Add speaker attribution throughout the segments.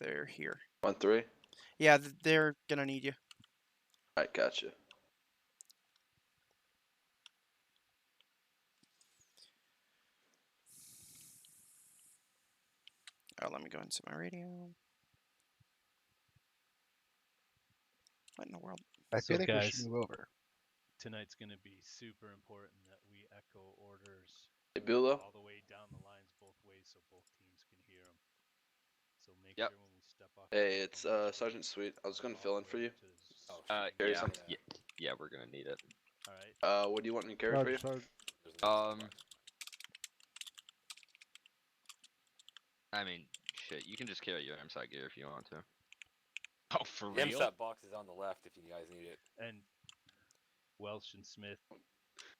Speaker 1: They're here.
Speaker 2: 1-3.
Speaker 1: Yeah, they're gonna need you.
Speaker 2: Alright, gotcha.
Speaker 1: Oh, let me go into my radio. What in the world?
Speaker 3: I
Speaker 4: So
Speaker 3: feel like we
Speaker 4: guys,
Speaker 3: should move over.
Speaker 4: tonight's going to be super important that we echo orders
Speaker 2: Hey, Bulo?
Speaker 4: all the way down the lines both ways so both teams can hear them. So make
Speaker 5: Yep.
Speaker 4: sure when we step off.
Speaker 2: Hey, it's Sergeant Sweet. I was gonna fill in for you. Carry
Speaker 5: Yeah.
Speaker 2: something.
Speaker 5: Yeah, we're gonna need it.
Speaker 4: All right.
Speaker 2: What do you want me to carry for you?
Speaker 5: I mean, shit, you can just carry your MSI gear if you want to.
Speaker 6: Oh, for
Speaker 7: The
Speaker 6: real?
Speaker 7: MSAT box is on the left if you guys need it.
Speaker 4: And Welsh and Smith,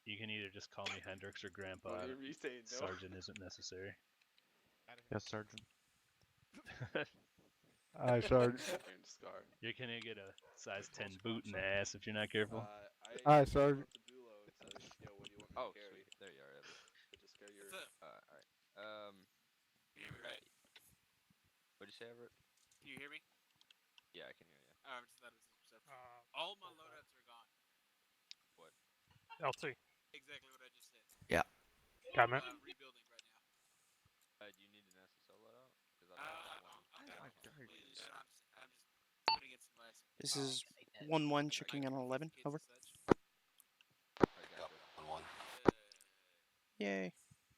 Speaker 4: you can either just call me Hendrix or Grandpa. Sergeant isn't necessary.
Speaker 3: Yes, Sergeant. Aye, Sergeant.
Speaker 4: You're gonna get a size 10 boot in the ass if you're not careful.
Speaker 3: Aye, Sergeant.
Speaker 5: Oh, sweet. There you are, Evan.
Speaker 2: Just carry your...
Speaker 5: Alright.
Speaker 6: Right.
Speaker 5: What'd you say, Everett?
Speaker 6: Can you hear me?
Speaker 5: Yeah, I can hear you.
Speaker 6: Oh, that was all my loadouts are gone.
Speaker 5: What?
Speaker 8: LT.
Speaker 6: Exactly what I just said.
Speaker 8: Yeah. Comment.
Speaker 6: Rebuilding right now.
Speaker 5: Do you need an SSL loadout?
Speaker 6: I'm just putting in some last.
Speaker 1: This is 1-1 checking on 11. Over.
Speaker 7: One.
Speaker 1: Yay.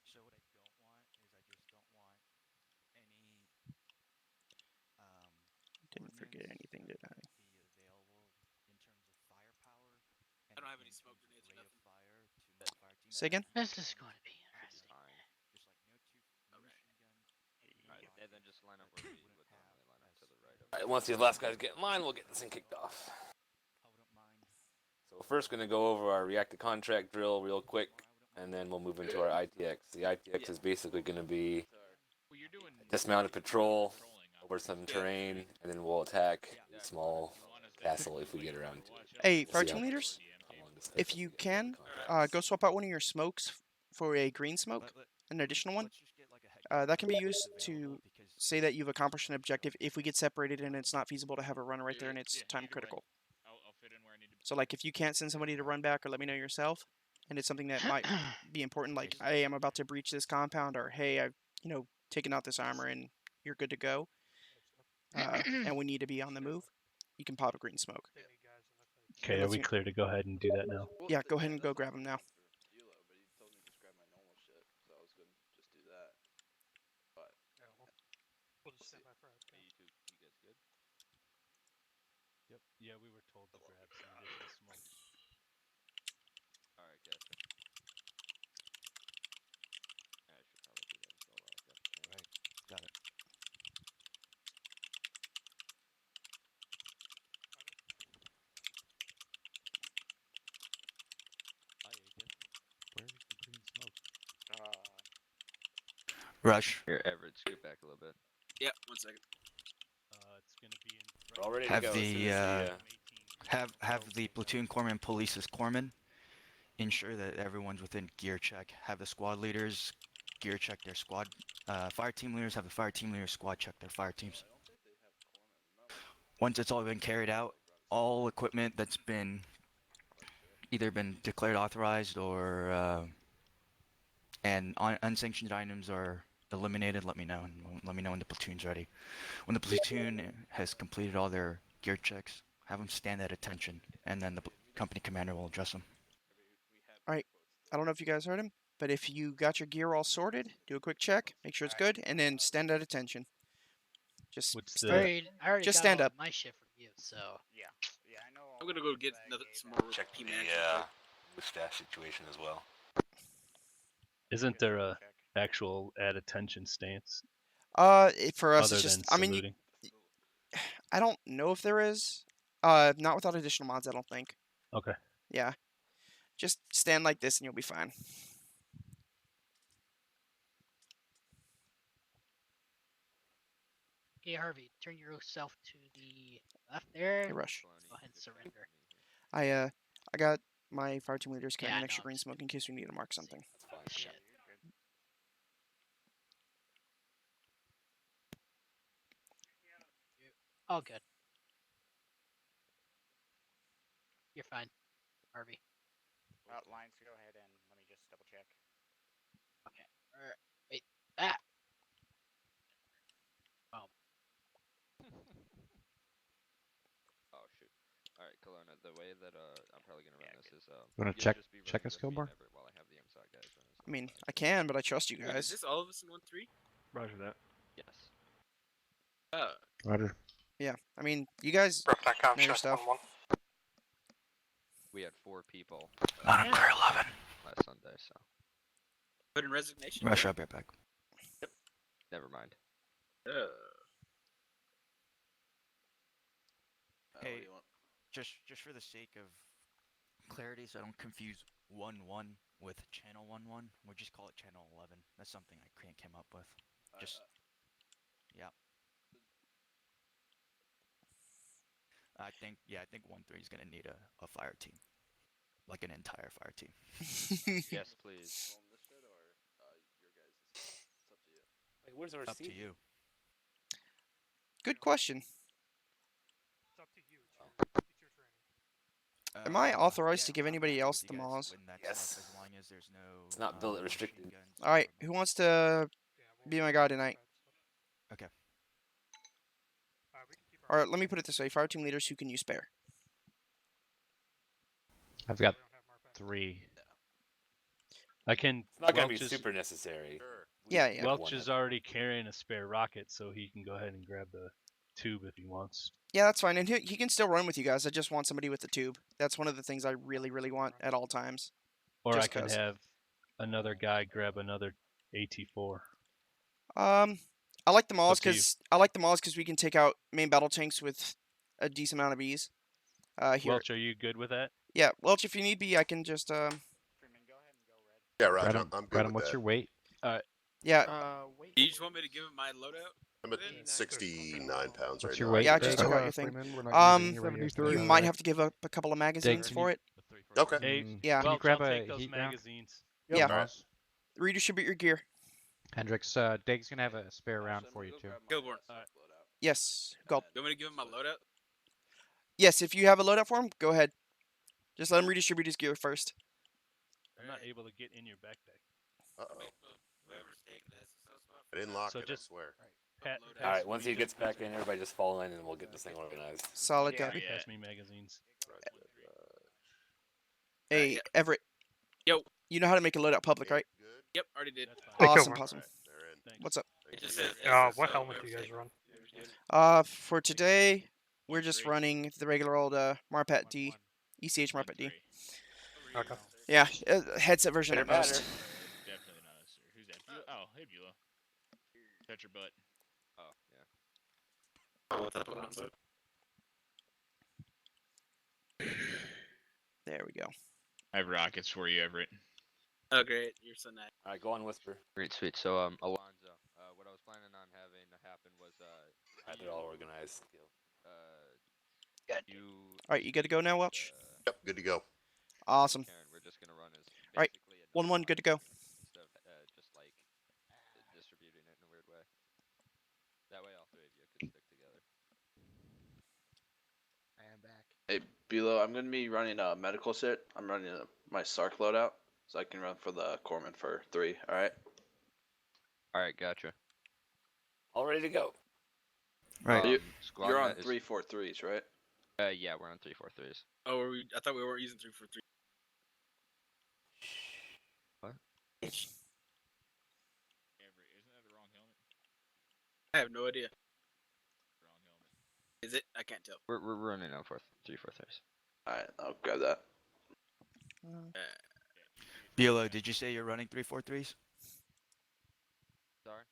Speaker 9: So what I don't want is I just don't want any
Speaker 1: Didn't forget anything, did I?
Speaker 9: be available in terms of firepower.
Speaker 6: I don't have any smoke grenades or nothing.
Speaker 9: Fire to fire team.
Speaker 1: Say again?
Speaker 9: This is going to be interesting. Just like no two machine gun.
Speaker 5: Alright, and then just line up where we would normally line up to the right of
Speaker 7: Alright, once these last guys get in line, we'll get this thing kicked off.
Speaker 9: I wouldn't mind.
Speaker 7: So we're first going to go over our react to contract drill real quick, and then we'll move into our ITX. The ITX is basically going to be
Speaker 6: Well, you're doing
Speaker 7: dismounted patrol over some terrain, and then we'll attack a small castle if we get around to it.
Speaker 1: Hey,
Speaker 7: See
Speaker 1: fire
Speaker 7: how-
Speaker 1: team leaders,
Speaker 7: how long this takes
Speaker 1: if
Speaker 7: us to
Speaker 1: you
Speaker 7: get
Speaker 1: can,
Speaker 7: contracts.
Speaker 1: go swap out one of your smokes for a green smoke, an additional one. That can be used to say that you've accomplished an objective if we get separated and it's not feasible to have a runner right there and it's time critical.
Speaker 6: I'll fit in where I need to be.
Speaker 1: So like if you can't send somebody to run back or let me know yourself, and it's something that might be important, like hey, I'm about to breach this compound, or hey, I've taken out this armor and you're good to go, and we need to be on the move, you can pop a green smoke.
Speaker 4: Okay, are we clear to go ahead and do that now?
Speaker 1: Yeah, go ahead and go grab him now.
Speaker 2: But he told me just grab my normal shit, so I was gonna just do that. But
Speaker 8: We'll just stand by for
Speaker 5: Hey, you guys good?
Speaker 4: Yep. Yeah, we were told to grab some additional smoke.
Speaker 5: Alright, gotcha. I should probably do that as well while I've got the chance.
Speaker 9: Got it.
Speaker 4: Where's the green smoke?
Speaker 9: Rush.
Speaker 5: Here, Everett, scoot back a little bit.
Speaker 6: Yeah, 1 second.
Speaker 4: It's gonna be in.
Speaker 7: We're all ready to
Speaker 9: Have
Speaker 7: go. As soon
Speaker 9: the,
Speaker 7: as
Speaker 9: Have the platoon corpsman police as corpsman. Ensure that everyone's within gear check. Have the squad leaders gear check their squad. Fire team leaders have the fire team leaders squad check their fire teams. Once it's all been carried out, all equipment that's been either been declared authorized or and unsanctioned items are eliminated, let me know, and let me know when the platoon's ready. When the platoon has completed all their gear checks, have them stand at attention, and then the company commander will address them.
Speaker 1: I don't know if you guys heard him, but if you got your gear all sorted, do a quick check, make sure it's good, and then stand at attention. Just
Speaker 4: What's
Speaker 1: stand
Speaker 4: the-
Speaker 1: up.
Speaker 10: I already
Speaker 1: Just
Speaker 10: got
Speaker 1: stand
Speaker 10: all
Speaker 1: up.
Speaker 10: my shit from you, so.
Speaker 8: Yeah, I know.
Speaker 6: I'm gonna go get some more
Speaker 7: check
Speaker 6: P
Speaker 7: the
Speaker 6: man.
Speaker 7: staff situation as well.
Speaker 4: Isn't there a actual at attention stance
Speaker 1: For us,
Speaker 4: other
Speaker 1: it's just,
Speaker 4: than
Speaker 1: I mean,
Speaker 4: saluting?
Speaker 1: I don't know if there is. Not without additional mods, I don't think.
Speaker 4: Okay.
Speaker 1: Yeah. Just stand like this and you'll be fine.
Speaker 10: Okay, Harvey, turn yourself to the left there.
Speaker 1: Hey, Rush.
Speaker 10: Go ahead and surrender.
Speaker 1: I got my fire team leaders carrying
Speaker 10: Yeah,
Speaker 1: an extra
Speaker 10: no,
Speaker 1: green
Speaker 10: just-
Speaker 1: smoke in case we need to mark something.
Speaker 7: That's fine.
Speaker 10: Shit. All good. You're fine, Harvey.
Speaker 8: Lines, go ahead and let me just double check.
Speaker 10: Okay. Wait. Ah. Oh.
Speaker 5: Oh shoot. Alright, Kelowna, the way that I'm probably gonna run this is
Speaker 3: You wanna
Speaker 5: you'll
Speaker 3: check
Speaker 5: just be
Speaker 3: check
Speaker 5: running
Speaker 3: us,
Speaker 5: with me and
Speaker 3: Kilborn?
Speaker 5: Everett while I have the MSOC guys running.
Speaker 1: I mean, I can, but I trust you
Speaker 6: Wait, is
Speaker 1: guys.
Speaker 6: this all of us in 1-3?
Speaker 3: Roger that.
Speaker 5: Yes.
Speaker 3: Roger.
Speaker 1: Yeah, I mean, you guys know your stuff.
Speaker 5: We had 4 people
Speaker 9: On clear 11.
Speaker 5: last Sunday, so
Speaker 6: Put in resignation.
Speaker 9: Rush up, right back.
Speaker 5: never mind.
Speaker 6: What
Speaker 9: Hey,
Speaker 6: do you want?
Speaker 9: just for the sake of clarity, so I don't confuse 1-1 with channel 1-1, we'll just call it channel 11. That's something I came up with. Just yeah. I think 1-3 is gonna need a fire team, like an entire fire team.
Speaker 5: Yes, please.
Speaker 2: On this shit or your guys'? It's up to you.
Speaker 7: Like, where's our
Speaker 9: Up to
Speaker 7: seat?
Speaker 9: you.
Speaker 1: Good question.
Speaker 8: It's up to you. It's your training.
Speaker 1: Am I authorized
Speaker 9: yeah,
Speaker 1: to give
Speaker 9: I'm
Speaker 1: anybody
Speaker 9: happy
Speaker 1: else
Speaker 9: with
Speaker 1: the
Speaker 9: you guys
Speaker 1: Maz?
Speaker 9: when that
Speaker 7: Yes.
Speaker 9: stuff, as long as there's no.
Speaker 7: It's not bullet
Speaker 9: machine
Speaker 7: restricted.
Speaker 9: guns
Speaker 1: All right,
Speaker 9: or-
Speaker 1: who wants to
Speaker 8: Yeah, we'll
Speaker 1: be my guy tonight?
Speaker 9: Okay.
Speaker 8: We can keep
Speaker 1: All right, let me put it this way: fire team leaders, who can you spare?
Speaker 3: I've got
Speaker 8: We don't have Marpat.
Speaker 3: 3.
Speaker 4: I can.
Speaker 7: It's not gonna be
Speaker 4: Welch is-
Speaker 7: super necessary.
Speaker 1: Yeah, yeah.
Speaker 4: Welch is already carrying a spare rocket, so he can go ahead and grab the tube if he wants.
Speaker 1: Yeah, that's fine, and he can still run with you guys. I just want somebody with the tube. That's one of the things I really, really want at all times.
Speaker 4: Or
Speaker 1: Just
Speaker 4: I can
Speaker 1: 'cause.
Speaker 4: have another guy grab another AT4.
Speaker 1: I like the Maz
Speaker 4: Up to you.
Speaker 1: because we can take out main battle tanks with a decent amount of ease. Here,
Speaker 4: Welch, are you good with that?
Speaker 1: yeah, Welch, if you need be, I can just
Speaker 8: Freeman, go ahead and go red.
Speaker 11: Yeah, Roger.
Speaker 3: Radam,
Speaker 11: I'm good
Speaker 3: Radam,
Speaker 11: with
Speaker 3: what's
Speaker 11: that.
Speaker 3: your weight?
Speaker 1: yeah.
Speaker 10: Wait.
Speaker 6: You just want me to give him my loadout?
Speaker 11: I'm at 69 pounds
Speaker 3: What's
Speaker 11: right
Speaker 3: your
Speaker 11: now.
Speaker 3: weight?
Speaker 1: Yeah, I
Speaker 3: Greg?
Speaker 1: just took out your thing.
Speaker 3: Freeman, we're not using your radio
Speaker 1: 73. You
Speaker 3: station,
Speaker 1: might
Speaker 3: right?
Speaker 1: have to give up a couple of magazines
Speaker 4: can
Speaker 1: for
Speaker 4: you-
Speaker 1: it.
Speaker 11: Okay.
Speaker 4: Hey,
Speaker 1: Yeah.
Speaker 3: Can you
Speaker 4: Welch,
Speaker 3: grab
Speaker 4: I'll
Speaker 3: a
Speaker 4: take those
Speaker 3: heat round?
Speaker 4: magazines.
Speaker 1: Yeah.
Speaker 3: Maz?
Speaker 1: Redistribute your gear.
Speaker 3: Hendrix, Dig's gonna have a spare round for you too.
Speaker 6: Kilborn.
Speaker 1: Yes. Go.
Speaker 6: You want me to give him my loadout?
Speaker 1: Yes, if you have a loadout for him, go ahead. Just let him redistribute his gear first.
Speaker 4: I'm not able to get in your backpack.
Speaker 11: Uh-oh. I didn't lock
Speaker 4: So
Speaker 11: it,
Speaker 4: just-
Speaker 11: I swear.
Speaker 4: Pat,
Speaker 7: All
Speaker 4: pass
Speaker 7: right, once
Speaker 4: me-
Speaker 7: he gets back in, everybody just fall in and we'll get this thing organized.
Speaker 1: Solid
Speaker 8: Yeah.
Speaker 1: copy.
Speaker 4: Pass me magazines.
Speaker 1: Hey, Everett.
Speaker 6: Yo.
Speaker 1: You know how to make a loadout public, right?
Speaker 11: Good.
Speaker 6: Yep, already did.
Speaker 4: That's fine.
Speaker 8: Hey,
Speaker 1: Awesome,
Speaker 8: Kilborn.
Speaker 1: awesome.
Speaker 11: They're in.
Speaker 4: Thanks.
Speaker 1: What's up?
Speaker 11: Thank
Speaker 6: It just
Speaker 11: you.
Speaker 6: says
Speaker 8: What helmet do you guys run?
Speaker 1: For today, we're just running the regular old Marpat D, ECH Marpat D.
Speaker 8: Okay.
Speaker 1: Yeah, headset version
Speaker 7: Better,
Speaker 1: at most.
Speaker 7: better.
Speaker 6: Definitely not us, sir. Who's that? Beulah? Oh, hey, Beulah. Touch your butt.
Speaker 5: Oh, yeah.
Speaker 6: What's up?
Speaker 1: There we go.
Speaker 6: I have rockets for you, Everett. Oh, great. You're so nice.
Speaker 7: All right, go on, Whisper.
Speaker 5: Great, sweet. So, Alonzo, what I was planning on having happen was,
Speaker 7: All right, they're all organized.
Speaker 5: you.
Speaker 1: All right, you good to go now, Welch?
Speaker 11: Yep, good to go.
Speaker 1: Awesome.
Speaker 5: Karen, we're just gonna run as
Speaker 1: All right,
Speaker 5: basically a
Speaker 1: 1-1, good to go.
Speaker 5: instead of just like distributing it in a weird way. That way, all 3 of you could stick together.
Speaker 10: I am back.
Speaker 2: Hey, Bilo, I'm gonna be running a medical set. I'm running my SARC loadout, so I can run for the corpsman for 3. All right.
Speaker 5: All right, gotcha.
Speaker 7: All ready to go.
Speaker 9: Right.
Speaker 5: Squad
Speaker 2: You're on
Speaker 5: met is-
Speaker 2: 343s, right?
Speaker 5: Yeah, we're on 343s.
Speaker 6: Oh, were we? I thought we weren't using 343.
Speaker 5: What?
Speaker 6: Everett, isn't that the wrong helmet? I have no idea. Wrong helmet. Is it? I can't tell.
Speaker 5: We're running on 343s.
Speaker 2: All right, I'll grab that.
Speaker 9: Bilo, did you say you're running 343s?
Speaker 5: Sorry.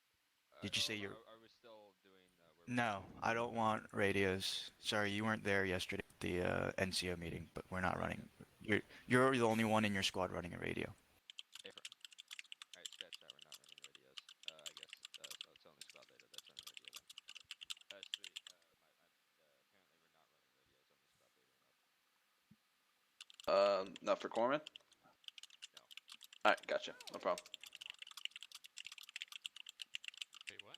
Speaker 9: Did you say
Speaker 5: are,
Speaker 9: you're-
Speaker 5: Are we still doing?
Speaker 9: No, I don't want radios. Sorry, you weren't there yesterday at the NCO meeting, but we're not running. You're the only one in your squad running a radio.
Speaker 5: Alright, scratch that. We're not running radios. I guess. So it's only squad leader that's running radio then. Sweet. Apparently we're not running radios. Only squad leader.
Speaker 2: Not for corpsman.
Speaker 5: No.
Speaker 2: All right, gotcha. No problem.
Speaker 6: Wait, what?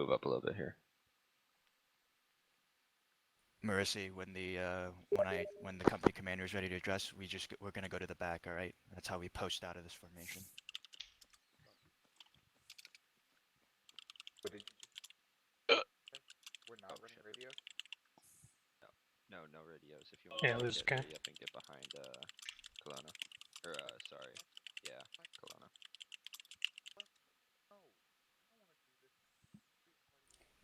Speaker 5: move up a little bit here.
Speaker 9: Marisi, when the company commander is ready to address, we're gonna go to the back. All right, that's how we post out of this formation.
Speaker 3: We're not running radios?
Speaker 5: No radios. If you want
Speaker 8: Yeah,
Speaker 5: to
Speaker 8: Liz,
Speaker 5: get
Speaker 8: okay.
Speaker 5: ready up and get behind Kelowna. Or sorry. Yeah, Kelowna.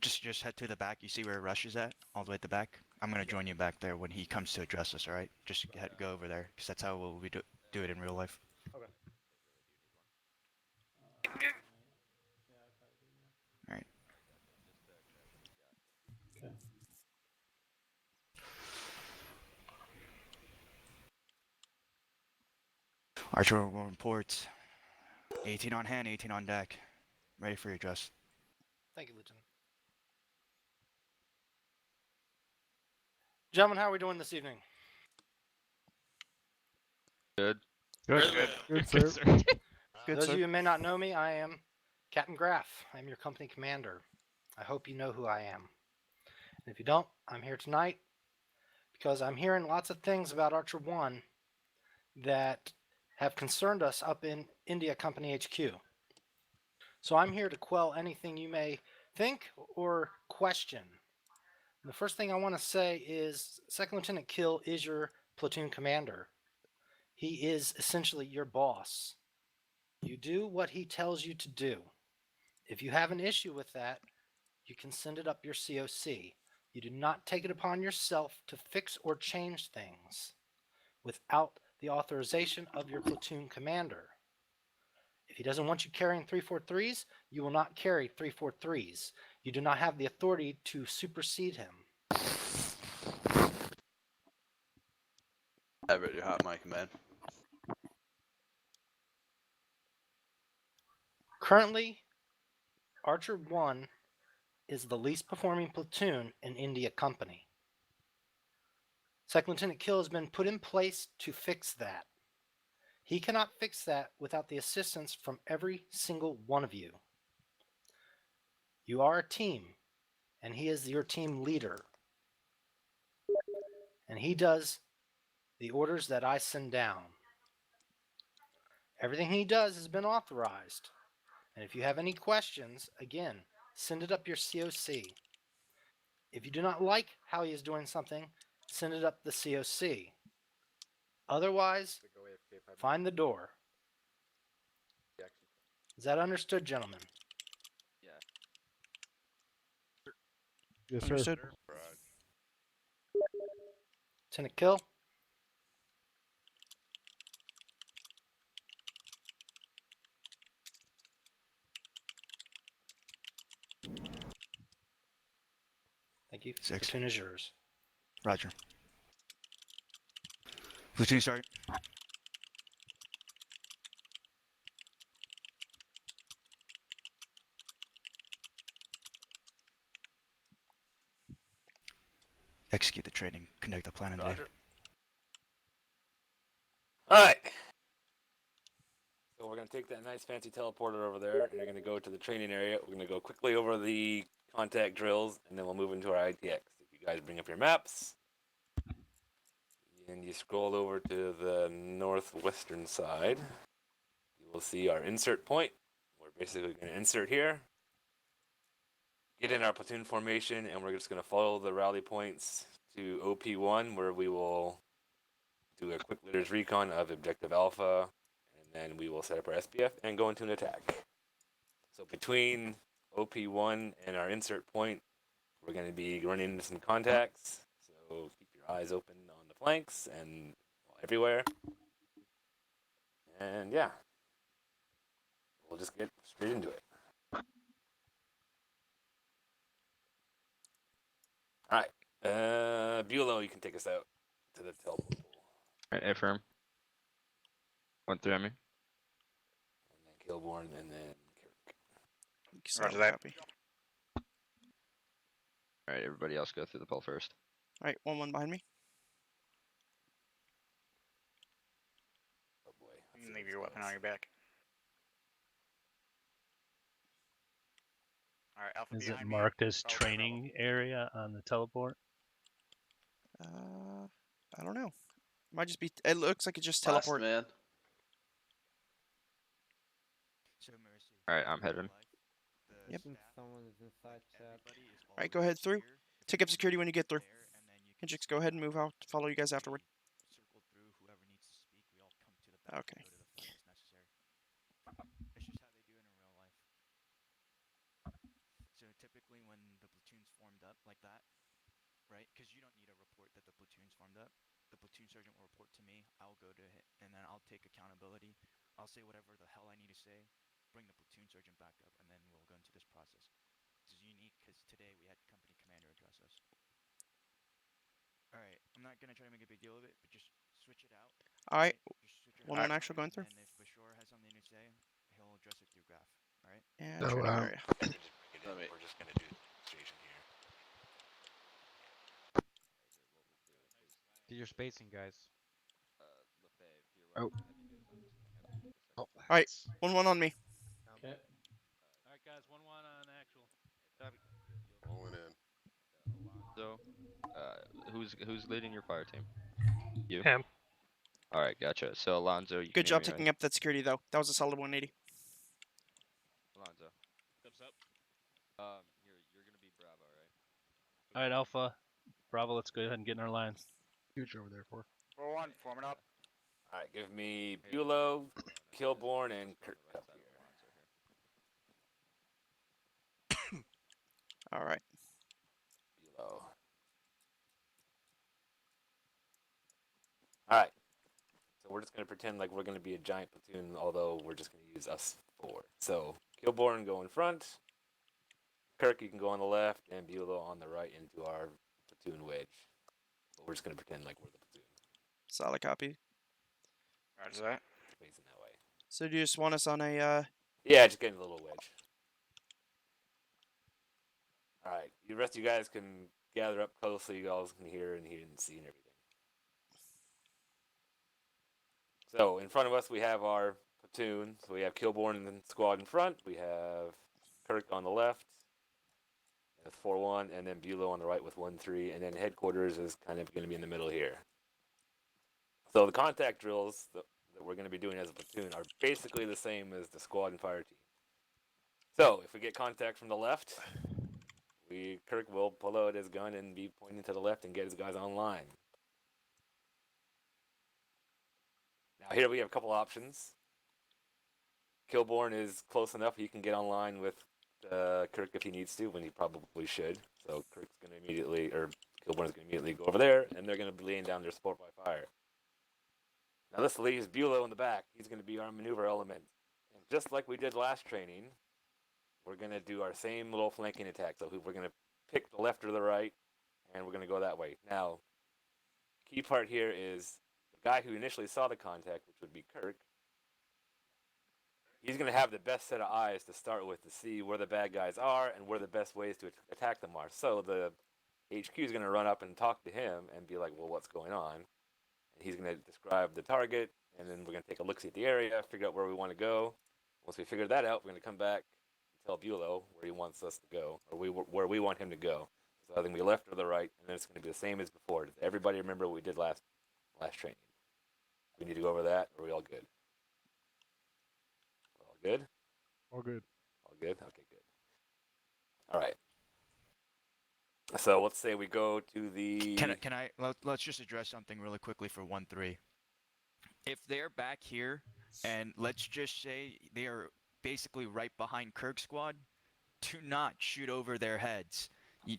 Speaker 9: Just head to the back. You see where Rush is at, all the way at the back. I'm gonna join you back there when he comes to address us. All right, just go over there, because that's how we do it in real life.
Speaker 3: Okay.
Speaker 9: All right.
Speaker 3: Okay.
Speaker 9: Archer reports. 18 on hand, 18 on deck. Ready for your address.
Speaker 12: Thank you, Lieutenant. Gentlemen, how are we doing this evening?
Speaker 5: Good.
Speaker 3: Good,
Speaker 4: Good,
Speaker 3: sir.
Speaker 1: Good,
Speaker 12: Those
Speaker 1: sir.
Speaker 12: of you who may not know me, I am Captain Graff. I'm your company commander. I hope you know who I am. And if you don't, I'm here tonight because I'm hearing lots of things about Archer 1 that have concerned us up in India Company HQ. So I'm here to quell anything you may think or question. And the first thing I want to say is Second Lieutenant Kill is your platoon commander. He is essentially your boss. You do what he tells you to do. If you have an issue with that, you can send it up your COC. You do not take it upon yourself to fix or change things without the authorization of your platoon commander. If he doesn't want you carrying 343s, you will not carry 343s. You do not have the authority to supersede him.
Speaker 2: Everett, you're hot, my command.
Speaker 12: Currently, Archer 1 is the least performing platoon in India Company. Second Lieutenant Kill has been put in place to fix that. He cannot fix that without the assistance from every single one of you. You are a team, and he is your team leader. And he does the orders that I send down. Everything he does has been authorized. And if you have any questions, again, send it up your COC. If you do not like how he is doing something, send it up the COC. Otherwise, find the door. Is that understood, gentlemen?
Speaker 5: Yeah.
Speaker 3: Yes, sir.
Speaker 1: Understood.
Speaker 12: Lieutenant Kill? Thank you.
Speaker 9: 6.
Speaker 12: Platoon is yours.
Speaker 9: Roger. Platoon start. Execute the training. Conduct the plan of the day.
Speaker 7: Alright. So we're going to take that nice fancy teleporter over there, and you're going to go to the training area. We're going to go quickly over the contact drills, and then we'll move into our ITX. If you guys bring up your maps, and you scroll over to the northwestern side, you will see our insert point. We're basically going to insert here, get in our platoon formation, and we're just going to follow the rally points to OP1, where we will do a quick leaders recon of objective alpha, and then we will set up our SPF and go into an attack. So between OP1 and our insert point, we're going to be running into some contacts. So keep your eyes open on the flanks and everywhere. And yeah, we'll just get straight into it. All right, Bulow, you can take us out to the teleport pool.
Speaker 5: Alright, affirm. Went through me.
Speaker 7: And then Kilborn, and then Kirk.
Speaker 1: Solid copy.
Speaker 5: Alright, everybody else go through the pole first.
Speaker 1: All right, 1-1 behind me.
Speaker 7: Oh boy.
Speaker 6: You can leave your weapon on your back.
Speaker 13: Alright, Alpha
Speaker 4: Is it
Speaker 13: behind
Speaker 4: marked
Speaker 13: me.
Speaker 4: as
Speaker 13: Bravo,
Speaker 4: training area on the teleport?
Speaker 1: I don't know. Might just be. It looks like it just
Speaker 2: Last
Speaker 1: teleport.
Speaker 2: man.
Speaker 5: Alright, I'm heading.
Speaker 1: Yep.
Speaker 3: Someone is inside chat.
Speaker 1: All right, go ahead through. Take up security when you get through. Hendrix, go ahead and move out. Follow you guys afterward. Okay.
Speaker 9: So typically when the platoon's formed up like that, right? Because you don't need a report that the platoon's formed up. The platoon sergeant will report to me. I'll go to it, and then I'll take accountability. I'll say whatever the hell I need to say, bring the platoon sergeant back up, and then we'll go into this process. This is unique because today we had company commander address us. All right, I'm not gonna try to make a big deal of it, but just switch it out.
Speaker 1: All right.
Speaker 9: Just switch it
Speaker 1: One
Speaker 9: out,
Speaker 1: on actual going through.
Speaker 9: and if Bashor has something to say, he'll address it through graph. All right.
Speaker 1: And
Speaker 12: So,
Speaker 1: training area.
Speaker 7: We're just gonna do station here.
Speaker 3: Do your spacing, guys.
Speaker 5: Oh.
Speaker 1: All right. 1-1 on me.
Speaker 3: Okay.
Speaker 4: Alright, guys, 1-1 on actual.
Speaker 11: Rolling in.
Speaker 5: So, who's leading your fire team? You.
Speaker 8: Him.
Speaker 5: All right, gotcha. So Alonzo, you
Speaker 1: Good
Speaker 5: can hear
Speaker 1: job
Speaker 5: me,
Speaker 1: taking
Speaker 5: right?
Speaker 1: up that security though. That was a solid 180.
Speaker 5: Alonzo.
Speaker 4: What's up?
Speaker 5: You're gonna be Bravo, right?
Speaker 4: Alright, Alpha. Bravo, let's go ahead and get in our lines.
Speaker 13: Huge over there for. 4-1, forming up.
Speaker 7: All right, give me Bulow, Kilborn, and Kirk up here.
Speaker 1: All right.
Speaker 7: Bulow. All right. So we're just gonna pretend like we're gonna be a giant platoon, although we're just gonna use us four. So Kilborn go in front. Kirk, you can go on the left, and Bulow on the right into our platoon wedge. But we're just gonna pretend like we're the platoon.
Speaker 1: Solid copy.
Speaker 13: Roger that.
Speaker 7: Facing that way.
Speaker 1: So do you just want us on a?
Speaker 7: Yeah, just getting a little wedge. All right, the rest of you guys can gather up close so you guys can hear and see and everything. So in front of us we have our platoon. So we have Kilborn and the squad in front. We have Kirk on the left. That's 4-1, and then Bulow on the right with 1-3, and then headquarters is kind of going to be in the middle here. So the contact drills that we're going to be doing as a platoon are basically the same as the squad and fire team. So if we get contact from the left, Kirk will pull out his gun and be pointing to the left and get his guys online. Now here we have a couple options. Kilborn is close enough he can get online with Kirk if he needs to, when he probably should. So Kirk's going to immediately, or Kilborn's going to immediately go over there, and they're going to be laying down their support by fire. Now this leaves Bulow in the back. He's going to be our maneuver element. And just like we did last training, we're going to do our same little flanking attack. So we're going to pick the left or the right, and we're going to go that way. Now, key part here is the guy who initially saw the contact, which would be Kirk, he's going to have the best set of eyes to start with to see where the bad guys are and where the best ways to attack them are. So the HQ is going to run up and talk to him and be like, well, what's going on? And he's going to describe the target, and then we're going to take a look at the area, figure out where we want to go. Once we figure that out, we're going to come back and tell Bulow where he wants us to go, or where we want him to go. So I think we left or the right, and then it's going to be the same as before. Does everybody remember what we did last training? We need to go over that, or are we all good? All good?
Speaker 4: All good.
Speaker 7: All good? Okay, good. All right. So let's say we go to the...
Speaker 9: Let's just address something really quickly for 1-3. If they're back here, and let's just say they are basically right behind Kirk's squad, do not shoot over their heads.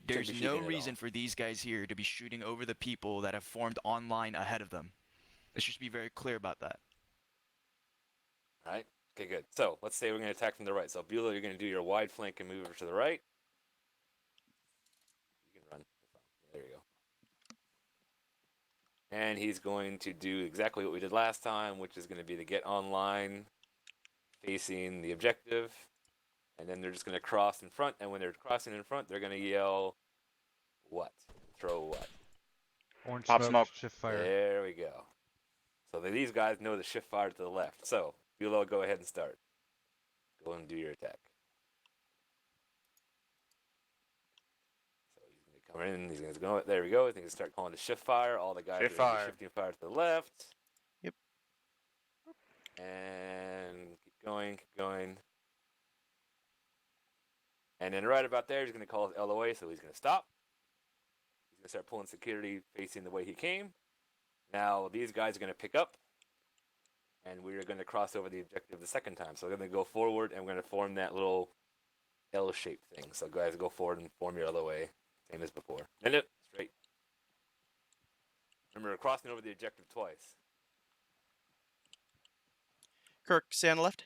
Speaker 9: There's no reason for these guys here to be shooting over the people that have formed online ahead of them. Let's just be very clear about that.
Speaker 7: All right. Okay, good. So let's say we're going to attack from the right. So Bulow, you're going to do your wide flank and move over to the right. You can run. There you go. And he's going to do exactly what we did last time, which is going to be to get online, facing the objective. And then they're just going to cross in front. And when they're crossing in front, they're going to yell, what? Throw what?
Speaker 3: Orange
Speaker 13: Pop smoke.
Speaker 3: Shift fire.
Speaker 7: There we go. So these guys know the shift fire to the left. So Bulow, go ahead and start. Go and do your attack. Coming in, he's going to go. There we go. He's going to start calling to shift fire. All the guys
Speaker 13: Shift
Speaker 7: are gonna be
Speaker 13: fire.
Speaker 7: shifting fire to the left.
Speaker 1: Yep.
Speaker 7: And keep going, keep going. And then right about there, he's going to call his LOA, so he's going to stop. He's going to start pulling security facing the way he came. Now, these guys are going to pick up, and we're going to cross over the objective the second time. So we're going to go forward, and we're going to form that little L-shaped thing. So guys, go forward and form your LOA, same as before. And it straight. Remember, we're crossing over the objective twice.
Speaker 1: Kirk, stay on the left.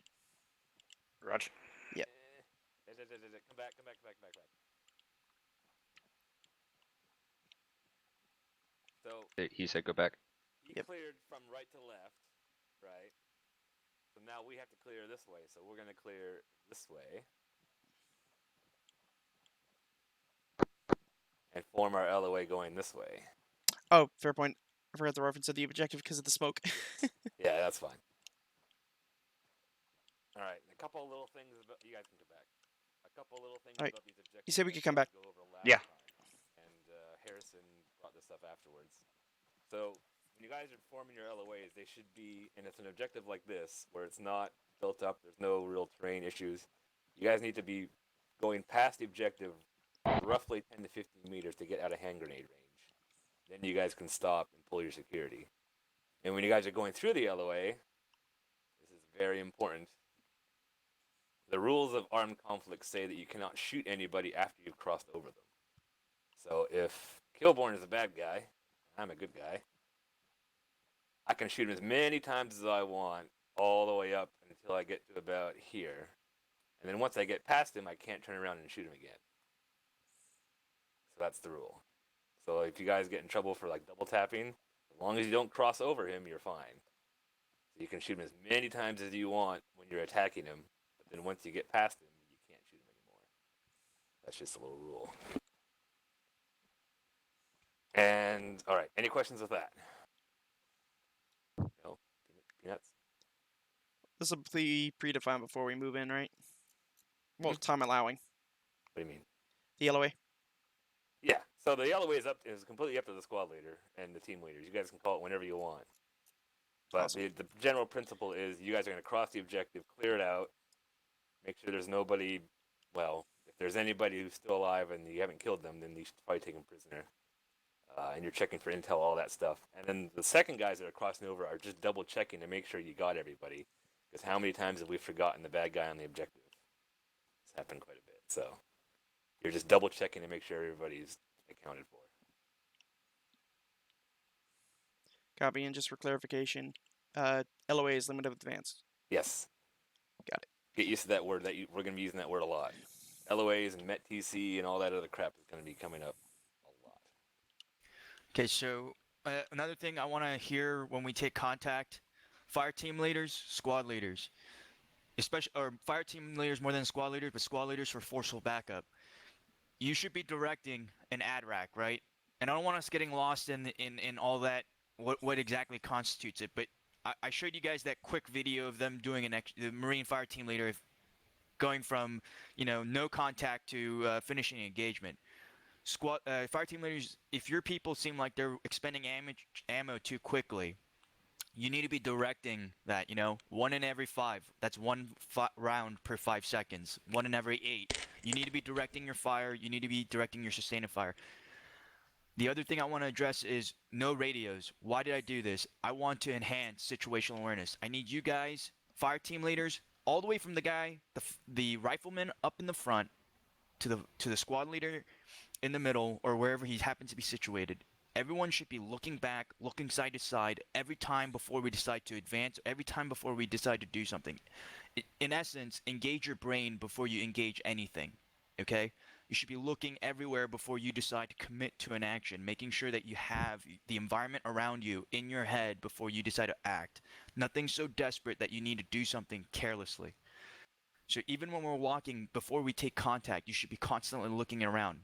Speaker 13: Roger.
Speaker 1: Yep.
Speaker 7: Come back, come back, come back, come back, come back. So
Speaker 5: He said go back.
Speaker 7: he
Speaker 1: Yep.
Speaker 7: cleared from right to left, right? So now we have to clear this way. So we're going to clear this way. And form our LOA going this way.
Speaker 1: Oh, fair point. I forgot the reference to the objective because of the smoke.
Speaker 7: Yeah, that's fine. All right, a couple little things about you guys can come back. A couple little things
Speaker 1: All right.
Speaker 7: about these objectives.
Speaker 1: You said we
Speaker 7: that
Speaker 1: could come
Speaker 7: I
Speaker 1: back.
Speaker 7: didn't go over last
Speaker 13: Yeah.
Speaker 7: time. And Harrison brought this up afterwards. So when you guys are forming your LOAs, they should be, and it's an objective like this where it's not built up. There's no real terrain issues. You guys need to be going past the objective roughly 10 to 15 meters to get out of hand grenade range. Then you guys can stop and pull your security. And when you guys are going through the LOA, this is very important. The rules of armed conflict say that you cannot shoot anybody after you've crossed over them. So if Kilborn is a bad guy, I'm a good guy, I can shoot him as many times as I want, all the way up until I get to about here. And then once I get past him, I can't turn around and shoot him again. So that's the rule. So if you guys get in trouble for like double tapping, as long as you don't cross over him, you're fine. So you can shoot him as many times as you want when you're attacking him. Then once you get past him, you can't shoot him anymore. That's just a little rule. And, all right, any questions with that? No? Peanuts?
Speaker 1: This will be predefined before we move in, right? Well, time allowing.
Speaker 7: What do you mean?
Speaker 1: The LOA.
Speaker 7: Yeah, so the LOA is completely up to the squad leader and the team leaders. You guys can call it whenever you want. But
Speaker 1: Awesome.
Speaker 7: the general principle is you guys are going to cross the objective, clear it out, make sure there's nobody, well, if there's anybody who's still alive and you haven't killed them, then you should probably take them prisoner. And you're checking for intel, all that stuff. And then the second guys that are crossing over are just double checking to make sure you got everybody. Because how many times have we forgotten the bad guy on the objective? It's happened quite a bit. So you're just double checking to make sure everybody's accounted for.
Speaker 1: Copy, and just for clarification, LOA is limit of advance.
Speaker 7: Yes.
Speaker 1: Got it.
Speaker 7: Get used to that word. We're going to be using that word a lot. LOAs and MET-TC and all that other crap is going to be coming up a lot.
Speaker 9: Okay, so another thing I want to hear when we take contact, fire team leaders, squad leaders, especially, or fire team leaders more than squad leaders, but squad leaders for forceful backup. You should be directing an ad rack, right? And I don't want us getting lost in all that, what exactly constitutes it, but I showed you guys that quick video of them doing the Marine fire team leader going from, no contact to finishing engagement. Fire team leaders, if your people seem like they're expending ammo too quickly, you need to be directing that, 1 in every 5. That's one round per 5 seconds. 1 in every 8. You need to be directing your fire. You need to be directing your sustained fire. The other thing I want to address is no radios. Why did I do this? I want to enhance situational awareness. I need you guys, fire team leaders, all the way from the guy, the rifleman up in the front, to the squad leader in the middle, or wherever he happens to be situated. Everyone should be looking back, looking side to side every time before we decide to advance, every time before we decide to do something. In essence, engage your brain before you engage anything, okay? You should be looking everywhere before you decide to commit to an action, making sure that you have the environment around you in your head before you decide to act. Nothing so desperate that you need to do something carelessly. So even when we're walking, before we take contact, you should be constantly looking around.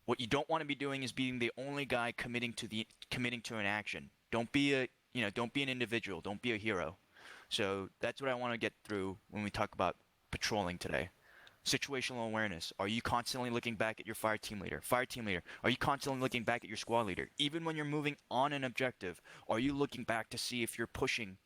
Speaker 9: What you don't want to be doing is being the only guy committing to an action. Don't be don't be an individual. Don't be a hero. So that's what I want to get through when we talk about patrolling today. Situational awareness. Are you constantly looking back at your fire team leader? Fire team leader. Are you constantly looking back at your squad leader? Even when you're moving on an objective, are you looking back to see if you're pushing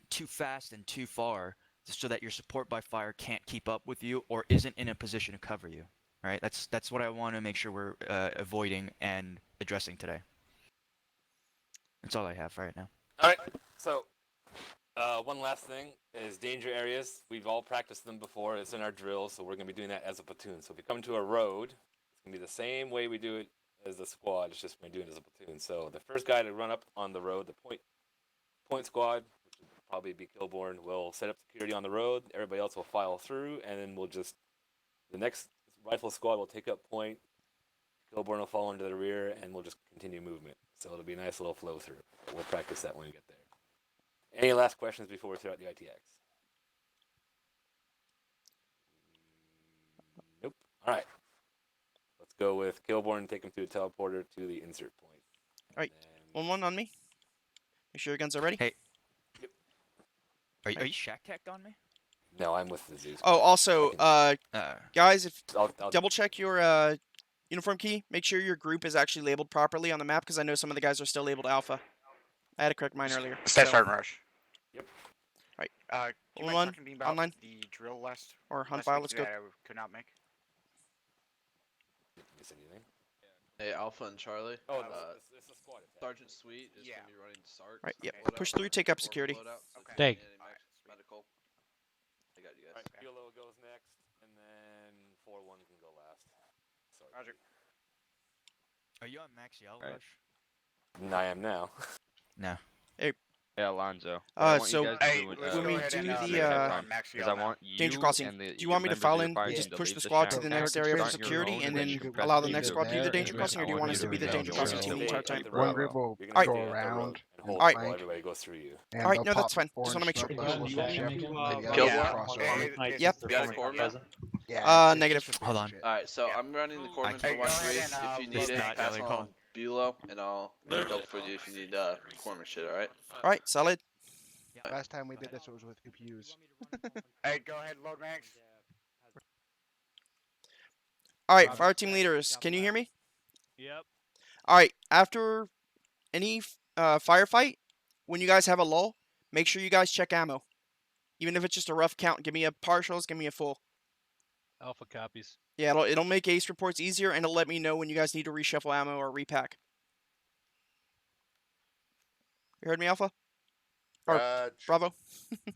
Speaker 9: too fast and too far so that your support by fire can't keep up with you or isn't in a position to cover you? All right, that's what I want to make sure we're avoiding and addressing today. That's all I have right now.
Speaker 7: All right. So, one last thing is danger areas. We've all practiced them before. It's in our drill, so we're going to be doing that as a platoon. So if you come to a road, it's going to be the same way we do it as the squad. It's just we're doing it as a platoon. So the first guy to run up on the road, the point squad, which will probably be Kilborn, will set up security on the road. Everybody else will file through, and then the next rifle squad will take up point. Kilborn will fall into the rear, and we'll just continue movement. So it'll be a nice little flow through. We'll practice that when we get there. Any last questions before we throw out the ITX? Nope. All right. Let's go with Kilborn and take him through the teleporter to the insert point.
Speaker 1: All right. 1-1 on me. Make sure your guns are ready.
Speaker 9: Hey. Yep. Are you shack tacked on me?
Speaker 7: No, I'm with the Zeus.
Speaker 1: Oh, also, guys, if
Speaker 7: I'll
Speaker 1: double check your uniform key. Make sure your group is actually labeled properly on the map, because I know some of the guys are still labeled Alpha. I had to correct mine earlier.
Speaker 13: Stat
Speaker 1: so.
Speaker 13: Sergeant Rush.
Speaker 7: Yep.
Speaker 1: Right.
Speaker 13: Do you mind
Speaker 1: One
Speaker 13: talking to me about
Speaker 1: online
Speaker 13: the drill last
Speaker 1: or hunt
Speaker 13: last
Speaker 1: file.
Speaker 13: week
Speaker 1: Let's go.
Speaker 13: that I could not make?
Speaker 7: Miss anything?
Speaker 2: Hey, Alpha and Charlie.
Speaker 7: Oh, it's a squad attack.
Speaker 2: Sergeant Sweet is going to be running SARC.
Speaker 1: Right. Yep.
Speaker 2: loadout,
Speaker 1: Push through. Take up security.
Speaker 3: Dig.
Speaker 2: Medical. I got you guys.
Speaker 7: Right, Bulow goes next, and then 4-1 can go last. Sorry.
Speaker 13: Roger.
Speaker 9: Are you on max yell
Speaker 5: Right.
Speaker 9: rush?
Speaker 7: I am now.
Speaker 9: No.
Speaker 5: Yeah, Alonzo.
Speaker 1: so when we do the
Speaker 5: because I want you
Speaker 1: danger crossing,
Speaker 5: and the,
Speaker 1: do you want me to
Speaker 5: members of
Speaker 1: file
Speaker 5: your
Speaker 1: in,
Speaker 5: fire
Speaker 1: just
Speaker 5: team
Speaker 1: push
Speaker 5: leave
Speaker 1: the squad to
Speaker 5: chat.
Speaker 1: the next area for
Speaker 5: Start your
Speaker 1: security,
Speaker 5: own,
Speaker 1: and
Speaker 5: then
Speaker 1: then
Speaker 5: you can press
Speaker 1: allow the
Speaker 5: leave
Speaker 1: next
Speaker 5: to
Speaker 1: squad to do the
Speaker 5: there,
Speaker 1: danger
Speaker 5: and
Speaker 1: crossing, or
Speaker 5: I
Speaker 1: do you want us to be the
Speaker 5: you
Speaker 1: danger
Speaker 5: to
Speaker 1: crossing
Speaker 5: go
Speaker 1: team the
Speaker 5: away
Speaker 1: entire
Speaker 5: at
Speaker 1: time?
Speaker 5: the
Speaker 11: One
Speaker 5: road.
Speaker 11: group will
Speaker 7: You're
Speaker 1: Alright.
Speaker 11: go
Speaker 7: gonna
Speaker 11: around
Speaker 7: and hold
Speaker 1: Alright.
Speaker 7: while everybody goes through you.
Speaker 11: and
Speaker 1: Alright,
Speaker 11: they'll
Speaker 1: no, that's
Speaker 11: pop
Speaker 1: fine. Just
Speaker 11: orange
Speaker 1: wanna make sure.
Speaker 11: stuff over the
Speaker 2: Kilborn?
Speaker 11: crossover.
Speaker 1: Yep.
Speaker 2: You got a corpsman?
Speaker 11: Yeah, it's
Speaker 1: Negative.
Speaker 11: just a
Speaker 9: Hold
Speaker 11: big
Speaker 9: on.
Speaker 11: shit.
Speaker 2: Alright, so I'm running the corpsman for
Speaker 13: Hey, go
Speaker 2: 1-3.
Speaker 13: ahead and,
Speaker 2: If you need
Speaker 9: it's
Speaker 2: it,
Speaker 9: not
Speaker 2: pass
Speaker 9: really
Speaker 2: on
Speaker 9: called.
Speaker 2: Bulow, and I'll go for you if you need corpsman shit, alright?
Speaker 1: Alright, solid.
Speaker 11: Last time we did this, it was with QPUs.
Speaker 13: Hey, go ahead, load max.
Speaker 1: Alright, fire team leaders, can you hear me?
Speaker 4: Yep.
Speaker 1: Alright, after any firefight, when you guys have a lull, make sure you guys check ammo. Even if it's just a rough count, give me a partials, give me a full.
Speaker 4: Alpha copies.
Speaker 1: Yeah, it'll make ace reports easier, and it'll let me know when you guys need to reshuffle ammo or repack. You heard me, Alpha? Or Bravo?
Speaker 3: Affirm.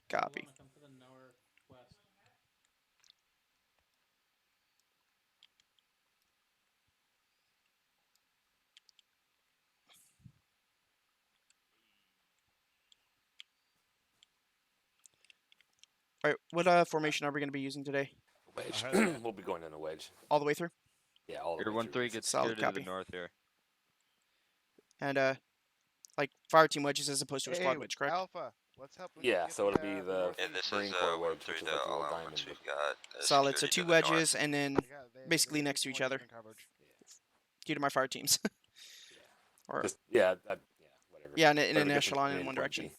Speaker 1: Copy. Alright, what formation are we going to be using today?
Speaker 7: Wedge. We'll be going in a wedge.
Speaker 1: All the way through?
Speaker 7: Yeah, all the
Speaker 5: Your
Speaker 7: way through.
Speaker 5: 1-3 gets
Speaker 1: Solid
Speaker 5: secured to
Speaker 1: copy.
Speaker 5: the north here.
Speaker 1: And, like, fire team wedges as opposed to a squad wedge, correct?
Speaker 11: Alpha, let's help.
Speaker 7: Yeah, so it'll be the
Speaker 14: this
Speaker 7: Marine
Speaker 14: is
Speaker 7: Corps wedge,
Speaker 14: 1-3
Speaker 7: which is
Speaker 14: the
Speaker 7: like a little
Speaker 14: allowance
Speaker 7: diamond.
Speaker 14: we've got.
Speaker 1: Solid, so
Speaker 14: security
Speaker 1: 2
Speaker 14: to the north.
Speaker 1: wedges, and then basically next to each other. Due to my fire teams. Or
Speaker 7: Just, yeah, whatever.
Speaker 1: yeah, in
Speaker 7: Whatever
Speaker 1: an
Speaker 7: gets us
Speaker 1: echelon in
Speaker 7: within
Speaker 1: one
Speaker 7: 20.
Speaker 1: direction.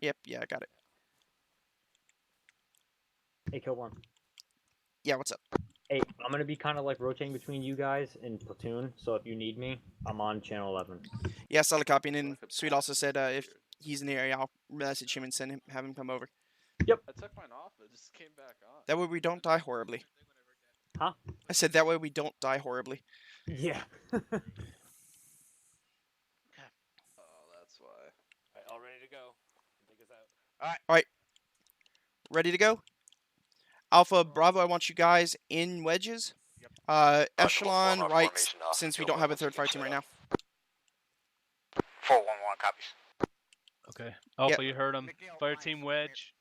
Speaker 1: Yep, yeah, I got it.
Speaker 15: Hey, Kilborn.
Speaker 1: Yeah, what's up?
Speaker 15: Hey, I'm gonna be kind of like rotating between you guys in platoon, so if you need me, I'm on channel 11.
Speaker 1: Yeah, solid copy. And then Sweet also said if he's in the area, I'll message him and have him come over.
Speaker 15: Yep.
Speaker 2: I took mine off, it just came back on.
Speaker 1: That way we don't die horribly.
Speaker 15: Huh?
Speaker 1: I said that way we don't die horribly.
Speaker 15: Yeah.
Speaker 2: Oh, that's why.
Speaker 7: Alright, all ready to go. Take us out.
Speaker 1: Alright. Ready to go? Alpha, Bravo, I want you guys in wedges. Echelon, right, since we don't have a third fire team right now.
Speaker 13: 411 copies.
Speaker 4: Okay. Alpha, you heard him. Fire team wedge.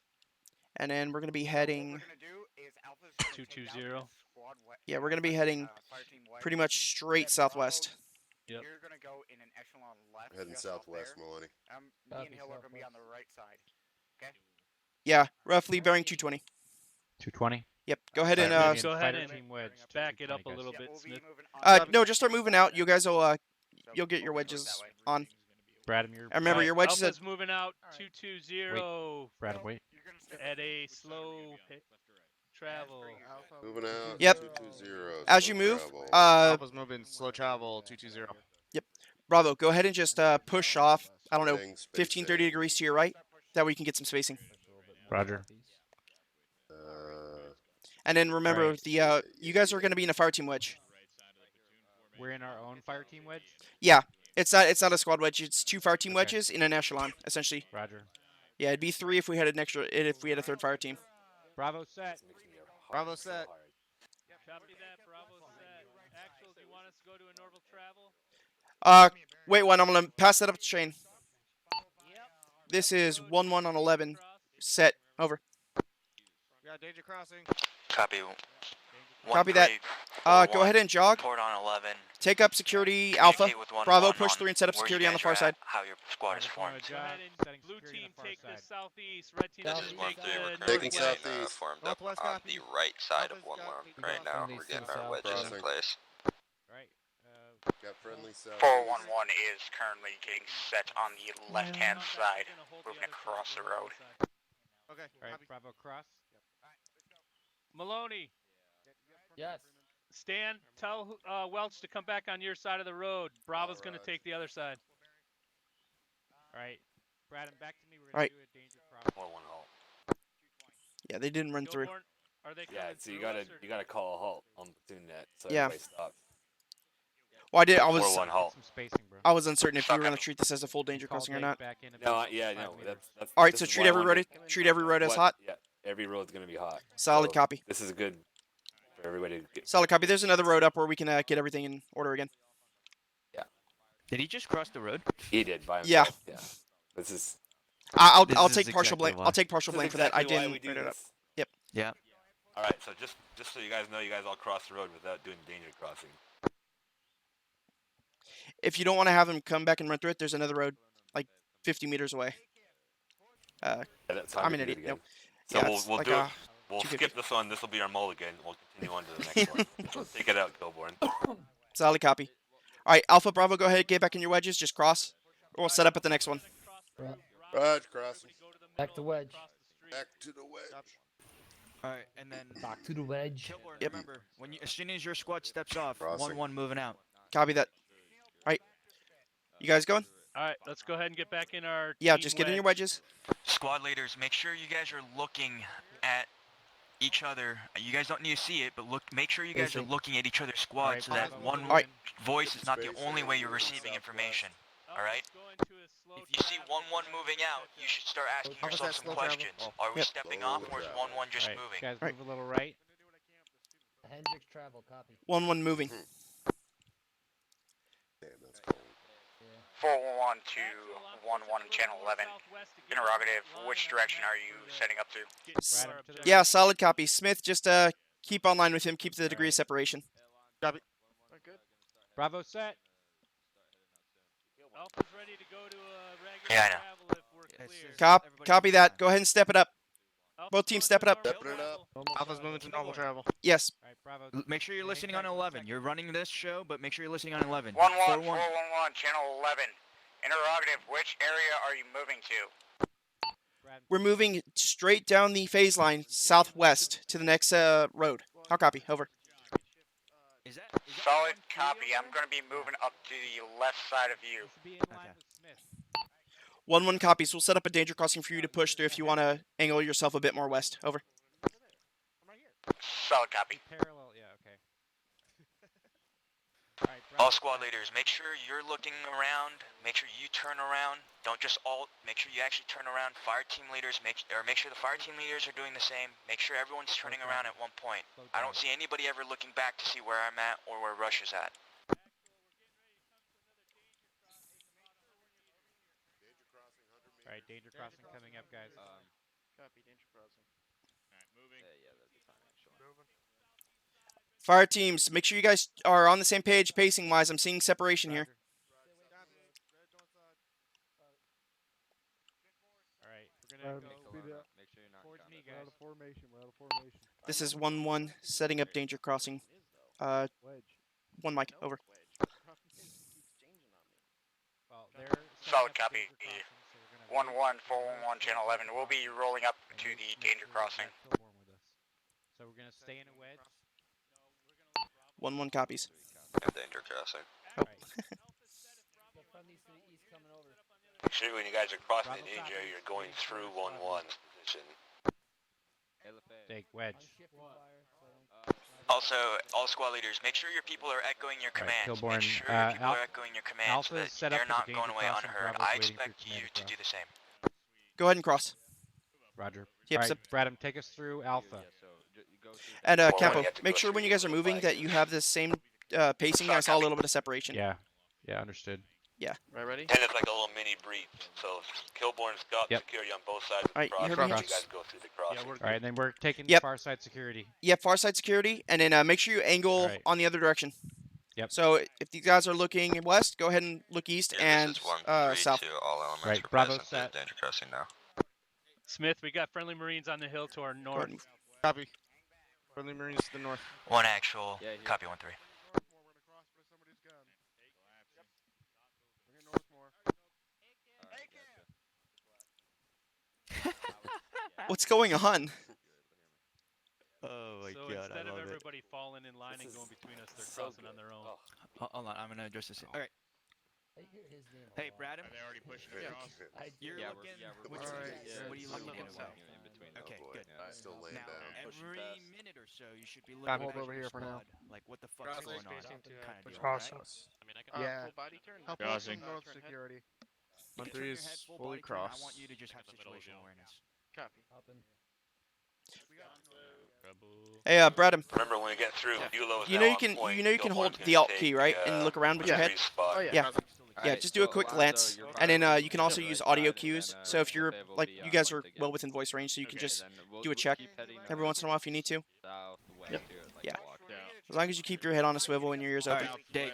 Speaker 1: And then we're going to be heading...
Speaker 4: 220.
Speaker 1: Yeah, we're going to be heading pretty much straight southwest.
Speaker 4: Yep.
Speaker 13: You're gonna go in an echelon left.
Speaker 11: Heading
Speaker 13: just off
Speaker 11: southwest,
Speaker 13: there.
Speaker 11: Maloney.
Speaker 13: Me and Hill are gonna be on the right side. Okay.
Speaker 1: Yeah, roughly bearing 220.
Speaker 3: 220.
Speaker 1: Yep, go ahead and...
Speaker 4: Go ahead and back it up a little bit, Smith.
Speaker 1: no, just start moving out. You guys will... you'll get your wedges on.
Speaker 3: Bradham, you're.
Speaker 1: And remember, your wedge is at.
Speaker 4: Alpha's moving out 220.
Speaker 3: Bradham, wait.
Speaker 4: At a slow travel.
Speaker 14: Moving out.
Speaker 1: Yep.
Speaker 14: 220.
Speaker 1: As
Speaker 14: slow
Speaker 1: you move,
Speaker 14: travel.
Speaker 11: Alpha's moving slow travel 220.
Speaker 1: Yep. Bravo. Go ahead and just push off. I don't know,
Speaker 14: Spacing,
Speaker 1: 15, 30
Speaker 14: spacing.
Speaker 1: degrees to your right. That way you can get some spacing.
Speaker 3: Roger.
Speaker 1: And then remember,
Speaker 3: Right.
Speaker 1: you guys are going to be in a fire team wedge.
Speaker 3: We're in our own fire team wedge.
Speaker 1: Yeah. It's not a squad wedge. It's 2 fire team wedges in an echelon, essentially.
Speaker 3: Roger.
Speaker 1: Yeah, it'd be 3 if we had if we had a third fire team.
Speaker 3: Bravo set.
Speaker 11: Bravo set.
Speaker 4: Copy that. Bravo set. Actual, do you want us to go to a normal travel?
Speaker 1: Wait one. I'm gonna pass that up to Shane. This is 1-1 on 11. Set. Over.
Speaker 11: We got danger crossing.
Speaker 16: Copy.
Speaker 1: Copy that. Go ahead and jog.
Speaker 16: Port on 11.
Speaker 1: Take up security Alpha.
Speaker 16: Communicate with 1-1
Speaker 1: Bravo. Push
Speaker 16: on
Speaker 1: 3 and set up
Speaker 16: where you
Speaker 1: security on the
Speaker 16: guys
Speaker 1: far
Speaker 16: are
Speaker 1: side.
Speaker 16: at, how your squad is formed.
Speaker 4: Go ahead and blue team take the southeast. Red team
Speaker 16: This
Speaker 4: take
Speaker 16: is 1-3. We're
Speaker 4: the
Speaker 16: currently
Speaker 14: Taking
Speaker 16: getting
Speaker 14: southeast.
Speaker 16: formed up
Speaker 11: Northwest
Speaker 16: on
Speaker 11: copy.
Speaker 16: the right side of
Speaker 11: Alpha's
Speaker 16: 1-1
Speaker 11: got-
Speaker 16: right now. We're getting our wedges in
Speaker 14: Crossing.
Speaker 16: place.
Speaker 3: Right.
Speaker 14: Got friendly south.
Speaker 13: 411 is currently getting set on the left-hand side, moving across the road.
Speaker 11: Okay.
Speaker 3: All right.
Speaker 11: Copy.
Speaker 3: Bravo cross.
Speaker 4: Maloney.
Speaker 15: Yes.
Speaker 4: Stan, tell Welch to come back on your side of the road. Bravo's going to take the other side.
Speaker 3: All right. Bradham, back to me. We're
Speaker 1: All
Speaker 3: gonna
Speaker 1: right.
Speaker 3: do a danger cross.
Speaker 7: 1-1 halt.
Speaker 1: Yeah, they didn't run through.
Speaker 4: Kilborn, are they
Speaker 7: Yeah,
Speaker 4: coming
Speaker 7: so you
Speaker 4: through
Speaker 7: gotta
Speaker 4: us, or-
Speaker 7: you gotta call a halt on platoon net, so
Speaker 1: Yeah.
Speaker 7: everybody stops.
Speaker 1: Well, I
Speaker 7: 4-1 halt.
Speaker 3: Some spacing, bro.
Speaker 1: I was uncertain if you were gonna treat this as a full danger
Speaker 3: Call
Speaker 1: crossing or
Speaker 3: Dave
Speaker 1: not.
Speaker 3: back in
Speaker 7: No,
Speaker 3: about
Speaker 7: yeah,
Speaker 3: 5
Speaker 7: no,
Speaker 3: meters.
Speaker 7: that's.
Speaker 1: All right,
Speaker 7: this
Speaker 1: so
Speaker 7: is
Speaker 1: treat
Speaker 7: why I
Speaker 1: every road
Speaker 7: wanted-
Speaker 1: treat every road as
Speaker 7: what-
Speaker 1: hot.
Speaker 7: Yeah, every road's gonna be hot.
Speaker 1: Solid
Speaker 7: So
Speaker 1: copy.
Speaker 7: This is good for everybody to get.
Speaker 1: Solid copy. There's another road up where we can get everything in order again.
Speaker 9: Did he just cross the road?
Speaker 7: He did by
Speaker 1: Yeah.
Speaker 7: himself. Yeah. This is.
Speaker 1: I'll
Speaker 9: This is
Speaker 1: take partial
Speaker 9: exactly
Speaker 1: blame.
Speaker 9: why.
Speaker 1: I'll take partial
Speaker 7: This
Speaker 1: blame
Speaker 7: is
Speaker 1: for that. I
Speaker 7: exactly why
Speaker 1: didn't
Speaker 7: we do
Speaker 1: bring it up.
Speaker 7: this.
Speaker 1: Yep.
Speaker 9: Yeah.
Speaker 7: All right, so just so you guys know, you guys all cross the road without doing danger crossing.
Speaker 1: If you don't want to have them come back and run through it, there's another road like 50 meters away.
Speaker 7: Yeah, that's how
Speaker 1: I'm
Speaker 7: we
Speaker 1: an
Speaker 7: do it
Speaker 1: idiot. No.
Speaker 7: again. So
Speaker 1: Yeah,
Speaker 7: we'll
Speaker 1: it's
Speaker 7: we'll
Speaker 1: like
Speaker 7: do it.
Speaker 1: a
Speaker 7: We'll
Speaker 1: 250.
Speaker 7: skip this one. This will be our mulligan. We'll continue on to the next one. So take it out, Kilborn.
Speaker 1: Solid copy. All right, Alpha Bravo, go ahead, get back in your wedges, just cross. We'll set up at the next one.
Speaker 14: Right, crossing.
Speaker 15: Back to wedge.
Speaker 14: Back to the wedge.
Speaker 9: All right, and then
Speaker 15: Back to the wedge.
Speaker 9: Kilborn,
Speaker 1: Yep.
Speaker 9: remember, when you, as soon as your squad steps off,
Speaker 14: Crossing.
Speaker 9: 1-1 moving out.
Speaker 1: Copy that. All right, you guys going?
Speaker 4: All right, let's go ahead and get back in our
Speaker 1: Yeah,
Speaker 4: team
Speaker 1: just get in your
Speaker 4: wedge.
Speaker 1: wedges.
Speaker 9: Squad leaders, make sure you guys are looking at each other. You guys don't need to see it, but make sure you guys are looking at each other's squads so that one
Speaker 1: All right.
Speaker 9: voice is not the only way you're receiving information. All right? If you see 1-1 moving out, you should start asking
Speaker 11: Alpha
Speaker 9: yourself
Speaker 11: set,
Speaker 9: some
Speaker 11: slow travel.
Speaker 9: questions. Are we
Speaker 1: Yep.
Speaker 9: stepping off, or is 1-1 just
Speaker 3: All right,
Speaker 9: moving?
Speaker 3: guys,
Speaker 1: Right.
Speaker 3: move a little right.
Speaker 15: Hendrix travel, copy.
Speaker 1: 1-1 moving.
Speaker 14: Damn, that's cold.
Speaker 13: 411 to 11 channel 11. Interrogative, which direction are you setting up to?
Speaker 3: Bradham to the
Speaker 1: Yeah, solid copy. Smith, just keep online with him. Keep the degree of separation.
Speaker 11: Copy.
Speaker 3: Bravo set.
Speaker 4: Alpha's ready to go to a regular
Speaker 9: Yeah, I know.
Speaker 4: travel if we're clear.
Speaker 1: Copy that. Go ahead and step it up. Both teams step it up.
Speaker 14: Stepping it up.
Speaker 11: Alpha's moving to normal travel.
Speaker 1: Yes.
Speaker 3: All right, Bravo.
Speaker 9: Make sure you're listening on 11. You're running this show, but make sure you're listening on 11.
Speaker 13: 1-1,
Speaker 9: 4-1.
Speaker 13: 411, channel 11. Interrogative, which area are you moving to?
Speaker 1: We're moving straight down the phase line southwest to the next road. How copy? Over.
Speaker 9: Is that
Speaker 13: Solid copy. I'm going to be moving up to the left side of you.
Speaker 3: This will be in line
Speaker 9: Okay.
Speaker 3: with Smith.
Speaker 1: 1-1 copies. We'll set up a danger crossing for you to push through if you want to angle yourself a bit more west. Over.
Speaker 13: Solid copy.
Speaker 3: Parallel, yeah, okay. All right,
Speaker 9: All
Speaker 3: Bravo
Speaker 9: squad
Speaker 3: set.
Speaker 9: leaders, make sure you're looking around. Make sure you turn around. Don't just alt. Make sure you actually turn around. Fire team leaders, make sure the fire team leaders are doing the same. Make sure everyone's turning around at one point.
Speaker 3: Slow
Speaker 9: I
Speaker 3: down.
Speaker 9: don't see anybody ever looking back to see where I'm at or where Rush is at.
Speaker 3: All right, danger crossing coming up, guys.
Speaker 5: Copy, danger crossing. Alright, moving. Yeah, that'd be fine, actually.
Speaker 1: Fire teams, make sure you guys are on the same page pacing wise. I'm seeing separation here.
Speaker 3: All right, we're gonna go
Speaker 5: Make sure you're not in
Speaker 3: towards me,
Speaker 5: combat.
Speaker 3: guys.
Speaker 11: Formation. We're out of formation.
Speaker 1: This is 1-1 setting up danger crossing.
Speaker 11: Wedge.
Speaker 1: 1 mic. Over.
Speaker 3: Well, they're
Speaker 13: Solid copy. 11411 channel 11. We'll be rolling up to the danger crossing.
Speaker 3: Kilborn with us. So we're gonna stay in a wedge.
Speaker 1: 1-1 copies.
Speaker 16: Danger crossing.
Speaker 1: Oh.
Speaker 7: Actually, when you guys are crossing the danger, you're going through 1-1 position.
Speaker 3: Take wedge.
Speaker 16: Also, all squad leaders, make sure your people are echoing your commands.
Speaker 3: Kilborn,
Speaker 16: Make sure your people are echoing your commands
Speaker 3: Alpha
Speaker 16: so
Speaker 3: is
Speaker 16: that
Speaker 3: set up
Speaker 16: they're
Speaker 3: for the
Speaker 16: not
Speaker 3: danger
Speaker 16: going away
Speaker 3: crossing,
Speaker 16: unheard.
Speaker 3: Bravo's
Speaker 16: I
Speaker 3: waiting for your
Speaker 16: expect you
Speaker 3: command
Speaker 16: to
Speaker 3: across.
Speaker 16: do the same.
Speaker 1: Go ahead and cross.
Speaker 3: Roger.
Speaker 1: Yep,
Speaker 3: All
Speaker 1: so-
Speaker 3: right, Bradham, take us through Alpha.
Speaker 1: And
Speaker 7: Well,
Speaker 1: Campo,
Speaker 7: you have to
Speaker 1: make
Speaker 7: go
Speaker 1: sure
Speaker 7: through
Speaker 1: when you guys are
Speaker 7: the
Speaker 1: moving
Speaker 7: flag.
Speaker 1: that you have the same pacing. I saw a little bit of separation.
Speaker 3: Yeah. Yeah, understood.
Speaker 1: Yeah.
Speaker 11: Right, ready?
Speaker 7: And it's like a little mini brief. So Kilborn's got
Speaker 3: Yep.
Speaker 7: security on both sides of the
Speaker 1: Alright, you
Speaker 7: crossing.
Speaker 1: heard me?
Speaker 7: You guys go through the crossing.
Speaker 3: All right, and then we're taking
Speaker 1: Yep.
Speaker 3: far side security.
Speaker 1: Yep, far side security, and then make sure you angle
Speaker 3: Alright.
Speaker 1: on the other direction.
Speaker 3: Yep.
Speaker 1: So if these guys are looking west, go ahead and look east
Speaker 16: Yeah,
Speaker 1: and
Speaker 16: this is 1-3
Speaker 1: south.
Speaker 16: to all elements.
Speaker 3: Right,
Speaker 16: We're
Speaker 3: Bravo
Speaker 16: passing
Speaker 3: set.
Speaker 16: through danger crossing now.
Speaker 4: Smith, we got friendly Marines on the hill to our
Speaker 1: Go
Speaker 4: north.
Speaker 1: ahead and-
Speaker 11: Copy. Friendly Marines to the north.
Speaker 16: One actual. Copy 1-3.
Speaker 1: What's going on?
Speaker 9: Oh my
Speaker 4: So
Speaker 9: god, I
Speaker 4: instead of
Speaker 9: love it.
Speaker 4: everybody falling in line and going between us, they're crossing on their own.
Speaker 9: Hold on, I'm gonna address this. All right. Hey, Bradham.
Speaker 11: Are they already pushing
Speaker 9: Yeah.
Speaker 11: across?
Speaker 9: You're looking. What are you looking at? Okay, good.
Speaker 14: Still laying
Speaker 9: Now,
Speaker 14: down.
Speaker 9: every minute or so, you should be looking
Speaker 11: Copy.
Speaker 9: at
Speaker 11: Hold over
Speaker 9: your
Speaker 11: here for now.
Speaker 9: squad. Like, what the fuck's
Speaker 11: Crossing.
Speaker 9: going on?
Speaker 11: Spacing to,
Speaker 9: Kind of
Speaker 11: which
Speaker 9: deal, right?
Speaker 11: crossing?
Speaker 8: Yeah.
Speaker 11: Full body turn? Help
Speaker 8: Crossing.
Speaker 11: us north security.
Speaker 9: You can turn your head full body turn. I want you to just have situational awareness.
Speaker 11: Copy.
Speaker 1: Hey, Bradham.
Speaker 7: Remember when we get through, Bulow is
Speaker 1: You
Speaker 7: now
Speaker 1: know you
Speaker 7: on
Speaker 1: can
Speaker 7: point.
Speaker 1: hold
Speaker 7: Kilborn's
Speaker 1: the
Speaker 7: gonna
Speaker 1: Alt
Speaker 7: take,
Speaker 1: key, right, and look around with your head.
Speaker 7: Referee's spot.
Speaker 11: Oh, yeah.
Speaker 1: Yeah.
Speaker 11: Copy.
Speaker 1: Yeah, just do a quick glance, and then you can also use audio cues. So if you're like you guys are well within voice range, so you can just do a check every once in a while if you need to. Yeah. As long as you keep your head on a swivel and your ears
Speaker 9: All
Speaker 1: open.
Speaker 9: right, Dave.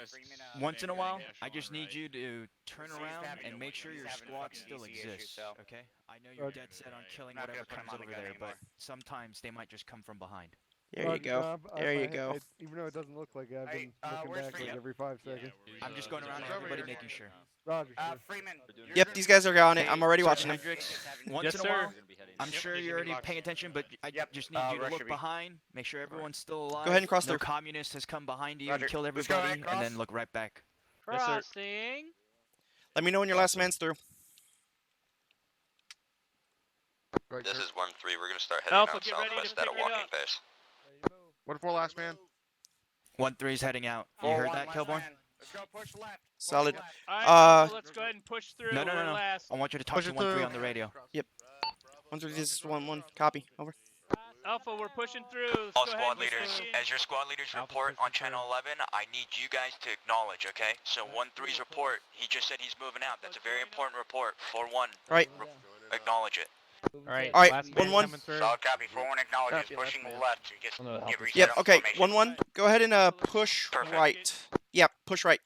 Speaker 9: Once in a while, I just need you to turn around and make sure your squad still exists. Okay? I know you're dead set on killing whatever comes over there, but sometimes they might just come from behind.
Speaker 1: There you go. There you go.
Speaker 11: Even though it doesn't look like it, I've been looking
Speaker 13: where's
Speaker 11: back like
Speaker 13: Freeman?
Speaker 11: every 5 seconds.
Speaker 9: I'm just going around everybody making sure.
Speaker 11: Roger.
Speaker 13: Freeman.
Speaker 1: Yep, these guys are on it. I'm already watching them.
Speaker 9: Hendricks, once
Speaker 4: Yes,
Speaker 9: in a
Speaker 4: sir.
Speaker 9: while, I'm sure you're already paying attention, but I just need you to look behind, make sure everyone's still alive.
Speaker 1: Go ahead and cross
Speaker 9: no
Speaker 1: through.
Speaker 9: communist has come behind you
Speaker 13: Roger.
Speaker 9: and killed
Speaker 13: Let's go ahead,
Speaker 9: everybody, and then
Speaker 13: cross.
Speaker 9: look right back.
Speaker 4: Yes, sir.
Speaker 10: Crossing.
Speaker 1: Let me know when your last man's through.
Speaker 11: Right,
Speaker 16: This
Speaker 11: sir.
Speaker 16: is 1-3. We're gonna start heading
Speaker 4: Alpha,
Speaker 16: out
Speaker 4: get ready to
Speaker 16: southwest at a
Speaker 4: pick it
Speaker 16: walking
Speaker 4: up.
Speaker 16: pace.
Speaker 11: What for last man?
Speaker 9: 1-3's heading out. You heard that, Kilborn?
Speaker 13: Let's go push left.
Speaker 1: Solid.
Speaker 4: All right,
Speaker 1: Uh,
Speaker 4: Alpha, let's go ahead and push through.
Speaker 9: No, no,
Speaker 4: We're
Speaker 9: no, no.
Speaker 4: last.
Speaker 9: I want you to talk
Speaker 11: Push
Speaker 9: to
Speaker 11: it
Speaker 9: 1-3
Speaker 11: through.
Speaker 9: on the radio.
Speaker 1: One through this is 1-1. Copy. Over.
Speaker 4: Alpha, we're pushing through. Let's
Speaker 16: All
Speaker 4: go ahead
Speaker 16: squad
Speaker 4: and get
Speaker 16: leaders,
Speaker 4: through.
Speaker 16: as your squad leaders
Speaker 3: Alpha
Speaker 16: report
Speaker 3: pushing
Speaker 16: on channel 11, I need you guys to acknowledge, okay? So 1-3's report, he just said he's moving out. That's a very important report. 4-1,
Speaker 1: Right.
Speaker 16: acknowledge it.
Speaker 3: All right,
Speaker 1: All right,
Speaker 3: last man
Speaker 1: 1-1.
Speaker 3: coming through.
Speaker 13: Solid copy. 4-1 acknowledges.
Speaker 11: Copy,
Speaker 13: Pushing
Speaker 11: left man.
Speaker 13: left to get reset
Speaker 1: Yep.
Speaker 13: on
Speaker 1: Okay.
Speaker 13: formation.
Speaker 1: 1-1. Go ahead and push
Speaker 16: Perfect.
Speaker 1: right. Yep. Push right.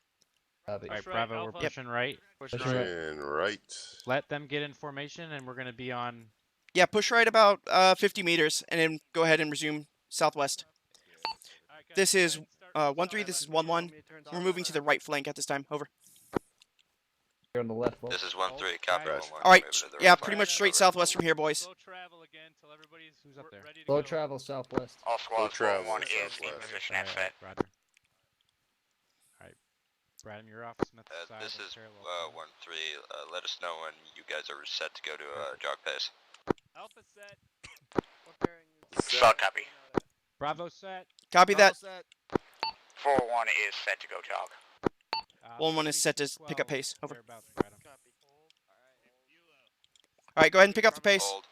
Speaker 3: All right,
Speaker 4: Push right,
Speaker 3: Bravo,
Speaker 4: Alpha.
Speaker 3: we're pushing right.
Speaker 14: And right.
Speaker 3: Let them get in formation, and we're gonna be on.
Speaker 1: Yeah. Push right about 50 meters, and then go ahead and resume southwest.
Speaker 4: All right, guys,
Speaker 1: This
Speaker 4: go
Speaker 1: is
Speaker 4: ahead and start
Speaker 1: 1-3. This is 1-1. We're moving to the right flank at this time. Over.
Speaker 11: You're on the left.
Speaker 16: This is 1-3, copy
Speaker 14: Right.
Speaker 16: 1-1.
Speaker 1: All right.
Speaker 16: Moving to the
Speaker 1: Yeah.
Speaker 16: right
Speaker 1: Pretty
Speaker 16: flank.
Speaker 1: much straight
Speaker 16: Over.
Speaker 1: southwest from here, boys.
Speaker 4: Slow travel again till everybody's
Speaker 3: Who's up there?
Speaker 4: ready to
Speaker 11: Slow
Speaker 4: go.
Speaker 11: travel southwest.
Speaker 13: All squads.
Speaker 14: travel
Speaker 13: 4-1 is in
Speaker 14: southwest.
Speaker 13: position
Speaker 3: All
Speaker 13: at
Speaker 3: right,
Speaker 13: set.
Speaker 3: Roger. All right, Bradham, you're off Smith's side.
Speaker 16: This
Speaker 3: of
Speaker 16: is
Speaker 3: parallel.
Speaker 16: 1-3. Let us know when you guys are set to go to jog pace.
Speaker 4: Alpha set.
Speaker 13: Solid copy.
Speaker 3: Bravo set.
Speaker 1: Copy that.
Speaker 13: 4-1 is set to go jog.
Speaker 1: 1-1 is set to pick up
Speaker 3: 12,
Speaker 1: pace. Over.
Speaker 3: thereabouts, Bradham.
Speaker 1: All right. Go ahead and pick up the pace.
Speaker 16: Hold.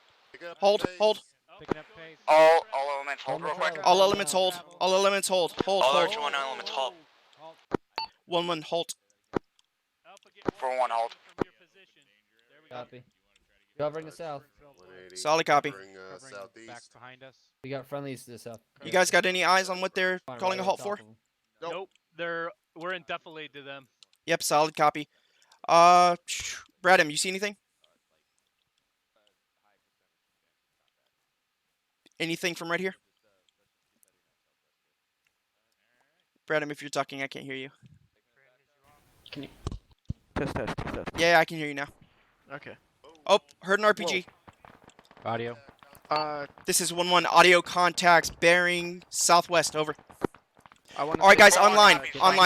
Speaker 1: Hold. Hold.
Speaker 3: Picking up pace.
Speaker 13: All elements hold real quick.
Speaker 1: All elements hold. All elements hold. Hold.
Speaker 16: All
Speaker 1: Hold.
Speaker 16: Archer 1 elements halt.
Speaker 1: 1-1 halt.
Speaker 4: Alpha, get
Speaker 13: 4-1 hold.
Speaker 4: from your position. There we go.
Speaker 11: Copy. Covering the south.
Speaker 14: 180.
Speaker 1: Solid copy.
Speaker 14: Covering,
Speaker 3: Covering back
Speaker 14: southeast.
Speaker 3: behind us.
Speaker 11: We got friendlies to the south.
Speaker 1: You guys got any eyes on what they're calling a halt for?
Speaker 4: Nope. We're in defilade to them.
Speaker 1: Yep. Solid copy. Bradham, you see anything? Anything from right here? Bradham, if you're talking, I can't hear you.
Speaker 17: Test.
Speaker 1: Yeah, I can hear you now.
Speaker 17: Okay.
Speaker 1: Oh, heard an RPG.
Speaker 3: Audio.
Speaker 1: This is 1-1 audio contacts bearing southwest. Over.
Speaker 17: I want.
Speaker 1: All right, guys, online.
Speaker 16: All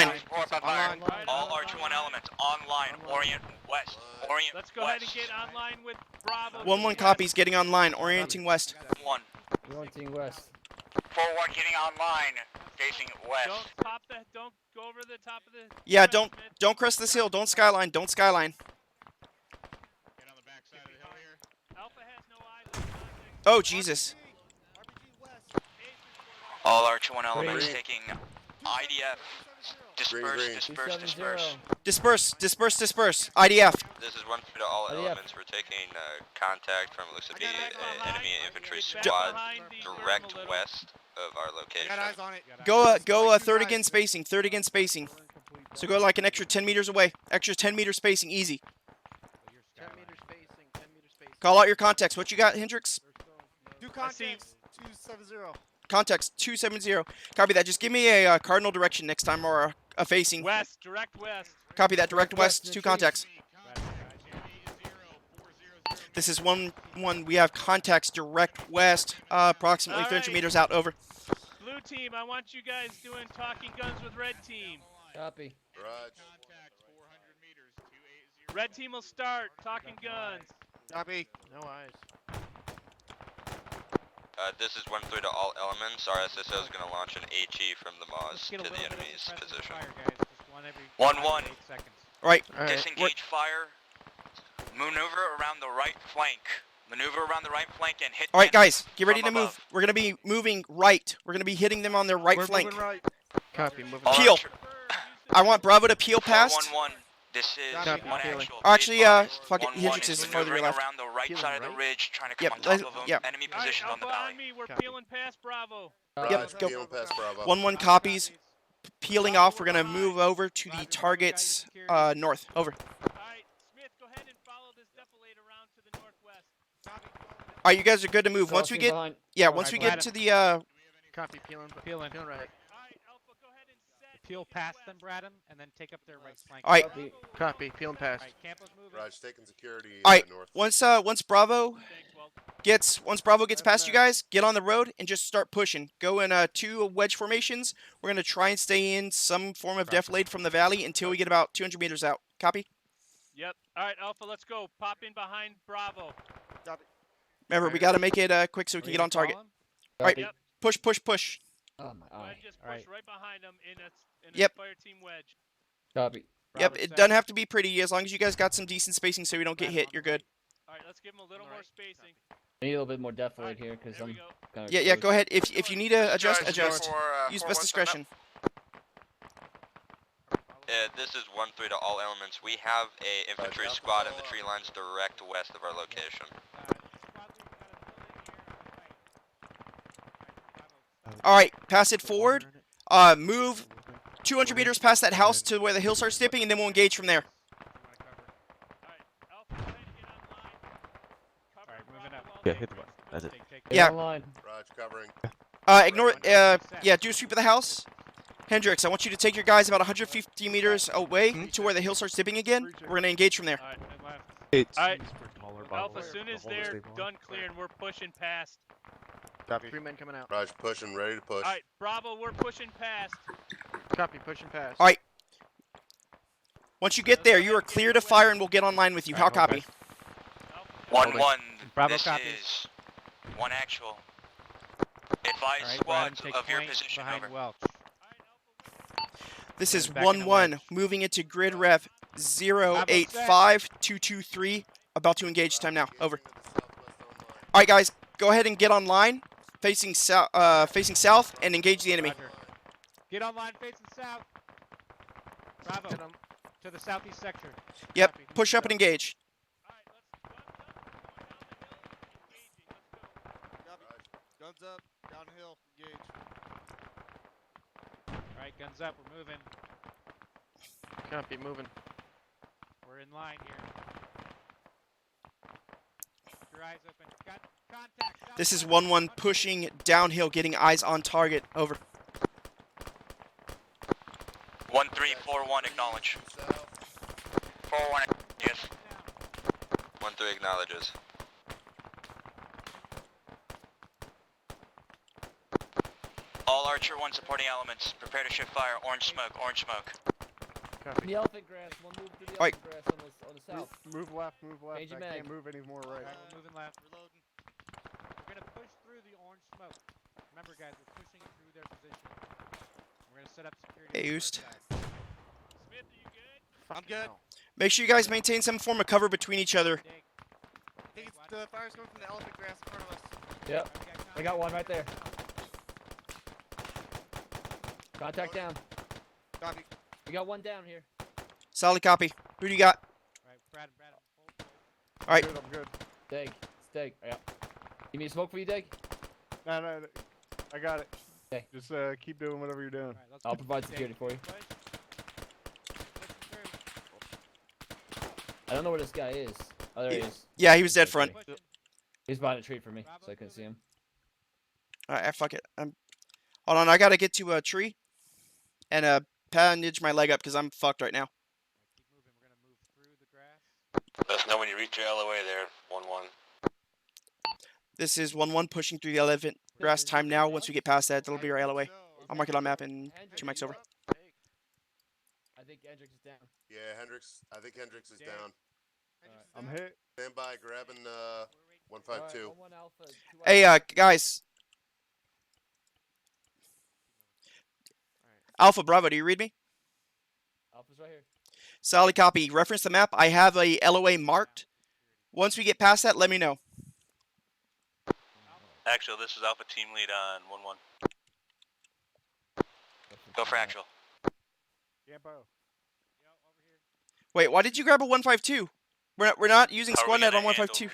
Speaker 16: Archer 1 elements online. Orient west. Orient.
Speaker 18: Let's go ahead and get online with Bravo.
Speaker 1: 1-1 copies getting online, orienting west.
Speaker 16: 1.
Speaker 11: Orienting west.
Speaker 13: 4-1 getting online, facing west.
Speaker 18: Don't go over the top of the.
Speaker 1: Yeah, don't crest this hill. Don't skyline. Don't skyline. Oh Jesus.
Speaker 16: All Archer 1 elements taking IDF.
Speaker 1: Disperse. IDF.
Speaker 19: This is 1 to all elements. We're taking contact from looks to be enemy infantry squad direct west of our location.
Speaker 1: Go third again spacing. So go like an extra 10 meters away. Extra 10 meter spacing, easy.
Speaker 17: 10 meter spacing.
Speaker 1: Call out your contacts. What you got, Hendrix?
Speaker 17: Do contacts 270.
Speaker 1: Context 270. Copy that. Just give me a cardinal direction next time or a facing.
Speaker 18: West, direct west.
Speaker 1: Copy that. Direct west. 2 contacts. This is 1-1. We have contacts direct west, approximately 300 meters out. Over.
Speaker 18: Blue team, I want you guys doing talking guns with red team.
Speaker 11: Copy.
Speaker 18: Red team will start talking guns.
Speaker 17: Copy. No eyes.
Speaker 19: This is 1-3 to all elements. Our SSO is going to launch an HE from the Maz to the enemy's position.
Speaker 16: 1-1.
Speaker 1: Right.
Speaker 16: Disengage fire. Maneuver around the right flank. And hit.
Speaker 1: All right, guys, get ready to move. We're gonna be moving right. We're gonna be hitting them on their right flank.
Speaker 17: Right. Copy. Moving
Speaker 1: Peel.
Speaker 17: right.
Speaker 1: I want Bravo to peel past.
Speaker 16: 1-1. This is one actual.
Speaker 1: Actually, fuck it. Hendrix is farther left.
Speaker 16: Around the right side of the ridge, trying to come
Speaker 1: Yep.
Speaker 16: on top of them.
Speaker 1: Yep.
Speaker 16: Enemy position on the valley.
Speaker 18: We're peeling past Bravo.
Speaker 1: Yep. Go. 1-1 copies. Peeling off. We're gonna move over to the targets north. Over.
Speaker 18: Alright, Smith, go ahead and follow this defilade around to the northwest.
Speaker 1: All right, you guys are good to move. Once we get, once we get to the
Speaker 17: Copy. Peeling right.
Speaker 3: Peel past them, Bradham, and then take up their right flank.
Speaker 1: All right.
Speaker 17: Copy. Peeling past.
Speaker 14: Raj taking security.
Speaker 1: All right.
Speaker 14: North.
Speaker 1: Once Bravo gets past you guys, get on the road and just start pushing. Go in 2 wedge formations. We're gonna try and stay in some form of defilade from the valley until we get about 200 meters out. Copy.
Speaker 18: Yep. Alright, Alpha, let's go. Pop in behind Bravo.
Speaker 17: Copy.
Speaker 1: Remember, we gotta make it quick so we can get on target. All right.
Speaker 18: Yep.
Speaker 1: Push.
Speaker 11: Oh my
Speaker 18: Go ahead, just push right behind them in a
Speaker 1: Yep.
Speaker 18: fire team wedge.
Speaker 11: Copy.
Speaker 1: Yep. It doesn't have to be pretty as long as you guys got some decent spacing so we don't get hit. You're good.
Speaker 18: Alright, let's give them a little more spacing.
Speaker 11: I need a little bit more defilade here because I'm kind of.
Speaker 1: Yeah. Go ahead. If you need to adjust. Use best discretion.
Speaker 19: This is 1-3 to all elements. We have a infantry squad in the tree lines direct west of our location.
Speaker 1: All right. Pass it forward. Move 200 meters past that house to where the hill starts dipping, and then we'll engage from there.
Speaker 17: Yeah, hit the button. That's it.
Speaker 1: Yeah.
Speaker 14: Raj covering.
Speaker 1: Ignore. Yeah. Do a sweep of the house. Hendrix, I want you to take your guys about 150 meters away to where the hill starts dipping again. We're gonna engage from there.
Speaker 18: Alright. Alpha, as soon as they're done clearing, we're pushing past.
Speaker 17: Copy. 3 men coming out.
Speaker 14: Raj pushing, ready to push.
Speaker 18: Alright, Bravo, we're pushing past.
Speaker 17: Copy. Pushing past.
Speaker 1: All right. Once you get there, you are clear to fire, and we'll get online with you. How copy?
Speaker 16: 1-1.
Speaker 3: Bravo
Speaker 16: This
Speaker 3: copies.
Speaker 16: is 1 actual. Advise squads of your position. Over.
Speaker 3: Welch.
Speaker 1: This is
Speaker 3: Back in the
Speaker 1: 1-1,
Speaker 3: wedge.
Speaker 1: moving into grid ref 085223. About to engage. Time now. Over. All right, guys, go ahead and get online, facing south, and engage the enemy.
Speaker 3: Roger. Get online facing south. Bravo. To the southeast sector.
Speaker 1: Yep. Push up and engage.
Speaker 17: Guns up. Downhill. Engage.
Speaker 3: Alright, guns up. We're moving.
Speaker 17: Copy. Moving.
Speaker 3: We're in line here. Keep your eyes open. Got contact.
Speaker 1: This is 1-1, pushing downhill, getting eyes on target. Over.
Speaker 16: 1-3-4-1, acknowledge.
Speaker 13: 4-1 411, yes.
Speaker 19: 1-3 acknowledges. All Archer 1 supporting elements, prepare to shift fire. Orange smoke, orange smoke.
Speaker 18: Copy.
Speaker 11: The elephant grass. One move to the
Speaker 1: Alright.
Speaker 11: elephant grass on the south.
Speaker 17: Move left, move left.
Speaker 11: Change your
Speaker 17: I
Speaker 11: mag.
Speaker 17: can't move anymore right.
Speaker 3: Alright, we're moving left. Reloading. We're gonna push through the orange smoke. Remember, guys, we're pushing through their position. We're gonna set up security.
Speaker 1: Hey,
Speaker 3: on our
Speaker 1: Oost.
Speaker 3: side. Smith, are you good?
Speaker 17: I'm good.
Speaker 1: Make sure you guys maintain some form of cover between each other.
Speaker 17: I think it's the fire's coming from the elephant grass in front of us.
Speaker 11: Yep. I got one right there. Contact down.
Speaker 17: Copy.
Speaker 11: We got one down here.
Speaker 1: Solid copy. Who do you got?
Speaker 3: Alright, Brad, hold.
Speaker 1: Alright.
Speaker 17: I'm good.
Speaker 11: Dig. It's Dig. Yeah. You need smoke for you, Dig?
Speaker 17: No, I got it.
Speaker 11: Okay.
Speaker 17: Just keep doing whatever you're doing.
Speaker 11: I'll provide security for you. I don't know where this guy is. Oh, there he is.
Speaker 1: Yeah, he was dead front.
Speaker 11: He's behind a tree for me, so I couldn't see him.
Speaker 1: Alright, fuck it. Hold on, I gotta get to a tree and bandage my leg up because I'm fucked right now.
Speaker 19: Let us know when you reach your LOA there, 1-1.
Speaker 1: This is 1-1 pushing through the elephant grass time now. Once we get past that, that'll be our LOA. I'll mark it on map in 2 mics over.
Speaker 11: I think Hendrix is down.
Speaker 14: Yeah, I think Hendrix is down.
Speaker 17: I'm hit.
Speaker 14: Stand by, grabbing 152.
Speaker 1: Hey, guys. Alpha Bravo, do you read me?
Speaker 11: Alpha's right here.
Speaker 1: Solid copy. Reference the map. I have a LOA marked. Once we get past that, let me know.
Speaker 19: Actual, this is Alpha Team Lead on 1-1. Go for actual.
Speaker 1: Wait, why did you grab a 152? We're not using squad net on 152.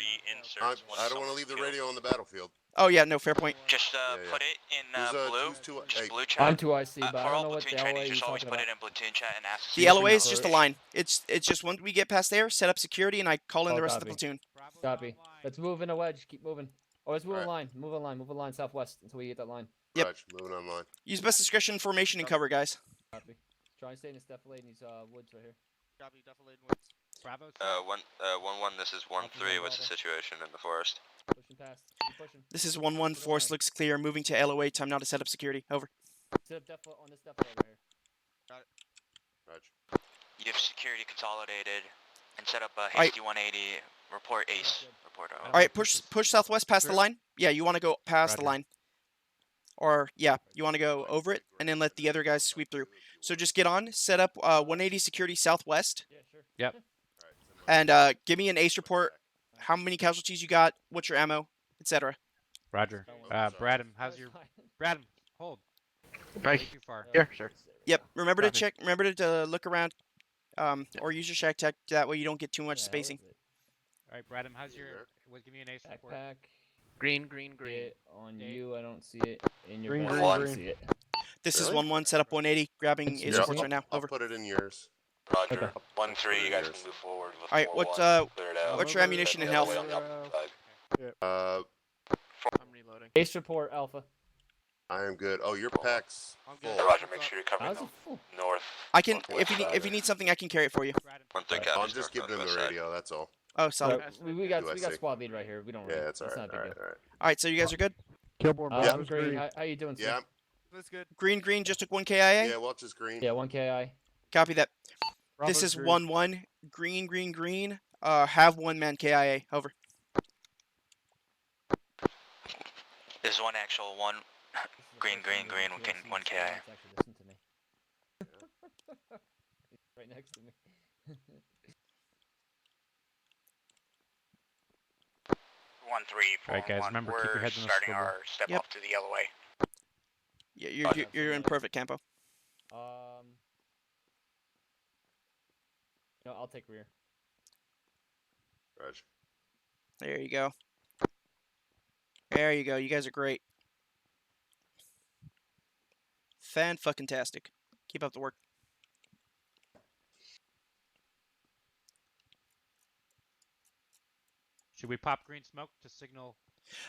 Speaker 14: I don't want to leave the radio on the battlefield.
Speaker 1: Oh yeah, no, fair point.
Speaker 19: Just put it in blue. Just blue chat.
Speaker 11: I'm 2IC, but I
Speaker 19: for
Speaker 11: don't
Speaker 19: all
Speaker 11: know what the
Speaker 19: platoon
Speaker 11: LOA
Speaker 19: training,
Speaker 11: you're
Speaker 19: just always
Speaker 11: talking
Speaker 19: put
Speaker 11: about.
Speaker 19: it in platoon chat and ask.
Speaker 1: The LOA is just a line. It's just once we get past there, set up security, and I call in the rest of the platoon.
Speaker 11: Copy. Let's move in a wedge. Keep moving. Oh, let's move in line. Move in line. Move in line southwest until we get that line.
Speaker 1: Yep.
Speaker 14: Roger, moving online.
Speaker 1: Use best discretion, formation, and cover, guys.
Speaker 11: Copy. Try and stay in this defilade in these woods right here.
Speaker 17: Copy, defilade woods.
Speaker 3: Bravo.
Speaker 19: 1-1. This is 1-3. What's the situation in the forest?
Speaker 11: Pushing past. Keep pushing.
Speaker 1: This is 1-1. Force looks clear. Moving to LOA. Time now to set up security. Over.
Speaker 11: Set up on this defilade right here.
Speaker 17: Got it.
Speaker 14: Roger.
Speaker 19: You have security consolidated and set up a hasty 180. Report ace. Report out.
Speaker 1: All right, push southwest past the line. Yeah, you want to go past the line. Or yeah, you want to go over it and then let the other guys sweep through. So just get on, set up 180 security southwest.
Speaker 11: Yeah, sure.
Speaker 3: Yep.
Speaker 1: And give me an ace report. How many casualties you got? What's your ammo, etc.
Speaker 3: Roger. Bradham, how's your Bradham? Hold.
Speaker 17: Right.
Speaker 3: Too far.
Speaker 17: Here, sure.
Speaker 1: Yep. Remember to check. Remember to look around, or use your shack tech. That way you don't get too much spacing.
Speaker 3: All right, Bradham, how's your? Give me an ace report.
Speaker 11: Backpack.
Speaker 17: Green.
Speaker 11: It on you, I don't see it. In your
Speaker 17: Green,
Speaker 11: back,
Speaker 17: green,
Speaker 11: I don't
Speaker 17: green.
Speaker 11: see it.
Speaker 1: This is
Speaker 14: Really?
Speaker 1: 1-1. Set up 180. Grabbing ace reports right now.
Speaker 14: I'll
Speaker 1: Over.
Speaker 14: put it in yours.
Speaker 19: Roger. 1-3. You guys can move forward. With
Speaker 1: All right.
Speaker 19: 4-1. Clear it out.
Speaker 1: What's your ammunition and health?
Speaker 19: On the opposite side.
Speaker 17: I'm reloading.
Speaker 11: Ace report, Alpha.
Speaker 14: I am good. Oh, your pack's full.
Speaker 19: Roger. Make sure you're covering
Speaker 11: How's
Speaker 19: the
Speaker 11: it full?
Speaker 19: north.
Speaker 1: I can if you need something, I can carry it for you.
Speaker 19: 1-3
Speaker 14: I'm
Speaker 19: copies.
Speaker 14: just
Speaker 19: north
Speaker 14: giving him
Speaker 19: northwest
Speaker 14: the
Speaker 19: side.
Speaker 14: radio, that's all.
Speaker 1: Oh, solid.
Speaker 11: We got
Speaker 14: Do I see?
Speaker 11: squad lead right here. We don't.
Speaker 14: Yeah,
Speaker 11: really,
Speaker 14: that's alright.
Speaker 11: not a big deal.
Speaker 14: Alright.
Speaker 1: All right. So you guys are good.
Speaker 17: Kilborn,
Speaker 11: I'm green. How you doing, sir?
Speaker 14: Yeah,
Speaker 17: That's good.
Speaker 1: Green. Just took 1 KIA.
Speaker 14: yeah, Welch is green.
Speaker 11: Yeah, 1 KI.
Speaker 1: Copy that.
Speaker 17: Bravo's
Speaker 1: This is
Speaker 17: green.
Speaker 1: 1-1. Green. Have 1 man KIA. Over.
Speaker 19: This is one actual one. Green. One KI.
Speaker 11: Actually, listen to me. He's right next to me.
Speaker 13: 1-3.
Speaker 3: Alright, guys, remember, keep your
Speaker 13: We're
Speaker 3: heads on the
Speaker 13: starting
Speaker 3: swivel.
Speaker 13: our step
Speaker 1: Yep.
Speaker 13: up to the LOA.
Speaker 1: Yeah, you're in perfect campo.
Speaker 11: No, I'll take rear.
Speaker 14: Roger.
Speaker 1: There you go. There you go. You guys are great. Fan-fucking-tastic. Keep up the work.
Speaker 3: Should we pop green smoke to signal?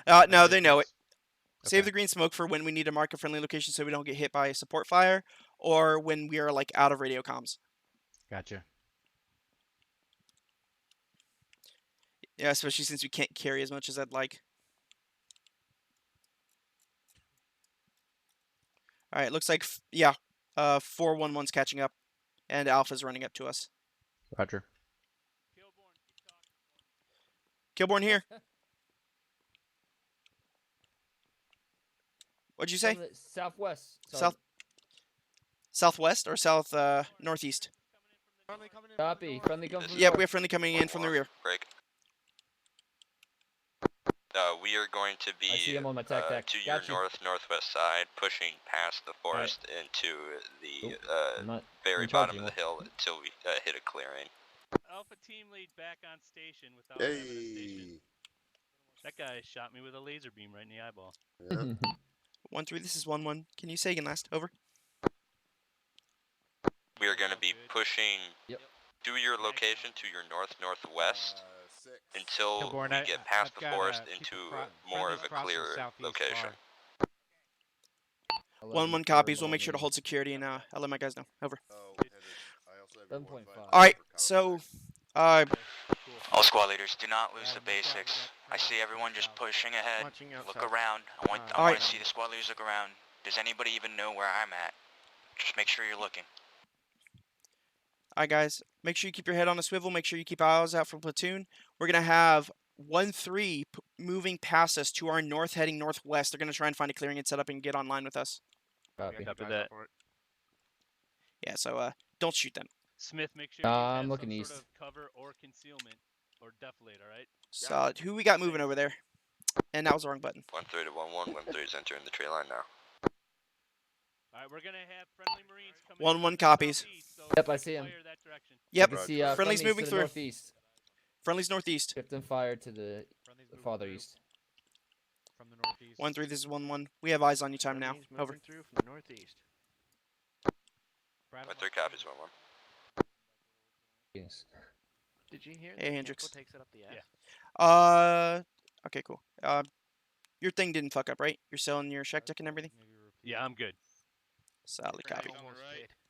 Speaker 1: No, they know it. Save
Speaker 3: Okay.
Speaker 1: the green smoke for when we need to mark a friendly location so we don't get hit by support fire, or when we are like out of radio comms.
Speaker 3: Gotcha.
Speaker 1: Yeah, especially since we can't carry as much as I'd like. All right, looks like, yeah, 411's catching up, and Alpha's running up to us.
Speaker 3: Roger.
Speaker 1: Kilborn here. What'd you say?
Speaker 11: Southwest.
Speaker 1: Southwest or south northeast?
Speaker 11: Copy. Friendly coming from the
Speaker 1: Yep,
Speaker 11: north.
Speaker 1: we have friendly coming in from the rear.
Speaker 19: Break. We are going to be
Speaker 11: I see him on my tac.
Speaker 19: to your
Speaker 11: Got you.
Speaker 19: northwest side, pushing past the forest into the very
Speaker 11: I'm
Speaker 19: bottom
Speaker 11: charging
Speaker 19: of the hill until we hit a clearing.
Speaker 18: Alpha team lead back on station without having a station. That guy shot me with a laser beam right in the eyeball.
Speaker 14: Yeah.
Speaker 1: 1-3, this is 1-1. Can you say again last? Over.
Speaker 19: We are going to be pushing to your location to your northwest until
Speaker 3: Kilborn,
Speaker 19: we get past the
Speaker 3: I've got,
Speaker 19: forest
Speaker 3: people
Speaker 19: into
Speaker 3: cro-
Speaker 19: more of
Speaker 3: friendlies
Speaker 19: a
Speaker 3: crossing
Speaker 19: clear
Speaker 3: southeast
Speaker 19: location.
Speaker 3: far.
Speaker 1: 1-1 copies. We'll make sure to hold security, and I'll let my guys know. Over.
Speaker 11: 7.5.
Speaker 1: All right, so
Speaker 16: All squad leaders, do not lose the basics. I see everyone just pushing ahead. Look around. I want
Speaker 1: Alright.
Speaker 16: to see the squad leaders look around. Does anybody even know where I'm at? Just make sure you're looking.
Speaker 1: all right, guys, make sure you keep your head on a swivel. Make sure you keep eyes out for Platoon. We're going to have 1-3 moving past us to our north, heading northwest. They're going to try and find a clearing and set up and get online with us.
Speaker 11: Copy.
Speaker 18: Copy that.
Speaker 1: Yeah, so don't shoot them.
Speaker 18: Smith, make sure you
Speaker 11: I'm
Speaker 18: have
Speaker 11: looking
Speaker 18: some
Speaker 11: east.
Speaker 18: sort of cover or concealment or deflate, alright?
Speaker 1: Solid. Who we got moving over there? And that was the wrong button.
Speaker 19: 1-3 to 1-1. 1-3 is entering the tree line now.
Speaker 18: Alright, we're gonna have friendly Marines coming
Speaker 1: 1-1 copies.
Speaker 11: Yep, I see him.
Speaker 18: fire that direction.
Speaker 1: Yep.
Speaker 11: I can see,
Speaker 1: Friendly's moving
Speaker 11: to the
Speaker 1: through.
Speaker 11: northeast.
Speaker 1: Friendly's northeast.
Speaker 11: Shift and fire to the farther east.
Speaker 3: From the northeast.
Speaker 1: 1-3, this is 1-1. We have eyes on you time now. Over.
Speaker 6: Through from the northeast.
Speaker 19: 1-3 copies 1-1.
Speaker 11: Yes.
Speaker 6: Did you hear?
Speaker 1: Hey,
Speaker 6: that
Speaker 1: Hendrix.
Speaker 6: Campo takes it up the ass?
Speaker 1: Okay, cool. Your thing didn't fuck up, right? You're selling your check deck and everything?
Speaker 18: Yeah, I'm good.
Speaker 1: Solid copy.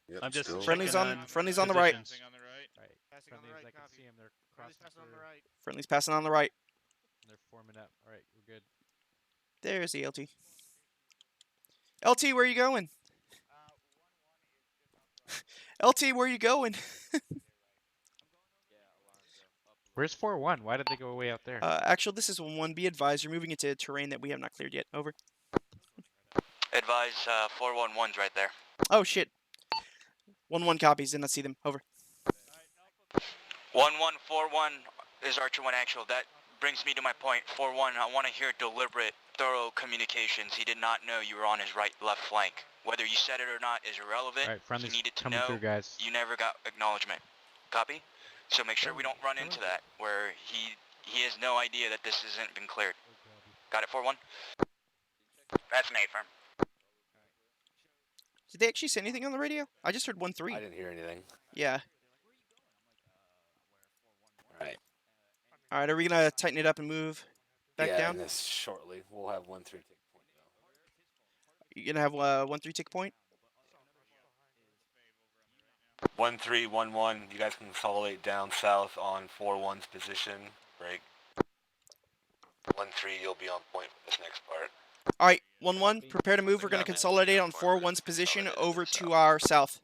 Speaker 14: Yep,
Speaker 18: I'm just
Speaker 14: still.
Speaker 1: Friendly's
Speaker 18: checking
Speaker 1: on friendly's on the right.
Speaker 18: positions.
Speaker 3: Right.
Speaker 17: Passing on the
Speaker 3: Friendlies,
Speaker 17: right,
Speaker 3: I can
Speaker 17: copy.
Speaker 3: see them. They're
Speaker 17: Friendly's
Speaker 3: crossing
Speaker 17: passing on the
Speaker 3: through.
Speaker 17: right.
Speaker 1: Friendly's passing on the right.
Speaker 3: They're forming up. All right, we're good.
Speaker 1: There's the LT. LT, where you going? LT, where you going?
Speaker 3: Where's 4-1? Why did they go way out there?
Speaker 1: Actually, this is 1-1. Be advised, you're moving into terrain that we have not cleared yet. Over.
Speaker 16: Advise 411's right there.
Speaker 1: Oh, shit. 1-1 copies. Did not see them. Over.
Speaker 16: 1141 is Archer 1 actual. That brings me to my point. 41, I want to hear deliberate, thorough communications. He did not know you were on his left flank. Whether you said it or not is irrelevant.
Speaker 3: All right, friendly's
Speaker 16: He needed to
Speaker 3: coming
Speaker 16: know
Speaker 3: through, guys.
Speaker 16: you never got acknowledgement. Copy? So make sure we don't run into that, where he has no idea that this hasn't been cleared. Got it, 4-1? That's an A-firm.
Speaker 1: Did they actually say anything on the radio? I just heard 1-3.
Speaker 7: I didn't hear anything.
Speaker 1: Yeah.
Speaker 7: Alright.
Speaker 1: Alright, are we going to tighten it up and move back
Speaker 7: yeah,
Speaker 1: down?
Speaker 7: in this shortly. We'll have 1-3 take point though.
Speaker 1: You going to have 1-3 tick point?
Speaker 7: 1-3, 1-1. You guys can consolidate down south on 4-1's position. Break. 1-3, you'll be on point for this next part.
Speaker 1: Alright, 1-1. Prepare to move. We're going to consolidate on 4-1's position over to our south.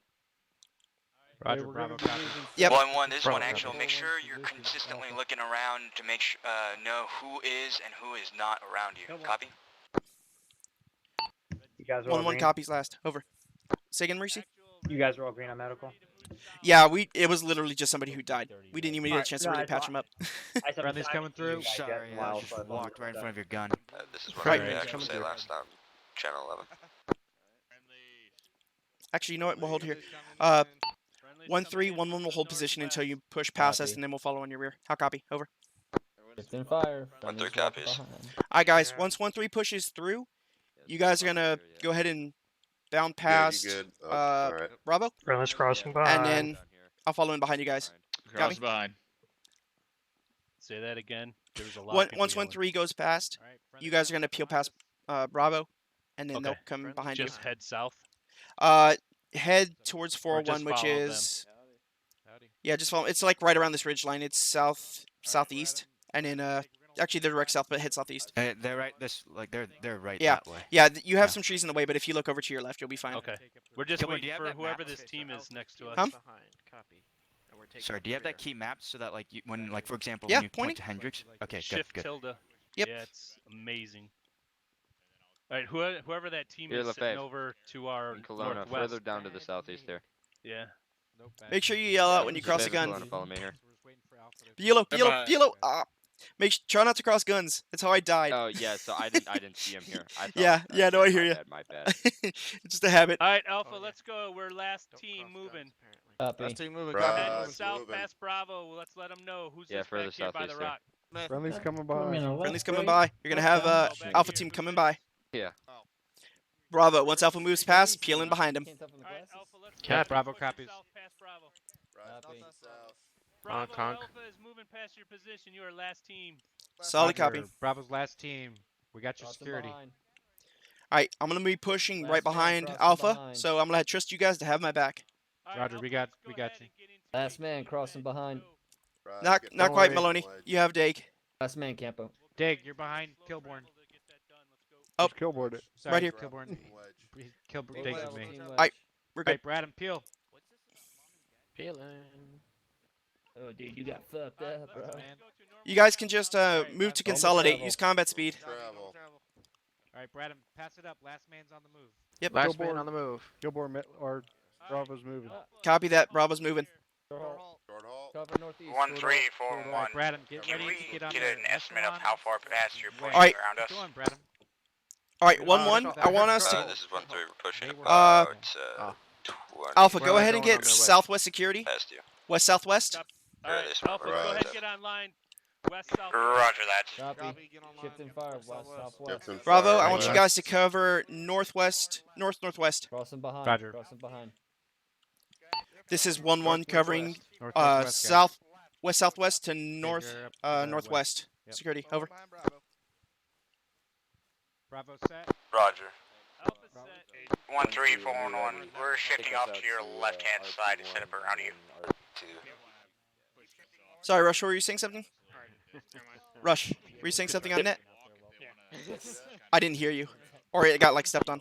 Speaker 3: Roger, Bravo, copy.
Speaker 1: Yep.
Speaker 16: 1-1, this is 1 actual. Make sure you're consistently looking around to make know who is and who is not around you. Copy?
Speaker 15: You guys are all
Speaker 1: 1-1
Speaker 15: green?
Speaker 1: copies last. Over. Say again, Mercy?
Speaker 15: You guys are all green on medical?
Speaker 1: Yeah, it was literally just somebody who died. We didn't even get a chance to
Speaker 15: No,
Speaker 1: really
Speaker 15: I
Speaker 1: patch
Speaker 15: thought-
Speaker 1: him up.
Speaker 15: I said
Speaker 3: Friendly's coming through.
Speaker 9: Sorry, I just walked right in front of your gun.
Speaker 19: This is what
Speaker 1: Right.
Speaker 19: I actually say last time. Channel 11.
Speaker 1: Actually, you know what? We'll hold here. 1-3, 1-1 will hold position until you push past us,
Speaker 11: Copy.
Speaker 1: and then we'll follow on your rear. How copy? Over.
Speaker 11: Shift and fire.
Speaker 19: 1-3 copies.
Speaker 1: Alright, guys. Once 1-3 pushes through, you guys are going to go ahead and bound past
Speaker 14: good. Oh, alright.
Speaker 1: Bravo.
Speaker 6: Friendly's crossing by.
Speaker 1: And then I'll follow in behind you guys. Copy?
Speaker 4: behind. Say that again. There was a lot of people
Speaker 1: Once
Speaker 4: yelling.
Speaker 1: 1-3 goes past, you guys are going to peel past Bravo, and then they'll come behind
Speaker 18: Just head south.
Speaker 1: you. Head towards
Speaker 18: Or
Speaker 1: 401,
Speaker 18: just
Speaker 1: which
Speaker 18: follow them.
Speaker 1: is... Yeah, just follow. It's like right around this ridge line. It's southeast, and then actually they're direct south, but head southeast.
Speaker 9: They're right. They're right
Speaker 1: Yeah,
Speaker 9: that way.
Speaker 1: yeah. You have some trees in the way, but if you look over to your left, you'll be fine.
Speaker 18: Okay. We're just
Speaker 9: Kilborn, do
Speaker 18: waiting
Speaker 9: you have
Speaker 18: for
Speaker 9: that
Speaker 18: whoever
Speaker 9: map?
Speaker 18: this team is next to us.
Speaker 1: Huh?
Speaker 10: Copy. And we're taking
Speaker 9: Sorry,
Speaker 10: up
Speaker 9: do you have
Speaker 10: the
Speaker 9: that key map so that like when for example
Speaker 1: Yeah,
Speaker 9: when you
Speaker 1: pointing.
Speaker 9: point to Hendrix? Okay,
Speaker 18: Shift
Speaker 9: good.
Speaker 18: tilde.
Speaker 1: Yep.
Speaker 18: Yeah, it's amazing. All right, whoever that team
Speaker 5: Here,
Speaker 18: is sitting over to our
Speaker 5: Kelowna,
Speaker 18: northwest.
Speaker 5: further down to the southeast here.
Speaker 18: Yeah.
Speaker 1: Make sure you yell out when you cross the
Speaker 5: Lefebvre,
Speaker 1: gun.
Speaker 5: Kelowna, follow me here.
Speaker 1: Bulo. Try not to cross guns. That's how I died.
Speaker 5: Oh yeah, so I didn't see him here. I thought,
Speaker 1: yeah, no, I hear you.
Speaker 5: My bad.
Speaker 1: It's just a habit.
Speaker 18: All right, Alpha, let's go. We're last team moving.
Speaker 11: Last
Speaker 17: team moving.
Speaker 18: Heading south past Bravo. Let's let them know who's
Speaker 5: Yeah,
Speaker 18: this
Speaker 5: further
Speaker 18: back here by the
Speaker 5: southeast there.
Speaker 18: rock.
Speaker 20: Friendly's coming by.
Speaker 1: Friendly's coming by. You're gonna have Alpha team coming by.
Speaker 5: Yeah.
Speaker 1: Bravo. Once Alpha moves past, peel in behind him.
Speaker 3: Cat. Bravo copies.
Speaker 18: Bravo Alpha is moving past your position. You are last team.
Speaker 1: Solid
Speaker 3: Roger.
Speaker 1: copy.
Speaker 3: Bravo's last team. We got your security.
Speaker 1: Alright, I'm gonna be pushing right behind Alpha, so I'm gonna trust you guys to have my back.
Speaker 3: Roger, we got you.
Speaker 11: Last man crossing behind.
Speaker 1: Not quite, Maloney. You have Dake.
Speaker 11: Last man campo.
Speaker 3: Dig, you're behind Kilborn.
Speaker 1: Oh,
Speaker 20: Kilborn it.
Speaker 3: Sorry,
Speaker 1: right here.
Speaker 3: Kilborn. Kilborn, Dig with me.
Speaker 1: Alright, we're good.
Speaker 3: Alright, Brad and Peel.
Speaker 10: Peeling.
Speaker 11: Oh, dude, you got fucked up, bro.
Speaker 1: You guys can just move to consolidate. Use combat speed.
Speaker 3: Alright, Brad, pass it up. Last man's on the move.
Speaker 1: Yep.
Speaker 17: Last man on the move.
Speaker 20: Kilborn or Bravo's moving.
Speaker 1: Copy that. Bravo's moving.
Speaker 11: Cover northeast.
Speaker 13: 1341.
Speaker 3: Brad, get
Speaker 13: Can
Speaker 3: ready
Speaker 13: we
Speaker 3: to get on
Speaker 13: get
Speaker 3: there.
Speaker 13: an estimate of how far past you're pushing
Speaker 1: Alright.
Speaker 13: around us?
Speaker 3: Go on, Brad.
Speaker 1: Alright, 1-1. I want us to.
Speaker 19: This is 1-3. We're pushing about 20.
Speaker 1: Alpha, go ahead and get southwest security.
Speaker 19: Past you.
Speaker 1: West southwest.
Speaker 18: Alright, Alpha, go ahead and get online. West south.
Speaker 13: Roger that.
Speaker 11: Copy. Shifting fire. West southwest.
Speaker 1: Bravo, I want you guys to cover northwest, northwest.
Speaker 11: Crossing behind.
Speaker 3: Roger.
Speaker 11: Crossing behind.
Speaker 1: This is 1-1 covering west southwest to northwest. Security, over.
Speaker 3: Bravo set.
Speaker 13: Roger. 1341. We're shifting off to your left-hand side to set up around you.
Speaker 1: Sorry, Rush, were you saying something? Rush, were you saying something on net? I didn't hear you. Or it got like stepped on.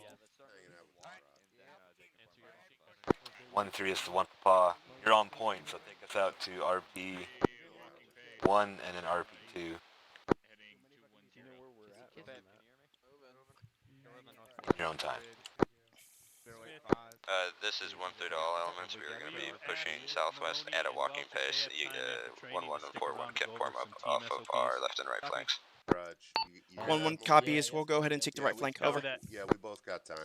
Speaker 7: 1-3 is the one Papa. You're on point, so take us out to RP1 and then RP2. Your own time.
Speaker 19: This is 1-3 to all elements. We are going to be pushing southwest at a walking pace. 1-1 and 4-1 can form up off of our left and right flanks.
Speaker 1: 1-1 copies. We'll go ahead and take the right flank. Over.
Speaker 14: Yeah, we both got time.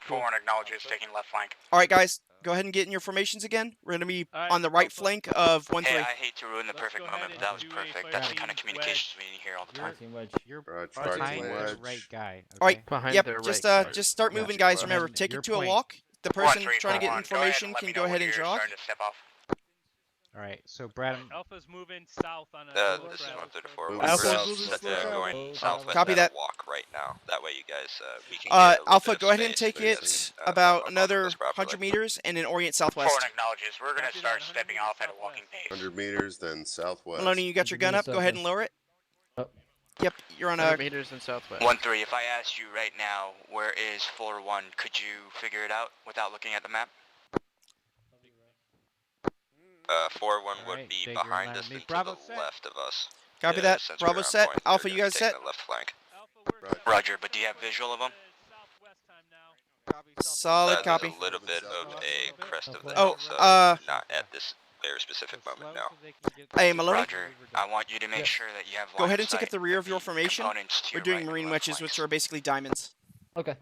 Speaker 13: 4-1 acknowledges taking left flank.
Speaker 1: Alright, guys. Go ahead and get in your formations again. We're going to be on the right flank of 1-3.
Speaker 16: Hey, I hate to ruin the perfect moment, but that was perfect. That's the kind of communications we need here all the time.
Speaker 3: You're
Speaker 14: Charging
Speaker 3: behind the
Speaker 14: wedge.
Speaker 3: right guy.
Speaker 1: Alright,
Speaker 17: Behind
Speaker 1: yep.
Speaker 17: the
Speaker 1: Just
Speaker 17: right
Speaker 1: just start moving, guys. Remember, take it to a walk. The person trying to get information can go ahead and jog.
Speaker 3: Alright, so Brad.
Speaker 18: Alpha's moving south on a.
Speaker 19: This is 1-3 to 4.
Speaker 1: Alpha.
Speaker 19: Going southwest
Speaker 1: Copy
Speaker 19: at
Speaker 1: that.
Speaker 19: a walk right now. That way you guys, we can get a little
Speaker 1: Alpha,
Speaker 19: bit
Speaker 1: go
Speaker 19: of
Speaker 1: ahead and
Speaker 19: space
Speaker 1: take
Speaker 19: so you
Speaker 1: it
Speaker 19: can,
Speaker 1: about
Speaker 19: follow
Speaker 1: another
Speaker 19: this properly.
Speaker 1: 100 meters and then orient southwest.
Speaker 13: 4-1 acknowledges. We're going to start stepping off at a walking pace.
Speaker 14: 100 meters, then southwest.
Speaker 1: Maloney, you got your gun up. Go ahead and lower it. Yep, you're on a.
Speaker 17: 100 meters in southwest.
Speaker 16: 1-3, if I asked you right now, where is 4-1, could you figure it out without looking at the map?
Speaker 19: 4-1 would be behind us and to the left of us.
Speaker 1: Copy that.
Speaker 19: Since we're
Speaker 1: Bravo
Speaker 19: on
Speaker 1: set.
Speaker 19: point,
Speaker 1: Alpha,
Speaker 19: they're
Speaker 1: you
Speaker 19: gonna
Speaker 1: guys
Speaker 19: take
Speaker 1: set?
Speaker 19: the left flank.
Speaker 16: Roger, but do you have visual of them?
Speaker 1: Solid
Speaker 19: There's
Speaker 1: copy.
Speaker 19: a little bit of a crest of the
Speaker 1: Oh,
Speaker 19: hill, so not at this very specific moment now.
Speaker 1: Hey, Maloney.
Speaker 16: Roger, I want you to make sure that you have
Speaker 1: Go
Speaker 16: line
Speaker 1: ahead
Speaker 16: of
Speaker 1: and take
Speaker 16: sight
Speaker 1: up the rear of your formation.
Speaker 16: components to
Speaker 1: We're
Speaker 16: your
Speaker 1: doing
Speaker 16: right and
Speaker 1: marine
Speaker 16: left
Speaker 1: wedges,
Speaker 16: flanks.
Speaker 1: which are basically diamonds.
Speaker 11: Okay.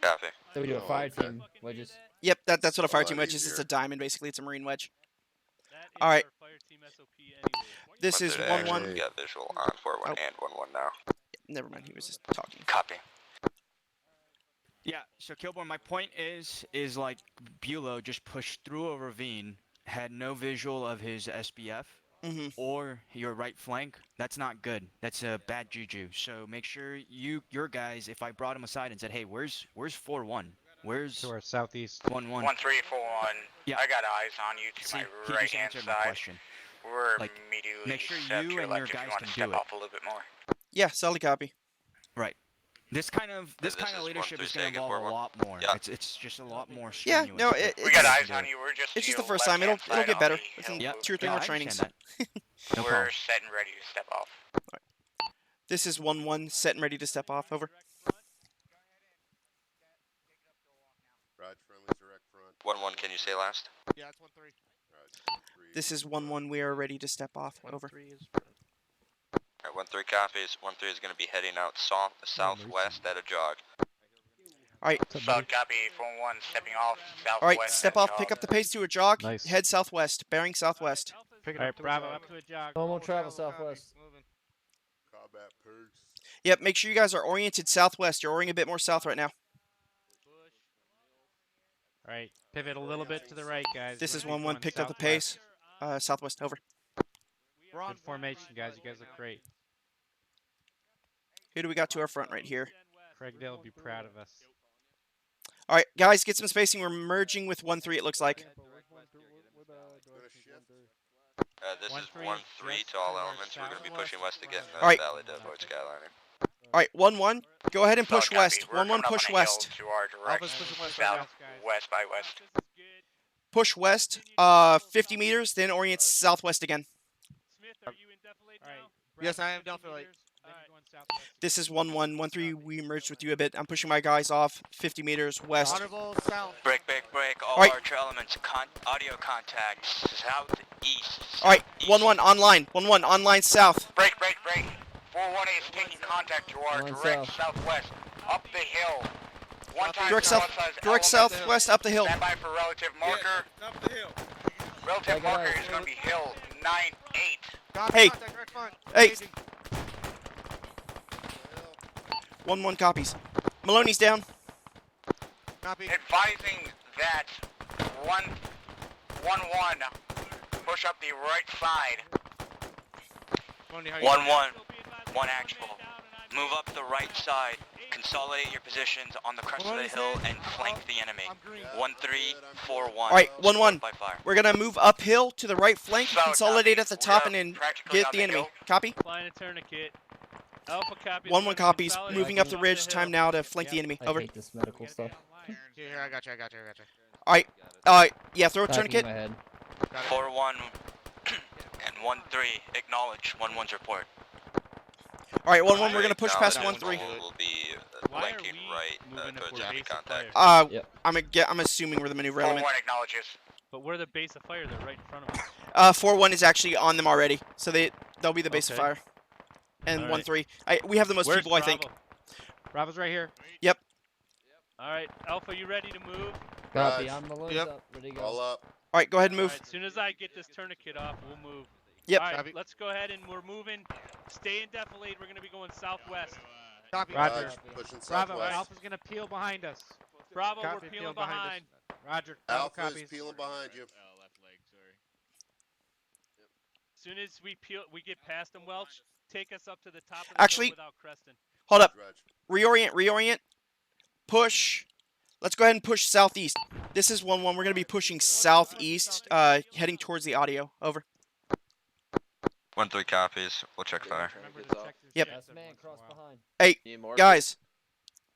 Speaker 19: Copy.
Speaker 11: So we do a fire team wedges.
Speaker 1: Yep, that's what a fire team wedge is.
Speaker 14: easier.
Speaker 1: It's a diamond, basically. It's a marine wedge. All right. This is 1-1.
Speaker 19: We got visual on 4-1 and 1-1 now.
Speaker 1: Never mind. He was just talking.
Speaker 16: Copy.
Speaker 9: Yeah, so Kilborn, my point is like Bulo just pushed through a ravine, had no visual of his SBF or your right flank. That's not good. That's a bad juju. So make sure your guys, if I brought him aside and said, hey, where's 4-1? Where's
Speaker 3: to our southeast?
Speaker 9: 1-1?
Speaker 13: 1341.
Speaker 9: Yeah.
Speaker 13: I got eyes on you to
Speaker 9: See,
Speaker 13: my
Speaker 9: he just
Speaker 13: right hand
Speaker 9: answered my
Speaker 13: side.
Speaker 9: question.
Speaker 13: We're
Speaker 9: Like,
Speaker 13: immediately
Speaker 9: make sure
Speaker 13: set up to
Speaker 9: you
Speaker 13: your
Speaker 9: and
Speaker 13: left
Speaker 9: your
Speaker 13: if you
Speaker 9: guys
Speaker 13: want
Speaker 9: can
Speaker 13: to
Speaker 9: do
Speaker 13: step
Speaker 9: it.
Speaker 13: off a little bit more.
Speaker 1: Yeah, solid copy.
Speaker 9: Right. This kind of
Speaker 19: This is
Speaker 9: leadership
Speaker 19: 1-3
Speaker 9: is going to involve a
Speaker 19: 4-1.
Speaker 9: lot more.
Speaker 19: Yeah.
Speaker 9: It's just a lot more
Speaker 1: Yeah,
Speaker 9: strenuous.
Speaker 1: no,
Speaker 9: but
Speaker 13: We got
Speaker 9: you
Speaker 13: eyes
Speaker 9: can do
Speaker 13: on
Speaker 9: it.
Speaker 13: you. We're just
Speaker 1: It's
Speaker 13: to
Speaker 1: just the
Speaker 13: your
Speaker 1: first time. It'll
Speaker 13: left-hand side
Speaker 1: get
Speaker 13: on
Speaker 1: better
Speaker 13: the
Speaker 1: within
Speaker 13: hill.
Speaker 9: Yep.
Speaker 1: 2 or 3
Speaker 9: No,
Speaker 1: more
Speaker 9: I
Speaker 1: trainings.
Speaker 9: understand that. No
Speaker 13: We're
Speaker 9: problem.
Speaker 13: set and ready to step off.
Speaker 1: This is 1-1, set and ready to step off. Over.
Speaker 14: Raj, friendly's direct front.
Speaker 19: 1-1, can you say last?
Speaker 17: Yeah, it's 1-3.
Speaker 14: Raj, 1-3.
Speaker 1: This is 1-1. We are ready to step off. Over.
Speaker 19: Alright, 1-3 copies. 1-3 is going to be heading out southwest at a jog.
Speaker 1: Alright.
Speaker 13: Solid copy. 4-1 stepping off southwest.
Speaker 1: Alright, step
Speaker 13: at
Speaker 1: off,
Speaker 13: jog.
Speaker 1: pick up the pace to a jog,
Speaker 3: Nice.
Speaker 1: head southwest, bearing southwest.
Speaker 3: Alright, Bravo, up to a jog.
Speaker 11: Normal travel southwest.
Speaker 17: Moving.
Speaker 14: Combat perks.
Speaker 1: Yep, make sure you guys are oriented southwest. You're orienting a bit more south right now.
Speaker 3: Alright, pivot a little bit to the right, guys.
Speaker 1: This
Speaker 3: Let's
Speaker 1: is
Speaker 3: keep
Speaker 1: 1-1,
Speaker 3: going
Speaker 1: picked up the
Speaker 3: southwest.
Speaker 1: pace. Southwest, over.
Speaker 3: Good formation, guys. You guys look great.
Speaker 1: Who do we got to our front right here?
Speaker 3: Craigdale will be proud of us.
Speaker 1: Alright, guys, get some spacing. We're merging with 1-3, it looks like.
Speaker 19: This is 1-3 to all elements. We're going to be pushing west to get in the
Speaker 1: Alright.
Speaker 19: valley to avoid skylining.
Speaker 1: Alright, 1-1. Go ahead and push
Speaker 13: Solid
Speaker 1: west.
Speaker 13: copy. We're
Speaker 1: 1-1,
Speaker 13: coming up
Speaker 1: push
Speaker 13: on a hill
Speaker 1: west.
Speaker 13: To our direct
Speaker 17: Alpha's pushing west.
Speaker 13: south, west by west.
Speaker 1: Push west, 50 meters, then orient southwest again.
Speaker 17: Yes, I am defilate.
Speaker 1: This is 1-1. 1-3, we merged with you a bit. I'm pushing my guys off 50 meters west.
Speaker 17: Honorable south.
Speaker 16: Break. All
Speaker 1: Alright.
Speaker 16: Archer elements, audio contact, southeast.
Speaker 1: Alright, 1-1, online. 1-1, online south.
Speaker 13: Break. 4-1 is taking contact to our
Speaker 11: Going
Speaker 13: direct southwest, up the hill. One time
Speaker 1: Direct
Speaker 13: to
Speaker 1: south,
Speaker 13: outside
Speaker 1: direct
Speaker 13: element.
Speaker 1: southwest up the hill.
Speaker 13: Stand by for relative marker.
Speaker 6: Up the hill.
Speaker 13: Relative marker is going to be hill 9-8.
Speaker 1: Hey.
Speaker 17: Contact direct front.
Speaker 1: Hey.
Speaker 17: Engaging.
Speaker 1: 1-1 copies. Maloney's down.
Speaker 17: Copy.
Speaker 13: Advising that 1-1 push up the right side.
Speaker 16: 1-1, 1 actual. Move up the right side. Consolidate your positions on the crest of the hill and flank the enemy. 1-3-4-1.
Speaker 1: Alright, 1-1.
Speaker 16: By fire.
Speaker 1: We're gonna move uphill to the right flank,
Speaker 13: Solid
Speaker 1: consolidate
Speaker 13: copy.
Speaker 1: at the
Speaker 13: We
Speaker 1: top,
Speaker 13: are
Speaker 1: and then
Speaker 13: practically
Speaker 1: get
Speaker 13: on
Speaker 1: the
Speaker 13: the
Speaker 1: enemy.
Speaker 13: hill.
Speaker 1: Copy?
Speaker 18: Flying a tourniquet. Alpha copies.
Speaker 1: 1-1 copies. Moving up the ridge. Time now to flank the enemy.
Speaker 11: I
Speaker 1: Over.
Speaker 11: hate this medical stuff.
Speaker 17: Here, I got you.
Speaker 1: Alright. Yeah, throw a
Speaker 11: Backing
Speaker 1: tourniquet.
Speaker 11: my head.
Speaker 16: 4-1 and 1-3. Acknowledge 1-1's report.
Speaker 1: Alright, 1-1, we're gonna push past
Speaker 19: Acknowledge
Speaker 1: 1-3.
Speaker 19: Will be
Speaker 18: Why are
Speaker 19: flanking
Speaker 18: we
Speaker 19: right
Speaker 18: moving if
Speaker 19: towards
Speaker 18: we're
Speaker 19: enemy
Speaker 18: base of
Speaker 19: contact.
Speaker 18: fire?
Speaker 11: Yep.
Speaker 1: I'm assuming we're the maneuver
Speaker 13: 4-1
Speaker 1: element.
Speaker 13: acknowledges.
Speaker 18: But we're the base of fire. They're right in front of us.
Speaker 1: 4-1 is actually on them already, so they'll be the base of
Speaker 18: Okay.
Speaker 1: fire. And
Speaker 18: Alright.
Speaker 1: 1-3. We have the most
Speaker 18: Where's
Speaker 1: people, I think.
Speaker 18: Bravo?
Speaker 3: Bravo's right here.
Speaker 1: Yep.
Speaker 18: All right, Alpha, you ready to move?
Speaker 11: Copy.
Speaker 14: Raj.
Speaker 11: I'm Malone's
Speaker 17: Yep.
Speaker 11: up. Ready to
Speaker 14: All
Speaker 11: go.
Speaker 14: up.
Speaker 1: Alright, go ahead and
Speaker 18: All
Speaker 1: move.
Speaker 18: right, as soon as I get this tourniquet off, we'll move.
Speaker 1: Yep.
Speaker 18: All right,
Speaker 17: Copy.
Speaker 18: let's go ahead and we're moving. Stay in defilade. We're gonna be going southwest.
Speaker 17: Copy.
Speaker 3: Roger.
Speaker 14: Raj, pushing
Speaker 3: Bravo,
Speaker 14: southwest.
Speaker 3: Alpha's gonna peel behind us.
Speaker 18: Bravo,
Speaker 3: Copy,
Speaker 18: we're
Speaker 3: peel
Speaker 18: peeling
Speaker 3: behind
Speaker 18: behind.
Speaker 3: Roger. Bravo
Speaker 14: Alpha
Speaker 3: copies.
Speaker 14: is peeling behind you.
Speaker 18: As soon as we get past them, Welch, take us up to the top of the
Speaker 1: Actually-
Speaker 18: hill without cresting.
Speaker 1: Hold up.
Speaker 14: Raj.
Speaker 1: Reorient. Push. Let's go ahead and push southeast. This is 1-1. We're going to be pushing southeast, heading towards the audio. Over.
Speaker 19: 1-3 copies. We'll check fire.
Speaker 1: Yep.
Speaker 11: Last man cross behind.
Speaker 1: Hey,
Speaker 2: Need more?
Speaker 1: guys.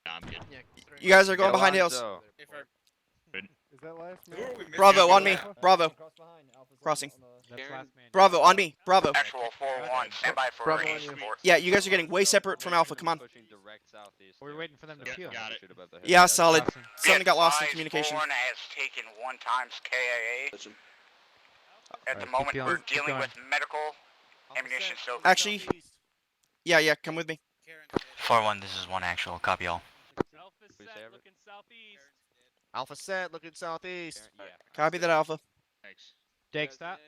Speaker 6: I'm good.
Speaker 1: You guys are going behind hills.
Speaker 20: Is that last man?
Speaker 1: Bravo, on me. Bravo.
Speaker 11: Cross behind. Alpha's
Speaker 1: Crossing.
Speaker 11: on the-
Speaker 3: That's last man.
Speaker 1: Bravo, on me. Bravo.
Speaker 13: Actual 4-1. Stand by for
Speaker 17: Bravo
Speaker 13: any
Speaker 17: on you.
Speaker 13: support.
Speaker 1: Yeah, you guys are getting way separate from Alpha. Come on.
Speaker 3: We're waiting for them to peel.
Speaker 6: Got it.
Speaker 1: Yeah, solid.
Speaker 3: Awesome.
Speaker 1: Something got lost in
Speaker 13: Advised,
Speaker 1: communication.
Speaker 13: 4-1 has taken 1 times KIA. At the
Speaker 3: Alright,
Speaker 13: moment,
Speaker 3: keep
Speaker 13: we're
Speaker 3: going, keep
Speaker 13: dealing
Speaker 3: going.
Speaker 13: with medical ammunition. So
Speaker 1: Actually, yeah, come with me.
Speaker 16: 4-1, this is 1 actual. Copy all.
Speaker 18: Alpha set, looking southeast.
Speaker 17: Alpha set, looking southeast.
Speaker 1: Copy that, Alpha.
Speaker 6: Thanks.
Speaker 3: Jake, stop.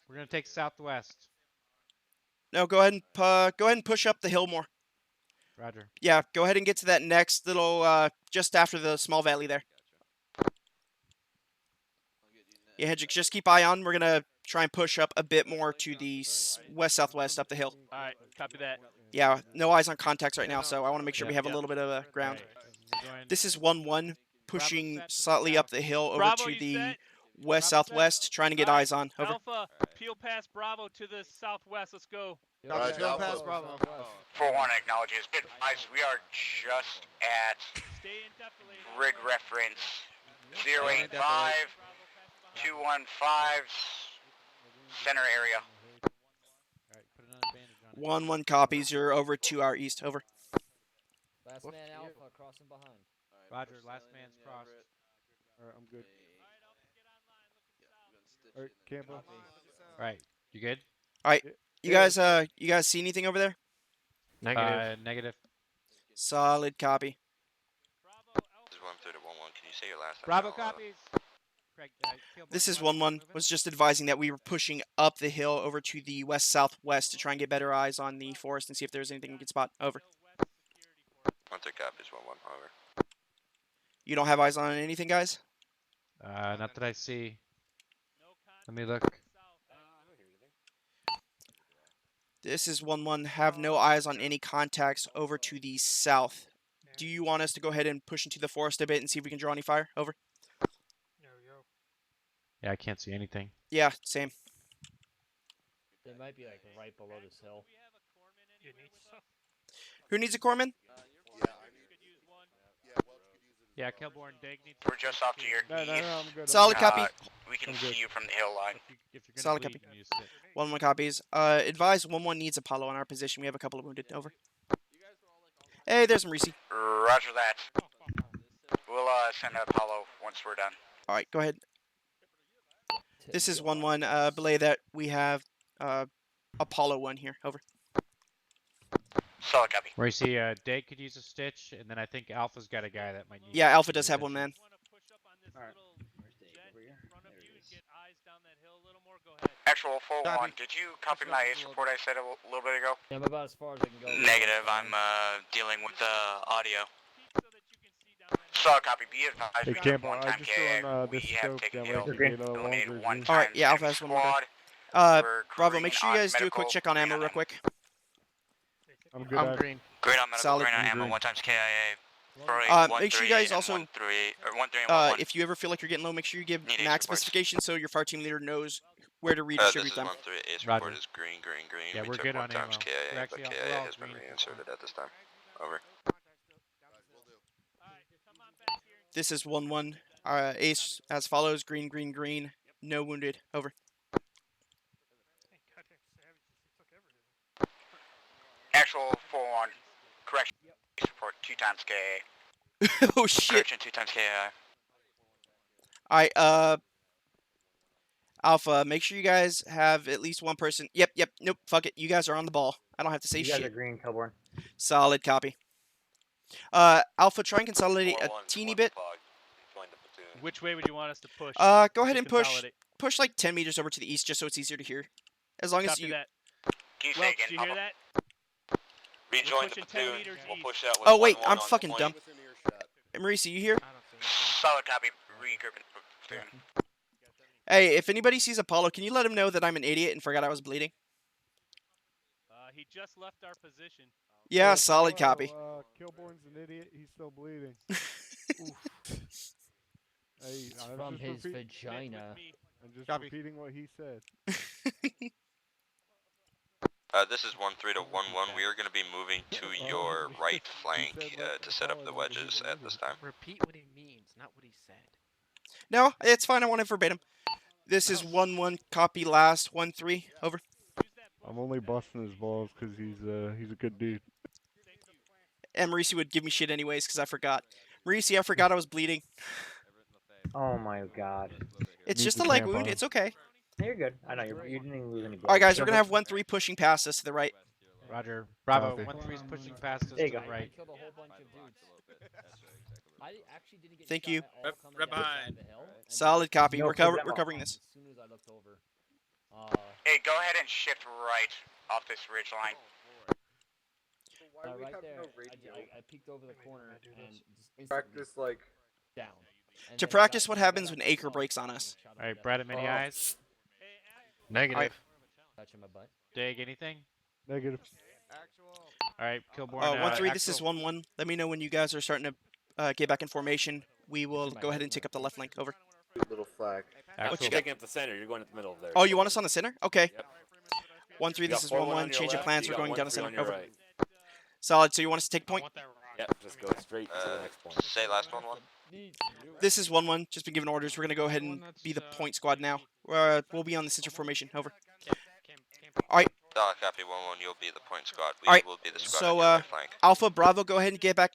Speaker 3: We're gonna take southwest.
Speaker 1: No, go ahead and push up the hill more.
Speaker 3: Roger.
Speaker 1: Yeah, go ahead and get to that next little, just after the small valley there. Yeah, Hedrick, just keep eye on. We're gonna try and push up a bit more to the west-southwest up the hill.
Speaker 18: All right, copy that.
Speaker 1: Yeah, no eyes on contacts right now, so I want to make sure we have a
Speaker 18: Yep.
Speaker 1: little bit of ground.
Speaker 18: All right, we're going-
Speaker 1: This is 1-1, pushing slightly up the hill over
Speaker 18: Bravo,
Speaker 1: to
Speaker 18: you
Speaker 1: the
Speaker 18: set?
Speaker 1: west-southwest, trying to get eyes on. Over.
Speaker 18: Alpha, peel past Bravo to the southwest. Let's go.
Speaker 17: Copy, peel past Bravo.
Speaker 13: 4-1 acknowledges. Good advice. We are just at grid reference 085 215 center area.
Speaker 1: 1-1 copies. You're over to our east. Over.
Speaker 11: Last man Alpha crossing behind.
Speaker 3: Roger, last man's crossed.
Speaker 20: Alright, I'm good. Alright, Campo.
Speaker 3: Alright, you good?
Speaker 1: Alright. You guys see anything over there?
Speaker 3: Negative.
Speaker 1: Solid copy.
Speaker 19: This is 1-3 to 1-1. Can you say your last name?
Speaker 3: Bravo copies. Craig,
Speaker 1: This is 1-1. Was just advising that we were pushing up the hill over to the west-southwest to try and get better eyes on the forest and see if there's anything we can spot. Over.
Speaker 19: 1-3 copies 1-1. Over.
Speaker 1: You don't have eyes on anything, guys?
Speaker 3: Not that I see. Let me look.
Speaker 1: This is 1-1. Have no eyes on any contacts over to the south. Do you want us to go ahead and push into the forest a bit and see if we can draw any fire? Over.
Speaker 3: Yeah, I can't see anything.
Speaker 1: Yeah, same.
Speaker 11: They might be like right below this hill.
Speaker 1: Who needs a corpsman?
Speaker 3: Yeah, Kilborn, Dig needs.
Speaker 13: We're just off to your east.
Speaker 20: I'm good.
Speaker 1: Solid copy.
Speaker 13: We can see you from the hill line.
Speaker 3: If you're gonna
Speaker 1: Solid
Speaker 3: bleed,
Speaker 1: copy.
Speaker 3: you can use it.
Speaker 1: 1-1 copies. Advise 1-1 needs Apollo on our position. We have a couple of wounded. Over. Hey, there's Marisi.
Speaker 13: Roger that. We'll send Apollo once we're done.
Speaker 1: Alright, go ahead. This is 1-1. Belay that we have Apollo 1 here. Over.
Speaker 13: Solid copy.
Speaker 3: Where you see Dig could use a stitch, and then I think Alpha's got a guy that might need.
Speaker 1: Yeah, Alpha does have one man.
Speaker 13: Actual 4-1, did you copy my ace report I said a little bit ago?
Speaker 11: Yeah, I'm about as far as I can go.
Speaker 16: Negative. I'm dealing with audio.
Speaker 13: Solid copy. Be advised.
Speaker 20: Hey,
Speaker 13: We took
Speaker 20: Campo,
Speaker 13: one
Speaker 20: I
Speaker 13: time
Speaker 20: just
Speaker 13: KA.
Speaker 20: on
Speaker 13: We
Speaker 20: this
Speaker 13: have
Speaker 20: scope
Speaker 13: taken
Speaker 20: that
Speaker 13: hill.
Speaker 20: way to get a
Speaker 13: Eliminated
Speaker 20: longer
Speaker 13: one
Speaker 20: view.
Speaker 13: time.
Speaker 1: Alright, yeah, Alpha
Speaker 13: enemy
Speaker 1: has one more guy.
Speaker 13: squad. We're
Speaker 1: Bravo,
Speaker 13: green
Speaker 1: make sure you
Speaker 13: on
Speaker 1: guys do a quick
Speaker 13: medical,
Speaker 1: check on ammo
Speaker 13: green
Speaker 1: real quick.
Speaker 20: I'm good.
Speaker 17: I'm green.
Speaker 16: Green on medical.
Speaker 1: Solid.
Speaker 16: Green on ammo.
Speaker 20: Green.
Speaker 16: 1 times KIA.
Speaker 1: Make sure you guys also,
Speaker 16: 1-3 or 1-3 and 1-1.
Speaker 1: if you ever feel like you're getting low, make sure you give
Speaker 16: Need ace
Speaker 1: max
Speaker 16: reports.
Speaker 1: specifications so your fire team leader knows where to
Speaker 19: This
Speaker 1: redistribute
Speaker 19: is
Speaker 1: them.
Speaker 19: 1-3. Ace
Speaker 3: Roger.
Speaker 19: report is green.
Speaker 3: Yeah,
Speaker 19: we
Speaker 3: we're
Speaker 19: took
Speaker 3: good
Speaker 19: 1
Speaker 3: on
Speaker 19: times
Speaker 3: ammo.
Speaker 19: KIA,
Speaker 3: We're
Speaker 19: but
Speaker 3: actually all-
Speaker 19: KIA
Speaker 3: we're all
Speaker 19: has been
Speaker 3: green.
Speaker 19: reinserted at this time. Over.
Speaker 1: This is 1-1. Ace as follows: green, green, green. No wounded. Over.
Speaker 13: Actual 4-1. Correction. Ace report 2 times KA.
Speaker 1: Oh shit!
Speaker 16: Correction 2 times KI.
Speaker 1: Alright, Alpha, make sure you guys have at least one person. Yep, nope, fuck it. You guys are on the ball. I don't have to say
Speaker 15: You guys are
Speaker 1: shit.
Speaker 15: green, Kilborn.
Speaker 1: Solid copy. Alpha, try and consolidate a
Speaker 19: 4-1,
Speaker 1: teeny
Speaker 19: 1
Speaker 1: bit.
Speaker 19: fog. Join the platoon.
Speaker 18: Which way would you want us to push?
Speaker 1: Go ahead
Speaker 18: to
Speaker 1: and push
Speaker 18: consolidate?
Speaker 1: like 10 meters over to the east just so it's easier to hear. As long as
Speaker 18: Copy
Speaker 1: you...
Speaker 18: that.
Speaker 13: Can you say
Speaker 18: Welch,
Speaker 13: again,
Speaker 18: do you hear
Speaker 13: Papa?
Speaker 18: that?
Speaker 19: Rejoin the
Speaker 18: pushing 10
Speaker 19: platoon.
Speaker 18: meters
Speaker 19: We'll
Speaker 18: east.
Speaker 19: push out with
Speaker 1: Oh wait,
Speaker 19: 1-1
Speaker 1: I'm
Speaker 19: on
Speaker 1: fucking
Speaker 19: point.
Speaker 1: dumb. Marisi, you here?
Speaker 13: Solid copy. Regrouping platoon.
Speaker 1: Hey, if anybody sees Apollo, can you let him know that I'm an idiot and forgot I was bleeding?
Speaker 18: He just left our position.
Speaker 1: Yeah, solid copy.
Speaker 20: Kilborn's an idiot. He's still bleeding. Hey, I was
Speaker 11: From
Speaker 20: just
Speaker 11: his vagina.
Speaker 20: I'm just
Speaker 17: Copy.
Speaker 20: repeating what he said.
Speaker 19: This is 1-3 to 1-1. We are going to be moving to your right flank to set up the wedges at this time.
Speaker 17: Repeat what he means, not what he said.
Speaker 1: No, it's fine. I want it verbatim. This is 1-1. Copy last. 1-3. Over.
Speaker 20: I'm only busting his balls because he's a good dude.
Speaker 1: And Marisi would give me shit anyways because I forgot. Marisi, I forgot I was bleeding.
Speaker 15: Oh my god.
Speaker 1: It's
Speaker 20: Meet
Speaker 1: just
Speaker 20: the
Speaker 1: a leg
Speaker 20: camp
Speaker 1: wound.
Speaker 20: on.
Speaker 1: It's okay.
Speaker 15: You're good. I know you didn't even lose any blood.
Speaker 1: Alright, guys, we're going to have 1-3 pushing past us to the right.
Speaker 3: Roger. Bravo.
Speaker 20: Copy.
Speaker 3: 1-3's pushing past us
Speaker 15: There
Speaker 3: to
Speaker 15: you
Speaker 3: the
Speaker 15: go.
Speaker 3: right.
Speaker 11: Killed a whole bunch of dudes. I actually didn't get
Speaker 1: Thank
Speaker 11: shot
Speaker 1: you.
Speaker 11: at all coming
Speaker 17: Right
Speaker 11: down
Speaker 17: behind.
Speaker 11: the hill, and
Speaker 1: Solid copy.
Speaker 15: No,
Speaker 1: We're,
Speaker 15: keep them
Speaker 1: we're
Speaker 15: up.
Speaker 1: covering this.
Speaker 11: As soon as I looked over.
Speaker 13: Hey, go ahead and shift right off this ridge line.
Speaker 11: Right there, I peeked over the corner and just instantly
Speaker 14: Practice like
Speaker 11: down. And
Speaker 1: To
Speaker 11: then
Speaker 1: practice
Speaker 11: got-
Speaker 1: what
Speaker 11: then
Speaker 1: happens
Speaker 11: got
Speaker 1: when
Speaker 11: the
Speaker 1: Acre
Speaker 11: assault
Speaker 1: breaks on
Speaker 11: and
Speaker 1: us.
Speaker 11: shot him
Speaker 3: Alright,
Speaker 11: to
Speaker 3: Brad,
Speaker 11: death.
Speaker 3: many eyes?
Speaker 4: Negative.
Speaker 11: Touching my butt.
Speaker 3: Dig, anything?
Speaker 20: Negative.
Speaker 3: Alright, Kilborn.
Speaker 1: 1-3, this is 1-1. Let me know when you guys are starting to get back in formation. We will go ahead and take up the left flank. Over.
Speaker 14: little
Speaker 6: flag.
Speaker 1: What you
Speaker 7: You're
Speaker 1: got?
Speaker 7: taking up the center. You're going to the middle of there.
Speaker 1: Oh, you want us on the center? Okay.
Speaker 7: Yep.
Speaker 1: 1-3,
Speaker 7: You
Speaker 1: this
Speaker 7: got
Speaker 1: is
Speaker 7: 4-1
Speaker 1: 1-1.
Speaker 7: on your
Speaker 1: Change of
Speaker 7: left,
Speaker 1: plans.
Speaker 7: you
Speaker 1: We're
Speaker 7: got
Speaker 1: going down the
Speaker 7: 1-3
Speaker 1: center.
Speaker 7: on your
Speaker 1: Over.
Speaker 7: right.
Speaker 1: Solid. So you want us to take point?
Speaker 7: Yep, just go straight to the next point.
Speaker 19: Say last 1-1.
Speaker 1: This is 1-1. Just been given orders. We're going to go ahead and be the point squad now. We'll be on the center formation. Over. All right.
Speaker 19: Copy 1-1. You'll be the point squad. We
Speaker 1: All right.
Speaker 19: will be the squad
Speaker 1: So
Speaker 19: on your right flank.
Speaker 1: Alpha, Bravo, go ahead and get back.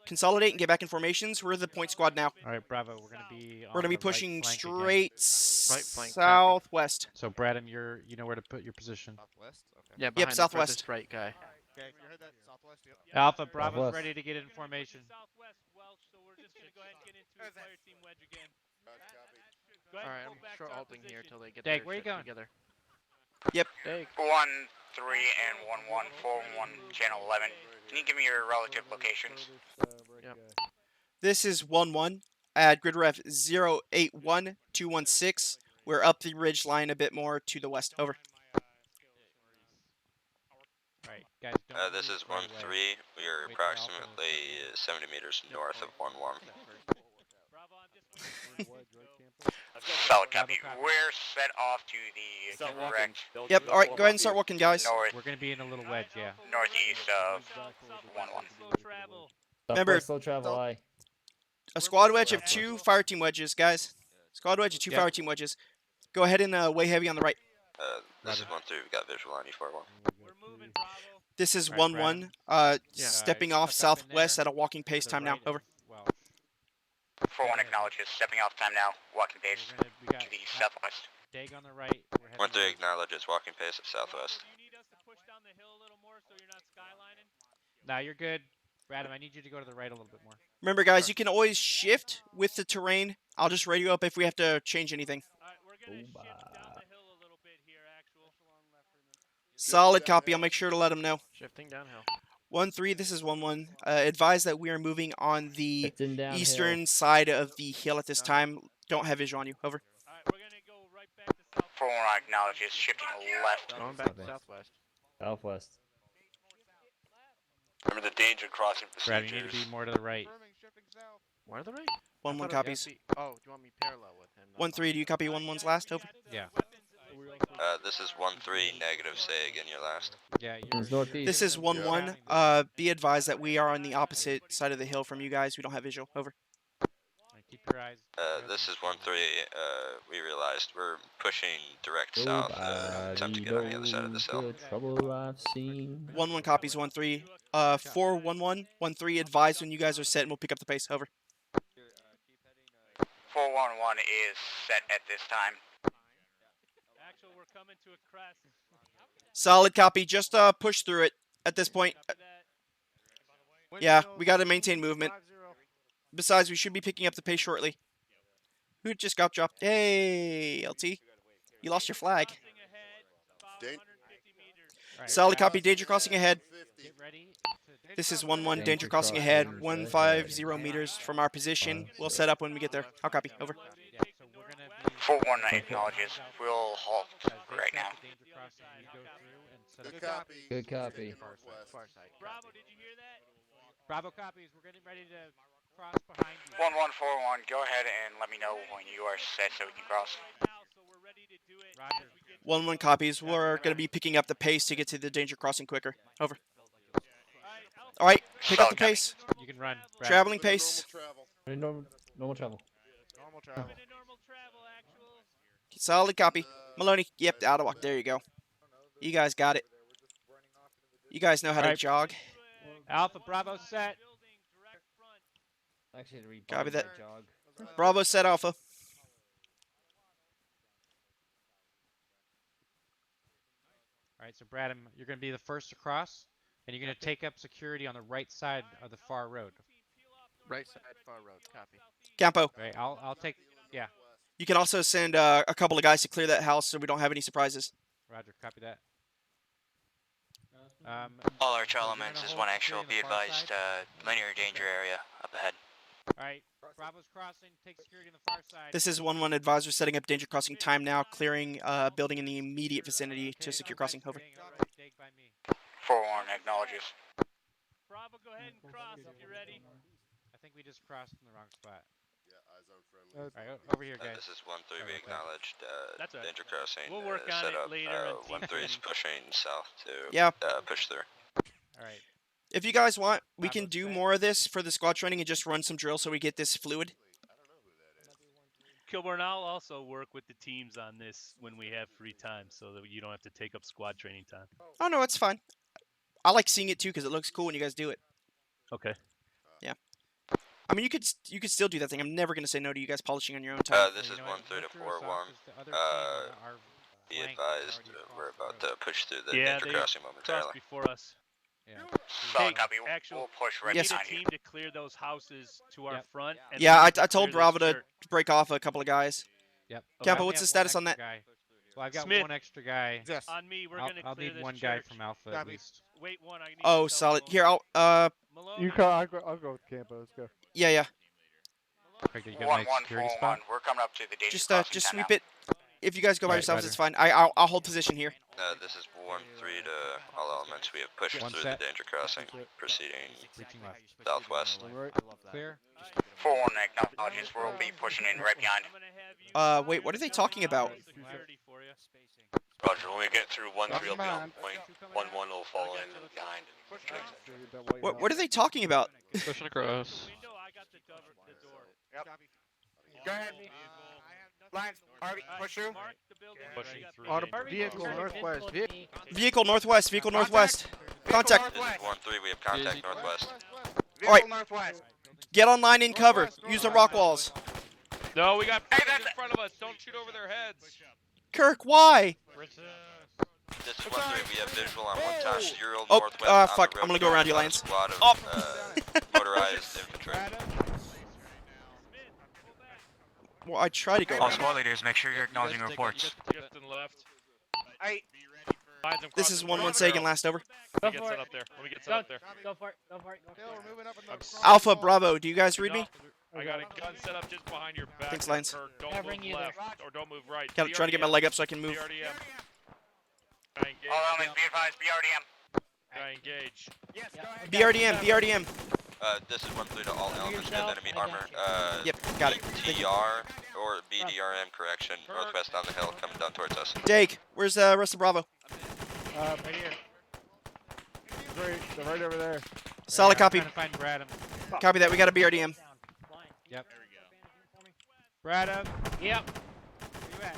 Speaker 1: Consolidate and get back in formations. We're the point squad now.
Speaker 3: All right, Bravo. We're gonna be.
Speaker 1: We're gonna be
Speaker 3: the
Speaker 1: pushing
Speaker 3: right flank
Speaker 1: straight
Speaker 3: again.
Speaker 1: southwest.
Speaker 3: So Bradham, you know where to put your position.
Speaker 5: Southwest. Okay.
Speaker 11: Yeah,
Speaker 1: Yep,
Speaker 11: behind the
Speaker 1: southwest.
Speaker 11: furthest right guy.
Speaker 17: Okay, you heard that? Southwest. Yep.
Speaker 3: Alpha, Bravo's
Speaker 11: Southwest.
Speaker 3: ready to get in formation.
Speaker 18: Southwest Welch, so we're just gonna go ahead and get into a fire team wedge again. Go
Speaker 11: All
Speaker 18: ahead
Speaker 11: right,
Speaker 18: and
Speaker 11: I'm
Speaker 18: pull back
Speaker 11: short
Speaker 18: to our
Speaker 11: halting here
Speaker 18: position.
Speaker 11: till they get
Speaker 3: Dag,
Speaker 11: their
Speaker 3: where you
Speaker 11: shit
Speaker 3: going?
Speaker 11: together.
Speaker 1: Yep.
Speaker 11: Dag.
Speaker 13: 1-3 and 1-1, 4-1, channel 11. Can you give me your relative locations?
Speaker 11: Yep.
Speaker 1: This is 1-1 at grid ref 081216. We're up the ridge line a bit more to the west. Over.
Speaker 3: Right, guys.
Speaker 19: This is 1-3. We are approximately 70 meters north of 1-1.
Speaker 13: Solid copy. We're set off to the correct
Speaker 1: Yep. All right. Go ahead and start walking, guys.
Speaker 3: We're gonna be in a little wedge, yeah.
Speaker 13: northeast of 1-1.
Speaker 1: Remember,
Speaker 11: Slow travel. Aye.
Speaker 1: a squad wedge of 2 fire team wedges, guys. Squad wedge of 2 fire team wedges. Go ahead and weigh heavy on the right.
Speaker 19: This is 1-3. We got visual on you 4-1.
Speaker 1: This is
Speaker 3: All right,
Speaker 1: 1-1. Stepping off
Speaker 3: tuck up in
Speaker 1: southwest
Speaker 3: there
Speaker 1: at a walking
Speaker 3: to
Speaker 1: pace
Speaker 3: the
Speaker 1: time now.
Speaker 3: right
Speaker 1: Over.
Speaker 3: of Welch.
Speaker 13: 4-1 acknowledges. Stepping off time now. Walking pace
Speaker 3: We got
Speaker 13: to the southwest.
Speaker 3: Dag on the right. We're heading
Speaker 19: 1-3 acknowledges walking pace of southwest.
Speaker 3: Nah, you're good. Bradham, I need you to go to the right a little bit more.
Speaker 1: Remember, guys, you can always shift with the terrain. I'll just radio up if we have to change anything. Solid copy. I'll make sure to let them know.
Speaker 11: Shifting downhill.
Speaker 1: 1-3. This is 1-1. Advise that we are moving on the
Speaker 11: Shifting downhill.
Speaker 1: eastern side of the hill at this time. Don't have visual on you. Over.
Speaker 13: 4-1 acknowledges. Shifting left.
Speaker 11: Going back to southwest. Southwest.
Speaker 19: Remember the danger crossing
Speaker 3: Brad, you need
Speaker 19: procedures.
Speaker 3: to be more to the right.
Speaker 11: Where are the right?
Speaker 1: 1-1 copies.
Speaker 11: Oh, do you want me parallel with him?
Speaker 1: 1-3. Do you copy 1-1's last? Over.
Speaker 3: Yeah.
Speaker 19: This is 1-3 negative. Say again your last.
Speaker 3: Yeah,
Speaker 11: It's northeast.
Speaker 1: This is 1-1. Be advised that we are on the opposite side of the hill from you guys. We don't have visual. Over.
Speaker 3: Keep your eyes.
Speaker 19: This is 1-3. We realized we're pushing direct south. Attempt to get on the other side of this hill.
Speaker 11: Trouble I've seen.
Speaker 1: 1-1 copies. 1-3. 4-1-1. 1-3. Advise when you guys are set, and we'll pick up the pace. Over.
Speaker 13: 4-1-1 is set at this time.
Speaker 18: Actual, we're coming to a crest.
Speaker 1: Solid copy. Just push through it at this point. Yeah, we got to maintain movement. Besides, we should be picking up the pace shortly. Who just got dropped? Hey, LT. You lost your flag. Solid copy. Danger crossing ahead. This is 1-1. Danger crossing ahead. 150 meters from our position. We'll set up when we get there. How copy? Over.
Speaker 13: 4-1 acknowledges. We'll halt right now.
Speaker 14: Good copy.
Speaker 11: Good copy.
Speaker 3: Bravo, did you hear that? Bravo copies. We're getting ready to cross behind you.
Speaker 13: 1-1-4-1. Go ahead and let me know when you are set so we can cross.
Speaker 1: 1-1 copies. We're going to be picking up the pace to get to the danger crossing quicker. Over. All right, pick up the pace.
Speaker 3: You can run. Brad.
Speaker 1: Traveling pace.
Speaker 11: Normal travel.
Speaker 17: Normal travel.
Speaker 1: Solid copy. Maloney. Yep, out of walk. There you go. You guys got it. You guys know how to jog.
Speaker 3: Alpha, Bravo set.
Speaker 11: Actually, to read
Speaker 1: Copy that.
Speaker 11: jog.
Speaker 1: Bravo set Alpha.
Speaker 3: All right, so Bradham, you're going to be the first to cross, and you're going to take up security on the right side of the far road.
Speaker 11: Right side, far road. Copy.
Speaker 1: Campo.
Speaker 3: Right, I'll take. Yeah.
Speaker 1: You can also send a couple of guys to clear that house so we don't have any surprises.
Speaker 3: Roger, copy that.
Speaker 16: All Archer elements is one actual. Be advised, linear danger area up ahead.
Speaker 3: All right, Bravo's crossing. Take security on the far side.
Speaker 1: This is 1-1 advisor setting up danger crossing time now, clearing building in the immediate vicinity to secure crossing. Over.
Speaker 13: 4-1 acknowledges.
Speaker 18: Bravo, go ahead and cross if you're ready.
Speaker 3: I think we just crossed in the wrong spot. Alright, over here, guys.
Speaker 19: This is 1-3. We acknowledged
Speaker 18: That's all right.
Speaker 19: danger crossing.
Speaker 18: We'll work on
Speaker 19: set
Speaker 18: it
Speaker 19: up.
Speaker 18: later in team
Speaker 19: 1-3 is
Speaker 18: training.
Speaker 19: pushing south to
Speaker 1: Yeah.
Speaker 19: push through.
Speaker 3: Alright.
Speaker 1: If you guys want, we can do more of this for the squad training and just run some drills so we get this fluid.
Speaker 18: Kilborn, I'll also work with the teams on this when we have free time, so that you don't have to take up squad training time.
Speaker 1: Oh no, it's fine. I like seeing it too because it looks cool when you guys do it.
Speaker 18: Okay.
Speaker 1: Yeah. I mean, you could still do that thing. I'm never gonna say no to you guys polishing on your own time.
Speaker 19: This is 1-3 to 4-1. Be advised, we're about to push through the danger crossing momentarily.
Speaker 18: Before us.
Speaker 3: Yeah.
Speaker 13: Solid copy.
Speaker 18: Actually,
Speaker 13: We'll push right
Speaker 18: we need a
Speaker 13: behind you.
Speaker 18: team to clear those houses to our front. And
Speaker 1: Yeah,
Speaker 18: then
Speaker 1: I
Speaker 18: to
Speaker 1: told
Speaker 18: clear this
Speaker 1: Bravo to
Speaker 18: dirt.
Speaker 1: break off a couple of guys.
Speaker 3: Yep.
Speaker 1: Kappa, what's the status on that?
Speaker 3: Well, I've got
Speaker 18: Smith.
Speaker 3: one extra guy.
Speaker 18: On me, we're
Speaker 3: I'll,
Speaker 18: gonna
Speaker 3: I'll
Speaker 18: clear
Speaker 3: need
Speaker 18: this
Speaker 3: one guy
Speaker 18: church.
Speaker 3: from Alpha at least.
Speaker 18: Wait, one. I need
Speaker 1: Oh,
Speaker 18: to tell
Speaker 1: solid.
Speaker 18: Malone.
Speaker 1: Here, I'll
Speaker 18: Malone,
Speaker 20: You go. I'll go with Campo. Let's go.
Speaker 1: Yeah.
Speaker 3: Victor, you got a nice security spot?
Speaker 13: We're coming up to the danger
Speaker 1: Just
Speaker 13: crossing
Speaker 1: just
Speaker 13: time
Speaker 1: sweep
Speaker 13: now.
Speaker 1: it. If you guys go by
Speaker 3: Right,
Speaker 1: yourselves,
Speaker 3: Ryder.
Speaker 1: it's fine. I'll hold position here.
Speaker 19: This is 1-3 to all elements. We have pushed
Speaker 3: One
Speaker 19: through
Speaker 3: set.
Speaker 19: the danger crossing, proceeding
Speaker 3: Reaching left.
Speaker 19: southwest.
Speaker 3: Clear.
Speaker 13: 4-1 acknowledges we'll be pushing in right behind.
Speaker 1: Wait, what are they talking about?
Speaker 13: Roger, when we get through 1-3 will be on point. 1-1 will fall in behind.
Speaker 1: What are they talking about?
Speaker 5: Pushing across.
Speaker 17: Go ahead. Lines, Harvey, push through.
Speaker 18: Pushing through.
Speaker 17: Vehicle northwest.
Speaker 1: Vehicle northwest. Vehicle northwest. Contact.
Speaker 19: This is 1-3. We have contact northwest.
Speaker 1: All right.
Speaker 17: Northwest.
Speaker 1: Get online in cover. Use the rock walls.
Speaker 5: No, we got in front of us. Don't shoot over their heads.
Speaker 1: Kirk, why?
Speaker 19: This is 1-3. We have visual on one touch. Euro
Speaker 1: Oh,
Speaker 19: northwest. on the
Speaker 1: fuck.
Speaker 19: road
Speaker 1: I'm gonna go around you,
Speaker 19: on a
Speaker 1: Lance.
Speaker 19: squad of,
Speaker 1: Oh.
Speaker 19: motorized infantry.
Speaker 1: Well, I try to go
Speaker 16: All
Speaker 1: around.
Speaker 16: squad leaders, make sure you're acknowledging reports.
Speaker 5: Just and left.
Speaker 1: This is 1-1 Sagan, last over.
Speaker 5: Let me get set up there. Let me get set up there.
Speaker 10: Go for it. Go for it. Go for it.
Speaker 1: Alpha, Bravo, do you guys read me?
Speaker 5: I got a gun set up just behind your back.
Speaker 1: Thanks, Lance.
Speaker 5: Kirk. Don't
Speaker 10: Covering
Speaker 5: move
Speaker 10: you
Speaker 5: left or don't move right.
Speaker 1: Trying to get my leg up so I can move.
Speaker 5: BRDM.
Speaker 13: All elements, be advised, BRDM.
Speaker 5: Engage.
Speaker 17: Yes, go ahead.
Speaker 1: BRDM.
Speaker 19: This is 1-3 to all elements with enemy armor.
Speaker 1: Yep, got it.
Speaker 19: TR or BDRM correction, northwest on the hill, coming down towards us.
Speaker 1: Dake, where's the rest of Bravo?
Speaker 3: Right here.
Speaker 20: They're right over there.
Speaker 1: Solid copy.
Speaker 3: Trying to find Bradham.
Speaker 1: Copy that. We got a BRDM.
Speaker 3: Yep. Bradham.
Speaker 10: Yep. Where you at?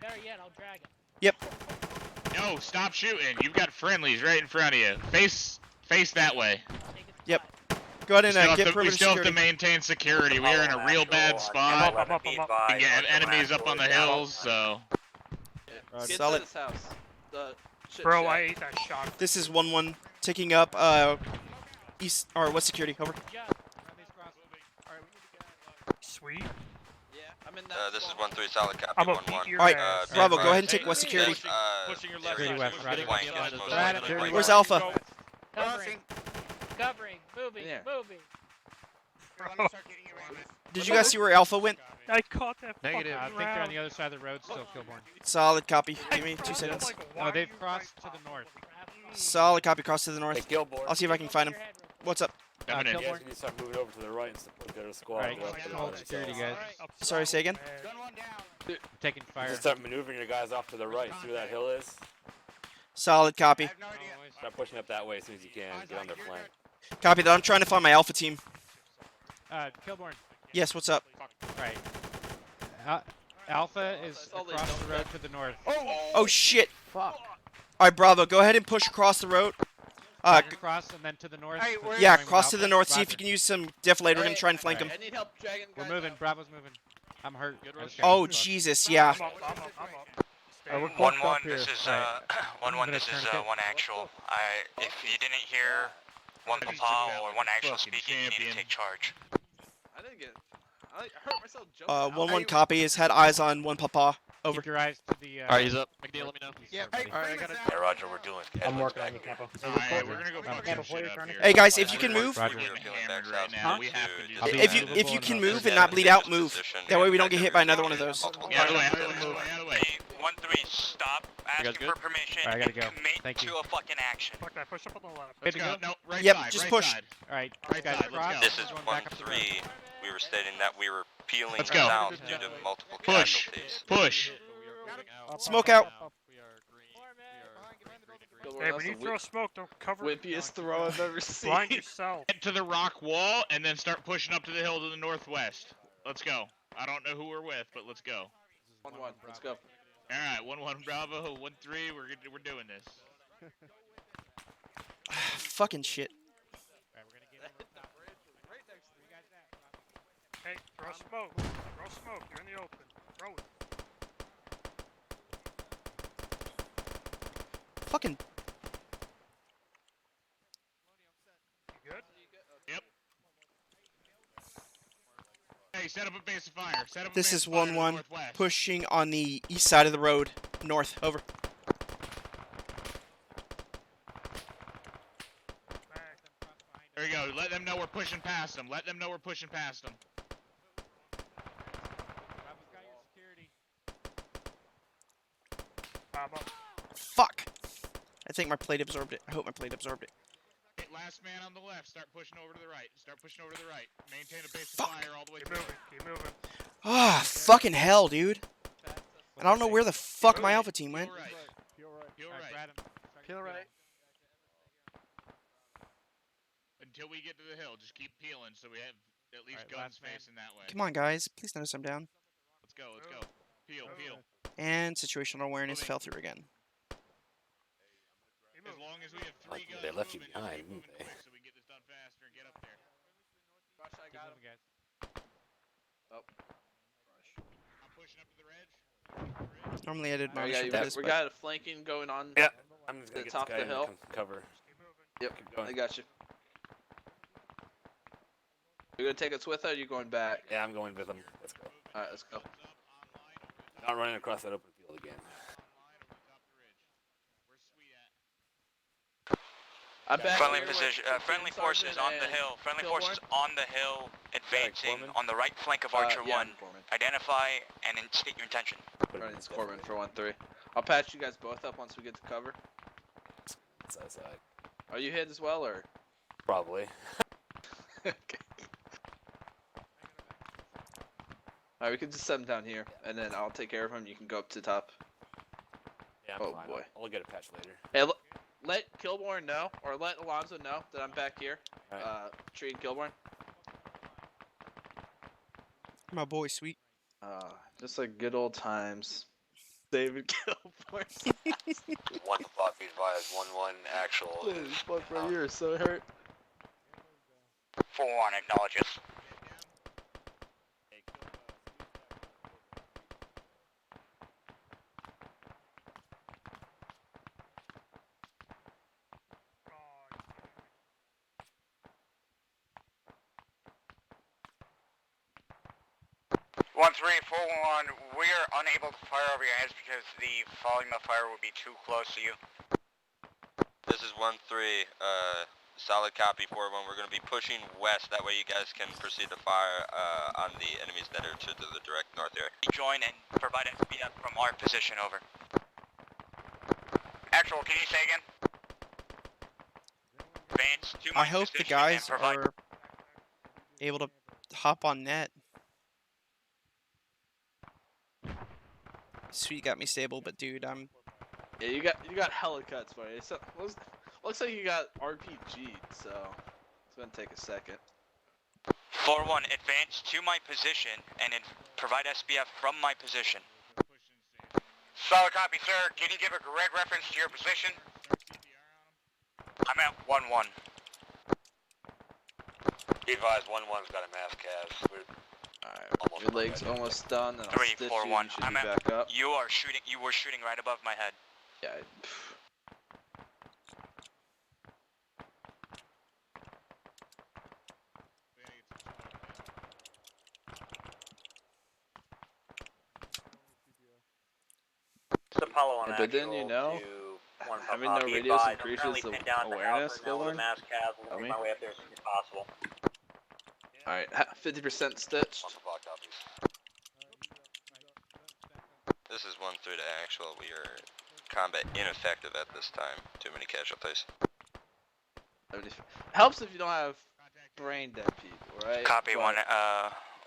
Speaker 10: Better yet, I'll drag him.
Speaker 1: Yep.
Speaker 21: No, stop shooting. You've got friendlies right in front of you. Face that way.
Speaker 1: Yep. Go ahead and get
Speaker 21: we
Speaker 1: perimeter
Speaker 21: still have to
Speaker 1: security.
Speaker 21: maintain security. We are in a real bad spot. We can get enemies up on the hills, so.
Speaker 1: Solid.
Speaker 2: This house. The shit
Speaker 8: Bro,
Speaker 2: shack.
Speaker 8: I ate that shot.
Speaker 1: This is 1-1 ticking up. East or west security. Over.
Speaker 8: Sweet.
Speaker 2: Yeah, I'm in that.
Speaker 19: This is 1-3 solid copy.
Speaker 8: I'm gonna
Speaker 19: 1-1.
Speaker 8: beat your
Speaker 1: All right,
Speaker 8: ass.
Speaker 1: Bravo. Go ahead and take west security.
Speaker 5: Pushing your left
Speaker 3: Security
Speaker 5: side.
Speaker 3: west,
Speaker 5: We're
Speaker 3: right.
Speaker 5: getting
Speaker 19: Flank
Speaker 5: on the
Speaker 19: is
Speaker 5: other
Speaker 19: most
Speaker 5: side.
Speaker 19: likely flank.
Speaker 1: Where's Alpha?
Speaker 10: Covering. Covering. Moving.
Speaker 2: Yeah.
Speaker 10: Moving.
Speaker 17: Let me start getting you around.
Speaker 1: Did you guys see where Alpha went?
Speaker 8: I caught that
Speaker 3: Negative. I
Speaker 8: fucking
Speaker 3: think they're on
Speaker 8: round.
Speaker 3: the other side of the road still, Kilborn.
Speaker 1: Solid copy. Give me 2
Speaker 8: I'm
Speaker 1: seconds.
Speaker 8: like, why
Speaker 3: Oh,
Speaker 8: are
Speaker 3: they've
Speaker 8: you
Speaker 3: crossed
Speaker 8: guys
Speaker 3: to the north.
Speaker 1: Solid copy. Cross to the north.
Speaker 7: Hey, Kilborn.
Speaker 1: I'll see if I can find him. What's up?
Speaker 21: Coming in.
Speaker 7: You guys need to start moving over to the right and support their squad.
Speaker 3: Alright,
Speaker 7: Go up to the
Speaker 3: hold
Speaker 7: right
Speaker 3: security,
Speaker 7: side.
Speaker 3: guys.
Speaker 1: Sorry, say again.
Speaker 17: Gun one down.
Speaker 3: Taking fire.
Speaker 7: Just start maneuvering your guys off to the right. See where that hill is?
Speaker 1: Solid copy.
Speaker 17: I have no idea.
Speaker 7: Start pushing up that way as soon as you can. Get on their flank.
Speaker 1: Copy that. I'm trying to find my Alpha team.
Speaker 3: Kilborn.
Speaker 1: Yes. What's up?
Speaker 3: Right. Alpha is across the road to the north.
Speaker 1: Oh shit.
Speaker 3: Fuck.
Speaker 1: All right, Bravo. Go ahead and push across the road.
Speaker 3: Across and then to the north.
Speaker 17: Hey, where-
Speaker 1: Yeah,
Speaker 3: going
Speaker 1: cross to
Speaker 3: with
Speaker 1: the
Speaker 3: Alpha.
Speaker 1: north. See if
Speaker 3: Roger.
Speaker 1: you can use some deflator. We're gonna try and flank him.
Speaker 2: I need help dragging
Speaker 3: We're
Speaker 2: guys
Speaker 3: moving.
Speaker 2: up.
Speaker 3: Bravo's moving. I'm hurt.
Speaker 1: Oh Jesus. Yeah.
Speaker 8: I'm up.
Speaker 20: We're
Speaker 13: 1-1,
Speaker 20: here.
Speaker 13: this is
Speaker 3: Alright.
Speaker 13: 1-1, this is 1 actual. If you didn't hear 1 Papa or 1 actual
Speaker 21: Fucking
Speaker 13: speaking, you need
Speaker 21: champion.
Speaker 13: to take charge.
Speaker 2: I didn't get. I hurt myself jumping.
Speaker 1: 1-1 copy. Has had eyes on 1 Papa. Over.
Speaker 3: Keep your eyes to the.
Speaker 5: Alright, he's up. McNeil, let me know.
Speaker 17: Yeah, hey,
Speaker 2: Alright, I got it.
Speaker 19: Hey, Roger, we're doing.
Speaker 15: I'm working on you, Capo.
Speaker 21: Alright, we're gonna go fuck some shit up here.
Speaker 1: Hey guys, if you can move,
Speaker 3: Roger.
Speaker 21: We're getting hammered right now. We have to do
Speaker 3: I'll be
Speaker 21: this.
Speaker 1: if you can move and not bleed out, move. That way we don't get hit by another one of those.
Speaker 21: Out of the way, out of the way, out of the way.
Speaker 13: 1-3, stop asking
Speaker 5: good?
Speaker 13: for permission
Speaker 3: Alright, I gotta
Speaker 13: and
Speaker 3: go.
Speaker 13: commit
Speaker 3: Thank you.
Speaker 13: to a fucking action.
Speaker 8: Fuck that. Push up on the left.
Speaker 21: Let's go. No, right
Speaker 1: Yep,
Speaker 21: side.
Speaker 1: just
Speaker 21: right
Speaker 1: push.
Speaker 21: Side.
Speaker 3: All right,
Speaker 21: Right
Speaker 3: guys,
Speaker 21: side, let's
Speaker 3: cross.
Speaker 21: go.
Speaker 19: This is
Speaker 3: Going back up the road.
Speaker 19: 1-3. we were stating that we were peeling
Speaker 21: Let's go.
Speaker 19: south due to multiple
Speaker 21: Push.
Speaker 19: casualties.
Speaker 21: Push.
Speaker 1: Smoke out.
Speaker 8: Hey, when you throw smoke, don't cover.
Speaker 2: Whippiest throw I've ever seen.
Speaker 8: Blind yourself.
Speaker 21: Get to the rock wall and then start pushing up to the hill to the northwest. Let's go. I don't know who we're with, but let's go.
Speaker 2: 1-1. Let's go.
Speaker 21: All right, 1-1 Bravo, 1-3. We're doing this.
Speaker 1: Fucking shit.
Speaker 8: Hey, throw smoke. Throw smoke. You're in the open. Throw it.
Speaker 1: Fucking.
Speaker 8: You good?
Speaker 21: Yep. Hey, set up a base of fire. Set up a
Speaker 1: This
Speaker 21: base
Speaker 1: is
Speaker 21: of fire to the
Speaker 1: 1-1.
Speaker 21: northwest.
Speaker 1: Pushing on the east side of the road. North. Over.
Speaker 21: There you go. Let them know we're pushing past them. Let them know we're pushing past them.
Speaker 1: Fuck. I think my plate absorbed it. I hope my plate absorbed it.
Speaker 21: Hit last man on the left. Start pushing over to the right. Start pushing over to the right. Maintain a base of fire all the way through.
Speaker 8: Keep moving.
Speaker 1: Ah, fucking hell, dude. And I don't know where the fuck my alpha team went.
Speaker 21: Peel right.
Speaker 17: Peel right.
Speaker 21: Until we get to the hill, just keep peeling so we have at least guns facing that way.
Speaker 1: Come on, guys. Please notice I'm down.
Speaker 21: Let's go. Let's go. Peel.
Speaker 1: And situational awareness fell through again.
Speaker 21: As long as we have three guns,
Speaker 7: They left you behind, didn't they?
Speaker 21: so we can get this done faster and get up there.
Speaker 2: I got him.
Speaker 3: guys.
Speaker 2: Oh.
Speaker 21: I'm pushing up to the ridge.
Speaker 1: Normally I did my
Speaker 2: we got a flanking going on.
Speaker 7: Yeah. I'm just
Speaker 2: to
Speaker 7: gonna
Speaker 2: the
Speaker 7: get
Speaker 2: top
Speaker 7: this
Speaker 2: of
Speaker 7: guy
Speaker 2: the hill.
Speaker 7: cover.
Speaker 2: Yep, I got you. You gonna take us with, or are you going back?
Speaker 7: Yeah, I'm going with him. Let's go.
Speaker 2: All right, let's go.
Speaker 7: Not running across that open field again.
Speaker 2: I'm back
Speaker 16: Friendly
Speaker 2: here
Speaker 16: position.
Speaker 2: with
Speaker 16: Friendly
Speaker 2: Platoon
Speaker 16: forces on the
Speaker 2: Sergeant
Speaker 16: hill.
Speaker 2: and
Speaker 16: Friendly
Speaker 2: Kilborn.
Speaker 16: forces on the hill, advancing
Speaker 7: Corman?
Speaker 16: on the right flank of Archer
Speaker 2: yeah,
Speaker 16: 1.
Speaker 2: Corman.
Speaker 16: Identify and state your intention.
Speaker 2: Right, it's Corbin for 1-3. I'll patch you guys both up once we get to cover.
Speaker 7: It's outside.
Speaker 2: Are you hit as well, or?
Speaker 7: Probably.
Speaker 2: Okay. Alright, we can just set him down here, and then I'll take care of him. You can go up to top.
Speaker 7: Yeah, I'm fine.
Speaker 2: Boy.
Speaker 7: I'll get a patch later.
Speaker 2: Hey, let Kilborn know, or let Alonzo know that I'm back here.
Speaker 7: Right.
Speaker 2: Treating Kilborn.
Speaker 1: My boy, sweet.
Speaker 2: Just like good old times. David Kilborn.
Speaker 19: 1 o'clock, be advised, 1-1 actual.
Speaker 2: Holy fuck, bro, you're so hurt.
Speaker 16: 4-1 acknowledges. One 3-4-1. We are unable to fire over your heads because the volume of fire would be too close to you.
Speaker 19: This is 1-3, solid copy 4-1. We're going to be pushing west, that way you guys can proceed to fire on the enemies that are to the direct north here.
Speaker 16: Join and provide SPF from our position, over. Actual, can you say again? Advance to my
Speaker 1: I hope the
Speaker 16: position
Speaker 1: guys
Speaker 16: and provide...
Speaker 1: are able to hop on net. Sweet got me stable, but dude, I'm.
Speaker 2: Yeah, you got hella cuts, buddy. So, looks like you got RPG'd, so it's gonna take a second.
Speaker 16: 4-1, advance to my position and provide SPF from my position. Solid copy, sir. Can you give a correct reference to your position? I'm at 1-1.
Speaker 19: Be advised, 1-1's got a mass cas.
Speaker 2: Alright, your leg's almost done, and I'll
Speaker 16: 3-4-1.
Speaker 2: stitch you, and you should
Speaker 16: I'm
Speaker 2: be
Speaker 16: at.
Speaker 2: back up.
Speaker 16: You were shooting right above my head.
Speaker 2: Yeah.
Speaker 12: It's Apollo on
Speaker 2: But then you know, having no radios increases the awareness, Kilborn.
Speaker 12: I'll make my way up there as soon as possible.
Speaker 2: Alright, 50% stitched.
Speaker 19: This is 1-3 to actual. We are combat ineffective at this time. Too many casualties.
Speaker 2: Helps if you don't have brain dead people, right?
Speaker 16: Copy
Speaker 2: But-
Speaker 16: one.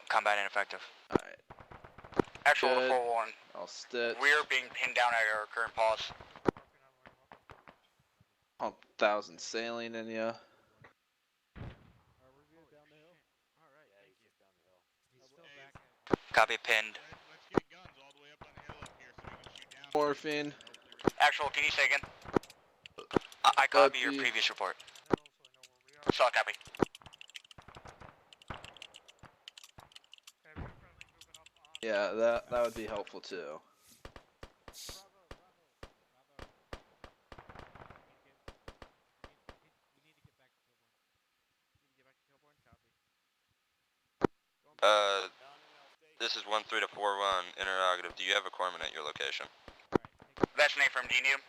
Speaker 16: Combat ineffective.
Speaker 2: All right.
Speaker 16: Actual
Speaker 2: Good.
Speaker 16: 4-1.
Speaker 2: I'll stitch.
Speaker 16: We're being pinned down at our current pause.
Speaker 2: 1,000 saline in ya.
Speaker 16: Copy pinned.
Speaker 2: Morphine.
Speaker 16: Actual, can you say again? I copy your previous report. Solid copy.
Speaker 2: Yeah, that would be helpful too.
Speaker 19: This is 13 to 41. Interrogative. Do you have a corpsman at your location?
Speaker 16: That's an affirm. Do you need him?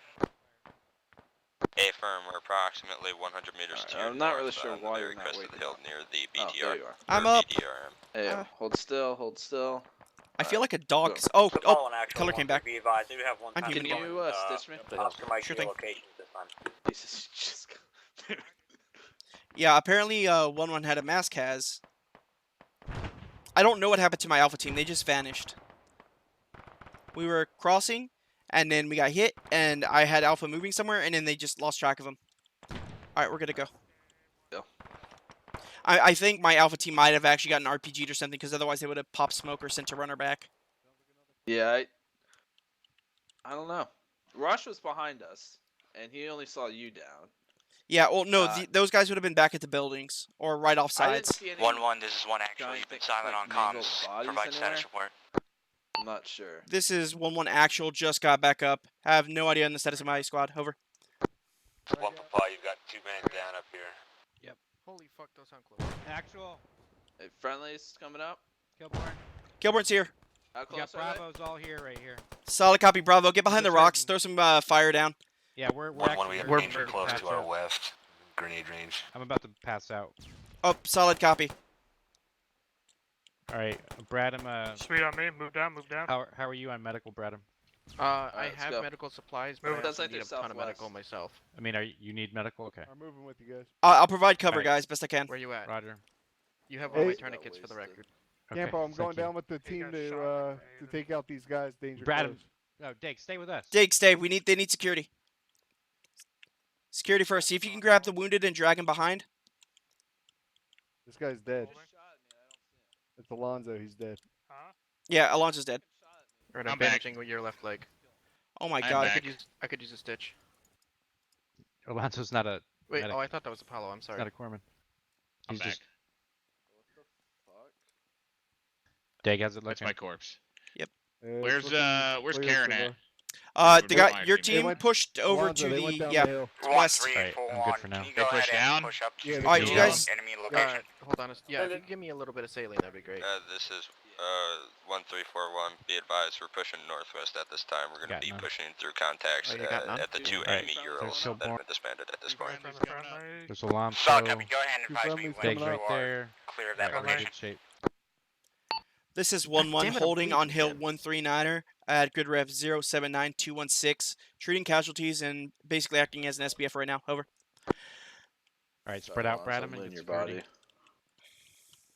Speaker 19: Affirm. We're approximately 100 meters to your
Speaker 2: I'm not
Speaker 19: north,
Speaker 2: really sure
Speaker 19: on the
Speaker 2: why
Speaker 19: very
Speaker 2: you're not
Speaker 19: crest of the
Speaker 2: waking
Speaker 19: hill
Speaker 2: up.
Speaker 19: near the
Speaker 2: Oh,
Speaker 19: BTR.
Speaker 2: there you are.
Speaker 1: I'm
Speaker 19: or
Speaker 1: up.
Speaker 19: BDRM.
Speaker 2: Hey, hold still, hold still.
Speaker 1: I feel like a dog.
Speaker 2: Go.
Speaker 1: Oh,
Speaker 12: So
Speaker 1: oh,
Speaker 12: follow an actual
Speaker 1: color came back.
Speaker 12: Be advised, I do have one
Speaker 1: I'm
Speaker 12: time
Speaker 1: human.
Speaker 2: Can you stitch me?
Speaker 12: Oscar Mike
Speaker 1: Sure
Speaker 12: to your
Speaker 1: thing.
Speaker 12: location this time.
Speaker 2: Jesus, just.
Speaker 1: Yeah, apparently 1-1 had a mask has. I don't know what happened to my alpha team. They just vanished. We were crossing, and then we got hit, and I had alpha moving somewhere, and then they just lost track of them. All right, we're good to go.
Speaker 2: Yeah.
Speaker 1: I think my alpha team might have actually gotten RPG'd or something, because otherwise they would have popped smoke or sent a runner back.
Speaker 2: Yeah, I don't know. Rush was behind us, and he only saw you down.
Speaker 1: Yeah, well, no, those guys would have been back at the buildings, or right off
Speaker 2: I didn't
Speaker 1: sides.
Speaker 2: see any
Speaker 16: 1-1, this is 1 actual.
Speaker 2: giant
Speaker 16: You've been
Speaker 2: thing-
Speaker 16: silent
Speaker 2: like,
Speaker 16: on
Speaker 2: mangled
Speaker 16: comms.
Speaker 2: bodies
Speaker 16: Provide status
Speaker 2: anywhere?
Speaker 16: report.
Speaker 2: I'm not sure.
Speaker 1: This is 1-1 actual, just got back up. Have no idea on the status of my squad. Over.
Speaker 7: One Papa, you've got 2 men down up here.
Speaker 17: Yep. Holy fuck, those sound close.
Speaker 3: Actual.
Speaker 2: Hey, friendlies coming up.
Speaker 3: Kilborn.
Speaker 1: Kilborn's here.
Speaker 2: How
Speaker 3: You
Speaker 2: close
Speaker 3: got
Speaker 2: are they?
Speaker 3: Bravos all here, right here.
Speaker 1: Solid copy, Bravo. Get behind the rocks. Throw some fire down.
Speaker 3: Yeah, we're
Speaker 7: One,
Speaker 3: actually
Speaker 7: we have
Speaker 3: we're
Speaker 7: danger close
Speaker 3: passed
Speaker 7: to our
Speaker 3: out.
Speaker 7: west. Grenade range.
Speaker 3: I'm about to pass out.
Speaker 1: Oh, solid copy.
Speaker 3: All right, Bradham.
Speaker 8: Sweet on me. Move down. Move down.
Speaker 3: How are you on medical, Bradham?
Speaker 17: I
Speaker 2: let's
Speaker 17: have
Speaker 2: go.
Speaker 17: medical supplies,
Speaker 2: Move
Speaker 17: but I
Speaker 2: it.
Speaker 17: also
Speaker 2: That's like
Speaker 17: need a
Speaker 2: they're
Speaker 17: ton of medical
Speaker 2: southwest.
Speaker 17: myself.
Speaker 3: I mean, you need medical? Okay.
Speaker 20: I'm moving with you guys.
Speaker 1: I'll provide cover,
Speaker 3: Alright.
Speaker 1: guys, best I can.
Speaker 17: Where you at?
Speaker 3: Roger.
Speaker 17: You have one of my
Speaker 20: Hey.
Speaker 17: tourniquets for the record.
Speaker 3: Okay,
Speaker 20: Campo, I'm
Speaker 3: thank
Speaker 20: going
Speaker 3: you.
Speaker 20: down with the team to take out these guys. Danger
Speaker 3: Bradham.
Speaker 20: close.
Speaker 3: No, Dake, stay with us.
Speaker 1: Dig, stay. They need security. Security first. See if you can grab the wounded and drag him behind.
Speaker 20: This guy's dead. It's Alonzo. He's dead.
Speaker 8: Huh?
Speaker 1: Yeah, Alonso's dead.
Speaker 17: Alright,
Speaker 21: I'm
Speaker 17: I'm
Speaker 21: back.
Speaker 17: bandaging with your left leg.
Speaker 1: Oh my
Speaker 21: I'm
Speaker 1: god.
Speaker 21: back.
Speaker 17: I could use a stitch.
Speaker 3: Alonso's not a
Speaker 17: Wait,
Speaker 3: medic.
Speaker 17: oh, I thought that was Apollo. I'm sorry.
Speaker 3: Not a corpsman.
Speaker 21: I'm
Speaker 3: He's
Speaker 21: back.
Speaker 3: just Dake has it
Speaker 21: That's
Speaker 3: looking.
Speaker 21: my corpse.
Speaker 1: Yep.
Speaker 21: Where's Karen at?
Speaker 1: The guy, your
Speaker 21: They
Speaker 1: team pushed over to the west.
Speaker 16: 1-3
Speaker 3: Alright, I'm
Speaker 16: 4-1.
Speaker 3: good for now.
Speaker 16: Can you
Speaker 21: They
Speaker 16: go
Speaker 21: push
Speaker 16: ahead
Speaker 21: down?
Speaker 16: and push up to
Speaker 1: Alright,
Speaker 16: the
Speaker 1: you guys.
Speaker 16: enemy location?
Speaker 17: Hold on. Yeah, if you can give me a little bit of saline, that'd be great.
Speaker 19: This is 1341. Be advised, we're pushing northwest at this time. We're going
Speaker 3: Got
Speaker 19: to be
Speaker 3: none.
Speaker 19: pushing through contacts
Speaker 17: Oh, you got none?
Speaker 19: at the 2
Speaker 3: Alright,
Speaker 19: enemy
Speaker 3: there's
Speaker 19: Euros that have
Speaker 3: Kilborn.
Speaker 19: been disbanded at this point.
Speaker 3: There's Alonso.
Speaker 16: Solid copy. Go ahead and
Speaker 20: Two
Speaker 16: advise me
Speaker 20: friendlies
Speaker 16: when
Speaker 3: Dake's
Speaker 16: you
Speaker 3: right
Speaker 16: are
Speaker 3: there.
Speaker 16: clear of that
Speaker 3: Alright, we're in
Speaker 16: location.
Speaker 3: good shape.
Speaker 1: This is
Speaker 17: damn
Speaker 1: 1-1
Speaker 17: it, I'm
Speaker 1: holding on
Speaker 17: bleeding
Speaker 1: Hill
Speaker 17: again.
Speaker 1: 139er at grid rev 079216. Treating casualties and basically acting as an SBF right now. Over.
Speaker 3: Alright, spread out, Bradham,
Speaker 2: Something
Speaker 3: and
Speaker 2: in
Speaker 3: get
Speaker 2: your
Speaker 3: security.
Speaker 2: body.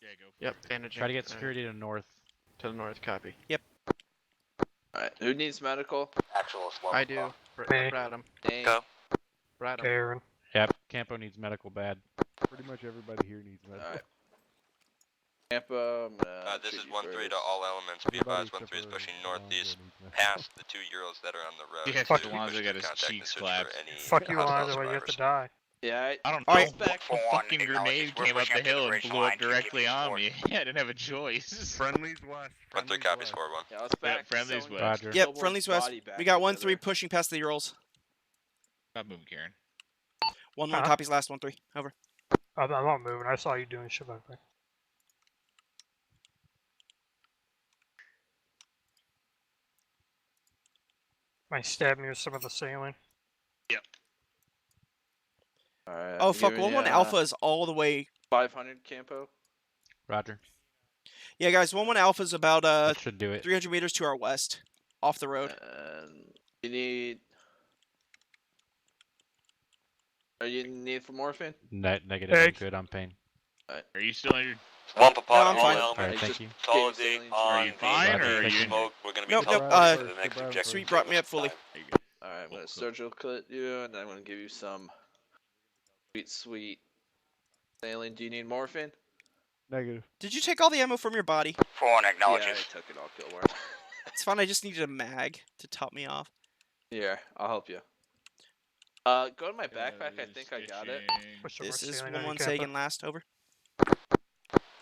Speaker 21: Yeah, go for
Speaker 17: Yep,
Speaker 21: it.
Speaker 17: bandaging.
Speaker 3: Try to get
Speaker 17: Alright,
Speaker 3: security to north.
Speaker 17: to the north. Copy.
Speaker 2: Alright, who needs medical?
Speaker 12: Actual swell.
Speaker 17: I do.
Speaker 8: Me.
Speaker 17: Bradham.
Speaker 2: Dane.
Speaker 16: Go.
Speaker 17: Bradham.
Speaker 8: Karen.
Speaker 3: Yep, Campo needs medical bad.
Speaker 20: Pretty much everybody here needs medical.
Speaker 2: Alright. Tampa, I'm gonna
Speaker 19: This is
Speaker 2: shoot you
Speaker 19: 1-3
Speaker 2: first.
Speaker 19: to all elements. Be
Speaker 20: Everybody
Speaker 19: advised, 1-3 is
Speaker 20: except
Speaker 19: pushing
Speaker 20: for
Speaker 19: northeast
Speaker 20: Alonzo needs medical.
Speaker 19: past the 2 Euros that are on the road.
Speaker 21: Yeah,
Speaker 19: to
Speaker 21: fuck
Speaker 19: push
Speaker 21: Alonzo
Speaker 19: through
Speaker 21: got his
Speaker 19: contact and
Speaker 21: cheeks
Speaker 19: search for
Speaker 21: slapped.
Speaker 19: any
Speaker 8: Fuck you,
Speaker 19: hostile
Speaker 8: Alonzo. You have to
Speaker 19: survivors.
Speaker 8: die.
Speaker 2: Yeah,
Speaker 21: I don't
Speaker 1: Alright.
Speaker 21: know. A
Speaker 16: 4-1
Speaker 21: fucking
Speaker 16: acknowledges
Speaker 21: grenade
Speaker 16: we're
Speaker 21: came up
Speaker 16: pushing
Speaker 21: the
Speaker 16: up to
Speaker 21: hill
Speaker 16: the
Speaker 21: and
Speaker 16: ridge
Speaker 21: blew
Speaker 16: line
Speaker 21: up
Speaker 16: to give
Speaker 21: directly
Speaker 16: you
Speaker 21: on
Speaker 16: support.
Speaker 21: me. I didn't have a choice.
Speaker 14: Friendlies west.
Speaker 19: 1-3 copies 4-1.
Speaker 2: Yeah, let's back.
Speaker 21: friendlies
Speaker 2: someone
Speaker 21: west.
Speaker 2: get
Speaker 3: Roger.
Speaker 1: Yep,
Speaker 2: Kilborn's
Speaker 1: friendlies west.
Speaker 2: body back
Speaker 1: We got
Speaker 2: together.
Speaker 1: 1-3 pushing past the Urals.
Speaker 21: Stop moving, Karen.
Speaker 1: 1-1
Speaker 8: Huh?
Speaker 1: copies last 1-3. Over.
Speaker 8: I'm not moving. I saw you doing shit back there. Might stab me with some of the saline.
Speaker 2: Alright.
Speaker 1: Oh
Speaker 2: I'm
Speaker 1: fuck,
Speaker 2: giving
Speaker 1: 1-1
Speaker 2: ya
Speaker 1: Alpha is all the way.
Speaker 2: 500 Campo.
Speaker 3: Roger.
Speaker 1: Yeah, guys, 1-1 Alpha is about
Speaker 3: That should do it.
Speaker 1: 300 meters to our west, off the road.
Speaker 2: And you need. Are you in need for morphine?
Speaker 3: Negative. I'm
Speaker 8: Egg.
Speaker 3: good on pain.
Speaker 21: Are you still in your...
Speaker 19: One Papa,
Speaker 1: No, I'm
Speaker 19: all
Speaker 1: fine.
Speaker 19: element.
Speaker 21: Alright, thank you.
Speaker 19: Solid D
Speaker 21: Are
Speaker 19: on
Speaker 21: you fine, or are you...
Speaker 19: smoke. We're gonna be
Speaker 1: Nope, nope.
Speaker 19: teleported to the next objective.
Speaker 1: Sweet brought me up fully.
Speaker 2: Alright, I'm gonna surgical cut you, and then I'm gonna give you some sweet saline. Do you need morphine?
Speaker 20: Negative.
Speaker 1: Did you take all the ammo from your body?
Speaker 13: 4-1
Speaker 2: Yeah,
Speaker 13: acknowledges.
Speaker 2: I took it all, Kilborn.
Speaker 1: It's fine. I just needed a mag to top me off.
Speaker 2: Here, I'll help you. Go to my backpack. I think I got it.
Speaker 1: This is 1-1 Sagan last. Over.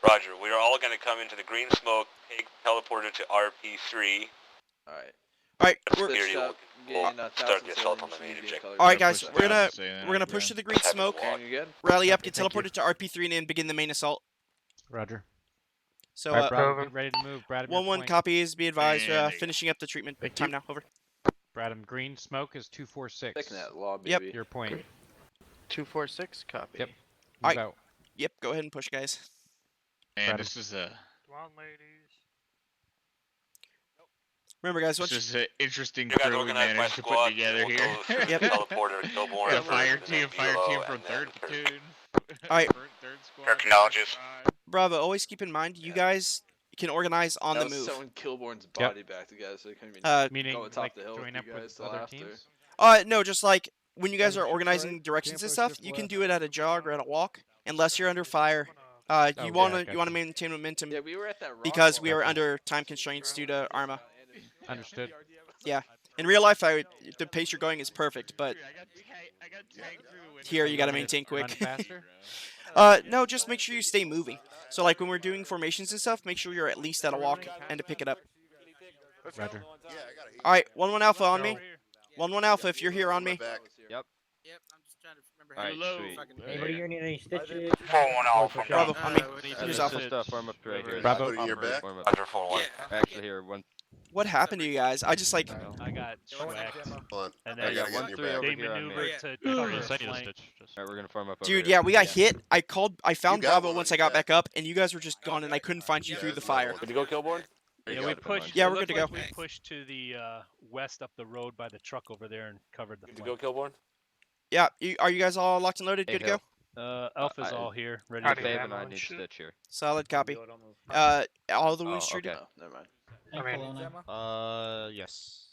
Speaker 19: Roger. We are all gonna come into the green smoke. Take teleporter to RP3.
Speaker 2: Alright.
Speaker 1: Alright,
Speaker 19: Security will start the assault on the main objective.
Speaker 1: Alright, guys, we're gonna push to the green smoke. Rally up, get teleported to RP3, and then begin the main assault.
Speaker 3: Roger.
Speaker 1: So,
Speaker 3: Alright, Brad, get ready to move. Brad,
Speaker 1: 1-1 copies. Be advised. Finishing up the treatment. Time now. Over.
Speaker 3: Bradham, green smoke is 246.
Speaker 2: Taking that law, baby.
Speaker 1: Yep.
Speaker 3: Your point.
Speaker 17: 246, copy.
Speaker 3: Yep.
Speaker 1: Alright.
Speaker 3: Out.
Speaker 1: Yep. Go ahead and push, guys.
Speaker 21: And this is a...
Speaker 8: Come on, ladies.
Speaker 1: Remember, guys,
Speaker 21: This is an interesting
Speaker 19: You guys
Speaker 21: crew we
Speaker 19: organize my managed to squad.
Speaker 21: put together
Speaker 19: We'll
Speaker 21: here.
Speaker 19: go through
Speaker 1: Yep.
Speaker 19: teleporter, Kilborn.
Speaker 21: The fire
Speaker 19: and then
Speaker 21: team
Speaker 19: Velo,
Speaker 21: from
Speaker 19: and then
Speaker 21: 3rd Platoon.
Speaker 1: Alright.
Speaker 21: Third squad.
Speaker 13: Acknowledges.
Speaker 1: Bravo. Always keep in mind, you guys can organize on the
Speaker 2: That was
Speaker 1: move.
Speaker 2: sewing Kilborn's body back together, so he couldn't even
Speaker 3: Meaning,
Speaker 2: go on top
Speaker 3: like,
Speaker 2: the hill
Speaker 3: join
Speaker 2: with
Speaker 3: up
Speaker 2: you
Speaker 3: with
Speaker 2: guys till
Speaker 3: other
Speaker 2: after.
Speaker 3: teams?
Speaker 1: No, just like when you guys are organizing directions and stuff, you can do it at a jog or at a walk, unless you're under fire. You wanna maintain momentum.
Speaker 2: Yeah, we were at that wrong
Speaker 1: because
Speaker 2: one.
Speaker 1: we are under time constraints due to Arma.
Speaker 3: Understood.
Speaker 1: Yeah. In real life, the pace you're going is perfect, but here you gotta maintain quick.
Speaker 3: Run faster?
Speaker 1: No, just make sure you stay moving. So like when we're doing formations and stuff, make sure you're at least at a walk and to pick it up.
Speaker 3: Roger.
Speaker 1: All right, 1-1 Alpha on me. 1-1 Alpha, if you're here on me.
Speaker 12: Yep.
Speaker 10: Yep, I'm just trying to remember
Speaker 21: Alright,
Speaker 10: how
Speaker 21: sweet.
Speaker 15: Anybody here need any stitches?
Speaker 13: 4-1 Alpha.
Speaker 1: Bravo on me.
Speaker 12: I
Speaker 1: Here's
Speaker 12: need
Speaker 1: Alpha.
Speaker 12: some stuff. Form up right here.
Speaker 3: Bravo.
Speaker 14: Put it in your back.
Speaker 12: Form up.
Speaker 19: Roger 4-1.
Speaker 12: Actually, here, one.
Speaker 1: What happened to you guys? I just like.
Speaker 18: I got schwacked.
Speaker 14: Hold on.
Speaker 18: And
Speaker 14: I
Speaker 18: then
Speaker 14: gotta get in
Speaker 12: one
Speaker 14: your
Speaker 12: three
Speaker 14: back.
Speaker 12: over
Speaker 18: they
Speaker 12: here on me.
Speaker 18: maneuvered to
Speaker 4: I
Speaker 18: cover
Speaker 4: need
Speaker 18: the
Speaker 4: a
Speaker 18: flank.
Speaker 4: stitch. Just...
Speaker 12: Alright, we're gonna form up over
Speaker 1: Dude,
Speaker 12: here.
Speaker 1: yeah, we got hit. I found
Speaker 14: got
Speaker 1: Bravo
Speaker 14: one
Speaker 1: once
Speaker 14: on
Speaker 1: I got
Speaker 14: your
Speaker 1: back up, and you guys were just gone, and I couldn't find you
Speaker 14: Yeah,
Speaker 1: through the
Speaker 14: that's
Speaker 1: fire.
Speaker 14: another
Speaker 7: Good to go, Kilborn?
Speaker 18: Yeah, we pushed.
Speaker 1: Yeah,
Speaker 18: it
Speaker 1: we're
Speaker 18: looked
Speaker 1: good to
Speaker 18: like
Speaker 1: go.
Speaker 18: We pushed to the west up the road by the truck over there and covered the
Speaker 7: Good to
Speaker 18: flank.
Speaker 7: go, Kilborn?
Speaker 1: Yeah, are you guys all locked and loaded?
Speaker 12: Hey,
Speaker 1: Good to go?
Speaker 18: Alpha's
Speaker 12: I-
Speaker 18: all here, ready
Speaker 8: I
Speaker 18: to
Speaker 8: need
Speaker 18: go.
Speaker 12: Dave
Speaker 8: ammo
Speaker 12: and I
Speaker 8: and
Speaker 12: need
Speaker 8: shit.
Speaker 12: stitch here.
Speaker 1: Solid copy. All the wounds treated.
Speaker 12: okay.
Speaker 2: No, never mind.
Speaker 8: I mean,
Speaker 20: Yes.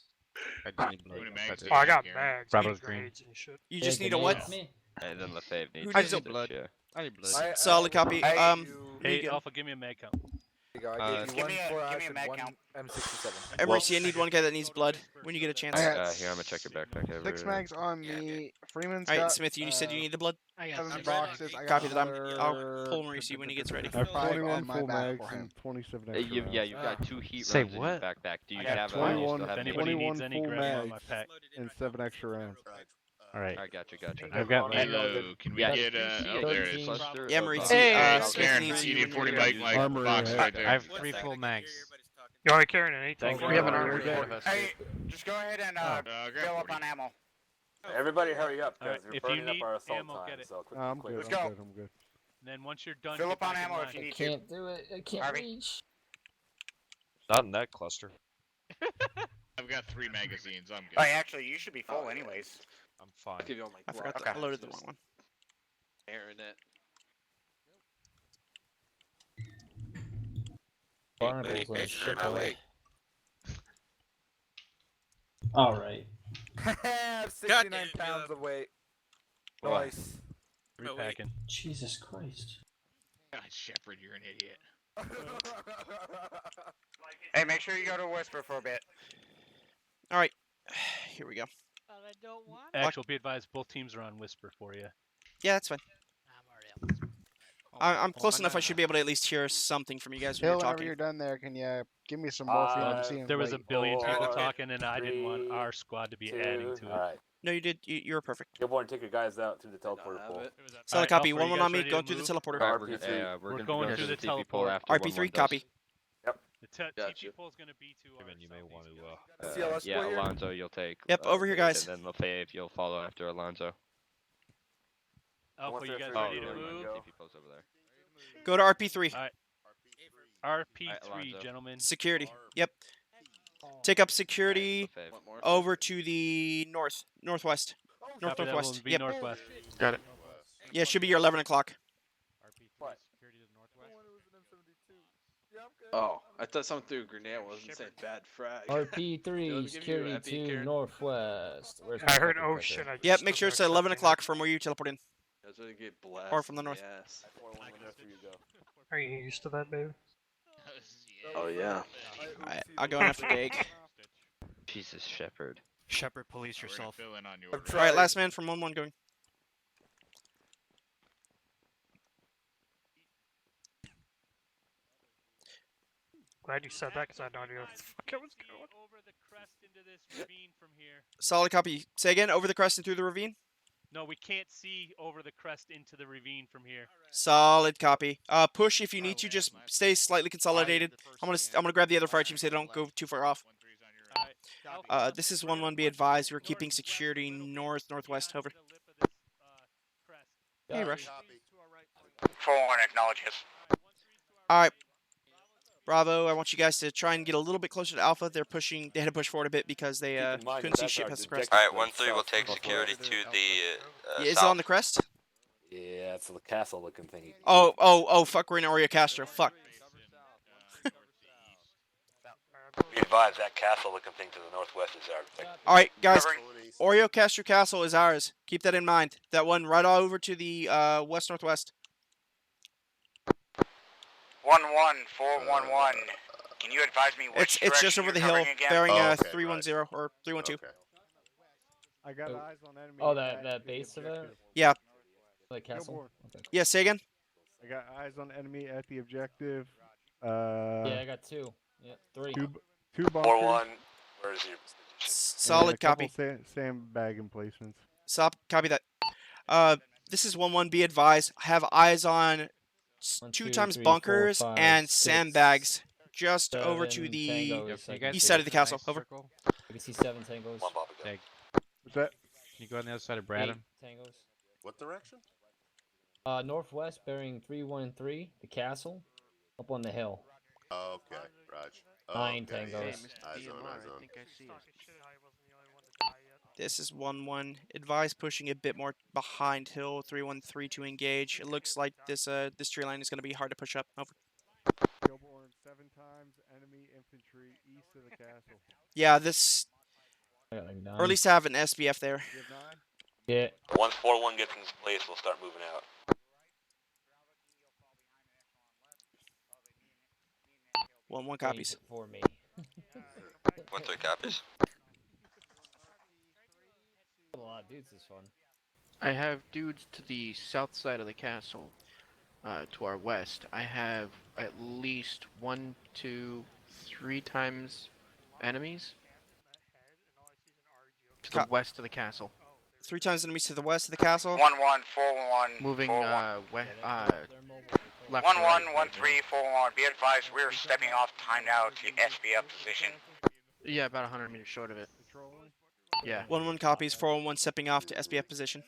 Speaker 20: I just need
Speaker 21: How many
Speaker 20: blood.
Speaker 21: mags
Speaker 20: That's
Speaker 21: do
Speaker 20: it.
Speaker 8: oh, I got
Speaker 21: Here.
Speaker 8: bags,
Speaker 3: Bravo's
Speaker 8: and
Speaker 3: green.
Speaker 8: grenades and shit.
Speaker 1: You just need a what?
Speaker 12: And then Lefebvre needs
Speaker 1: Who
Speaker 12: some
Speaker 1: needs
Speaker 12: stitch,
Speaker 20: blood?
Speaker 12: yeah.
Speaker 20: I need blood.
Speaker 1: Solid copy.
Speaker 18: Hey,
Speaker 1: Megan.
Speaker 18: Alpha, give me a mag count.
Speaker 13: Give me a mag count.
Speaker 1: Emergency, I need one guy that needs blood when you get a chance.
Speaker 20: I got
Speaker 12: Here, I'm gonna check your backpack.
Speaker 20: 6 mags on me. Freeman's
Speaker 1: All right,
Speaker 20: got,
Speaker 1: Smith, you said you need the blood?
Speaker 10: I got
Speaker 20: 7
Speaker 10: six.
Speaker 20: boxes. I got
Speaker 1: Copy that. I'll
Speaker 20: another-
Speaker 1: pull Mauricio when he gets ready.
Speaker 20: I have
Speaker 14: 5
Speaker 20: 21
Speaker 14: on my
Speaker 20: full
Speaker 14: back
Speaker 20: mags
Speaker 14: for him.
Speaker 20: and 27
Speaker 12: Yeah,
Speaker 20: extra rounds.
Speaker 12: you've got 2 heat
Speaker 3: Say
Speaker 12: rounds in your
Speaker 3: what?
Speaker 12: backpack. Do you
Speaker 1: I got
Speaker 12: have
Speaker 20: 21
Speaker 12: you still
Speaker 18: If
Speaker 12: have
Speaker 18: anybody
Speaker 20: 21
Speaker 18: needs any,
Speaker 20: full
Speaker 18: grab them on my
Speaker 20: mags.
Speaker 18: pack.
Speaker 20: And 7 extra rounds.
Speaker 3: Alright.
Speaker 12: I gotcha.
Speaker 3: I've got
Speaker 12: Hey,
Speaker 21: Hello, can we
Speaker 12: Yeah,
Speaker 21: get oh, there it is.
Speaker 12: cluster
Speaker 1: Yeah,
Speaker 12: of,
Speaker 1: Mauricio,
Speaker 21: Hey,
Speaker 1: Smith
Speaker 21: Karen,
Speaker 1: needs
Speaker 21: you
Speaker 1: you
Speaker 21: need
Speaker 1: when
Speaker 21: 40
Speaker 1: you're
Speaker 21: bike
Speaker 1: ready.
Speaker 21: like
Speaker 20: Armor
Speaker 21: box
Speaker 20: head.
Speaker 21: right there.
Speaker 3: I have 3 full mags.
Speaker 8: You only carrying an 8
Speaker 18: Thank
Speaker 8: we
Speaker 18: you.
Speaker 8: have an
Speaker 20: Yeah,
Speaker 8: armor
Speaker 20: we're
Speaker 8: kit.
Speaker 13: Hey, just go ahead and
Speaker 21: grab
Speaker 13: fill up
Speaker 21: 40.
Speaker 13: on ammo.
Speaker 7: Everybody hurry up,
Speaker 18: Alright,
Speaker 7: because we're
Speaker 18: if you
Speaker 7: burning up
Speaker 18: need
Speaker 7: our assault
Speaker 18: ammo,
Speaker 7: time.
Speaker 18: get it.
Speaker 7: So quick,
Speaker 20: I'm
Speaker 7: quick.
Speaker 20: good.
Speaker 13: Let's go.
Speaker 20: I'm good.
Speaker 18: And then once you're done,
Speaker 13: Fill
Speaker 18: get
Speaker 13: up on
Speaker 18: back in
Speaker 13: ammo
Speaker 18: line.
Speaker 13: if you need to.
Speaker 11: Can't do it. I can't
Speaker 13: Harvey?
Speaker 11: reach.
Speaker 4: Not in that cluster.
Speaker 21: I've got 3 magazines. I'm good.
Speaker 13: Oh, actually, you should be full anyways.
Speaker 4: I'm fine.
Speaker 2: I'll give you all my
Speaker 1: I forgot
Speaker 2: Glock.
Speaker 1: that. I loaded the wrong one.
Speaker 2: Airing it.
Speaker 11: Barnable's on a ship away.
Speaker 9: Alright.
Speaker 6: I have 69 pounds of weight. Nice.
Speaker 18: Repacking.
Speaker 9: Jesus Christ.
Speaker 21: God, Shepard, you're an idiot.
Speaker 13: Hey, make sure you go to Whisper for a bit.
Speaker 1: All right, here we go.
Speaker 10: But I don't want
Speaker 18: Actual, be advised, both teams are on Whisper for you.
Speaker 1: Yeah, that's fine.
Speaker 10: I'm already up.
Speaker 1: I'm close enough. I should be able to at least hear something from you guys when
Speaker 20: Hill,
Speaker 1: you're
Speaker 20: whenever
Speaker 1: talking.
Speaker 20: you're done there, can you give me some morphine? I'm seeing
Speaker 18: There was a
Speaker 20: light.
Speaker 18: billion people
Speaker 7: 4,
Speaker 18: talking, and I didn't want our squad to be adding to it.
Speaker 7: Alright.
Speaker 1: No, you did. You were perfect.
Speaker 7: Kilborn, take your guys out through the teleporter pool.
Speaker 1: Solid
Speaker 18: Alright,
Speaker 1: copy.
Speaker 18: Alpha,
Speaker 1: 1-1
Speaker 18: you
Speaker 1: on
Speaker 18: guys
Speaker 1: me.
Speaker 18: ready
Speaker 1: Go
Speaker 18: to
Speaker 1: through the
Speaker 18: move?
Speaker 1: teleporter.
Speaker 12: Alright,
Speaker 7: RP3.
Speaker 12: we're
Speaker 18: We're
Speaker 12: gonna
Speaker 18: going
Speaker 12: go
Speaker 18: through
Speaker 12: to
Speaker 18: the
Speaker 12: TP pool
Speaker 18: teleport.
Speaker 12: after
Speaker 1: RP3
Speaker 12: 1-1
Speaker 1: copy.
Speaker 18: The
Speaker 2: Gotcha.
Speaker 18: TP pool is going to be to our
Speaker 4: You may want to.
Speaker 12: does.
Speaker 6: CLS
Speaker 12: Yeah,
Speaker 6: player?
Speaker 12: Alonzo, you'll take.
Speaker 1: Yep, over here,
Speaker 12: Dave,
Speaker 1: guys.
Speaker 12: And then Lefebvre, you'll follow after Alonzo.
Speaker 18: Alpha, you guys
Speaker 7: Oh,
Speaker 18: ready to
Speaker 7: never mind,
Speaker 18: move?
Speaker 7: go.
Speaker 12: TP pool's over there.
Speaker 1: Go to RP3.
Speaker 18: RP3,
Speaker 12: Alonzo.
Speaker 18: gentlemen.
Speaker 1: Security. Yep. Take up security
Speaker 12: Lefebvre.
Speaker 2: Want more?
Speaker 1: over to the northwest.
Speaker 18: Copy, that will
Speaker 1: Northwest.
Speaker 18: be
Speaker 1: Yep.
Speaker 18: northwest.
Speaker 8: Got it.
Speaker 1: Yeah, it should be your 11 o'clock.
Speaker 3: What? Security to the northwest.
Speaker 2: Oh, I thought someone threw a grenade. I wasn't saying bad frag.
Speaker 11: RP3 security to northwest. Where's my
Speaker 8: I heard,
Speaker 11: fucking
Speaker 8: oh
Speaker 11: clicker?
Speaker 8: shit, I
Speaker 1: Yep,
Speaker 8: just
Speaker 1: make sure
Speaker 8: started
Speaker 1: it's at 11
Speaker 8: accepting
Speaker 1: o'clock
Speaker 8: it.
Speaker 1: from where you teleport in.
Speaker 2: That's where you get blasted.
Speaker 1: Or from the north.
Speaker 2: The ass.
Speaker 8: Are you used to that, baby?
Speaker 2: Oh yeah.
Speaker 1: Alright, I'll go in after Dag.
Speaker 12: Jesus, Shepherd.
Speaker 16: Shepherd, police yourself.
Speaker 21: Fill in on your
Speaker 1: Alright, last man from 1-1 going.
Speaker 8: Glad you said that because I had no idea what the fuck I was going.
Speaker 18: Over the crest into this ravine from here.
Speaker 1: Solid copy. Say again, over the crest and through the ravine?
Speaker 18: No, we can't see over the crest into the ravine from here.
Speaker 1: Solid copy. Push if you need to, just stay slightly consolidated. I'm gonna grab the other fire team so they don't go too far off. This is 1-1, be advised, we're keeping security northwest, over. Hey, Rush.
Speaker 13: 4-1 acknowledges.
Speaker 1: Alright. Bravo, I want you guys to try and get a little bit closer to Alpha. They had to push forward a bit because they couldn't see shit past the crest.
Speaker 19: Alright, 1-3 will take security to the
Speaker 1: Is it
Speaker 19: south.
Speaker 1: on the crest?
Speaker 7: Yeah, it's the castle looking thingy.
Speaker 1: Oh, fuck, we're in Oreo Castro. Fuck.
Speaker 7: Be advised, that castle looking thing to the northwest is our...
Speaker 1: Alright, guys. Oreo Castro Castle is ours. Keep that in mind. That one right over to the west-northwest.
Speaker 13: 1-1, 4-1-1. Can you advise me which
Speaker 1: It's just over the hill, bearing 310 or 312.
Speaker 20: Okay. I got eyes on enemy.
Speaker 11: Oh, that base of it?
Speaker 1: Yeah.
Speaker 11: The castle? Okay.
Speaker 1: Yeah, say again?
Speaker 20: I got eyes on enemy at the objective.
Speaker 11: Yeah, I got 2. Yeah, 3.
Speaker 20: Two bunkers.
Speaker 19: 4-1, where is your...
Speaker 1: Solid copy.
Speaker 20: Sandbag emplacements.
Speaker 1: Copy that. This is 1-1. Be advised. Have eyes on 2 times bunkers and sandbags just over to the east side of the castle. Over.
Speaker 11: I can see 7 tangos.
Speaker 3: Tag.
Speaker 20: What's that?
Speaker 3: Can you go on the other side of Bradham?
Speaker 11: 8 tangos.
Speaker 14: What direction?
Speaker 11: Northwest, bearing 313, the castle, up on the hill.
Speaker 14: Oh, okay, Raj.
Speaker 11: 9
Speaker 14: okay,
Speaker 11: tangos.
Speaker 14: yeah. Eyes on, eyes on.
Speaker 1: This is 1-1. Advise pushing a bit more behind hill. 313 to engage. It looks like this tree line is going to be hard to push up. Over.
Speaker 20: Kilborn 7 times enemy infantry east of the castle.
Speaker 1: Yeah, this.
Speaker 11: I got like 9.
Speaker 1: Or at least have an SBF there.
Speaker 20: You have 9?
Speaker 11: Yeah.
Speaker 7: Once 4-1 gets in place, we'll start moving out.
Speaker 1: 1-1 copies.
Speaker 11: For me.
Speaker 19: 1-3 copies.
Speaker 11: A lot of dudes is fun.
Speaker 5: I have dudes to the south side of the castle, to our west. I have at least 1, 2, 3 times enemies to the west of the castle.
Speaker 1: 3 times enemies to the west of the castle.
Speaker 13: 1-1, 4-1.
Speaker 5: Moving left.
Speaker 13: 1-1, 1-3, 4-1. Be advised, we're stepping off time now to SBF position.
Speaker 5: Yeah, about 100 meters short of it. Yeah.
Speaker 1: 1-1 copies. 4-1 stepping off to SBF position.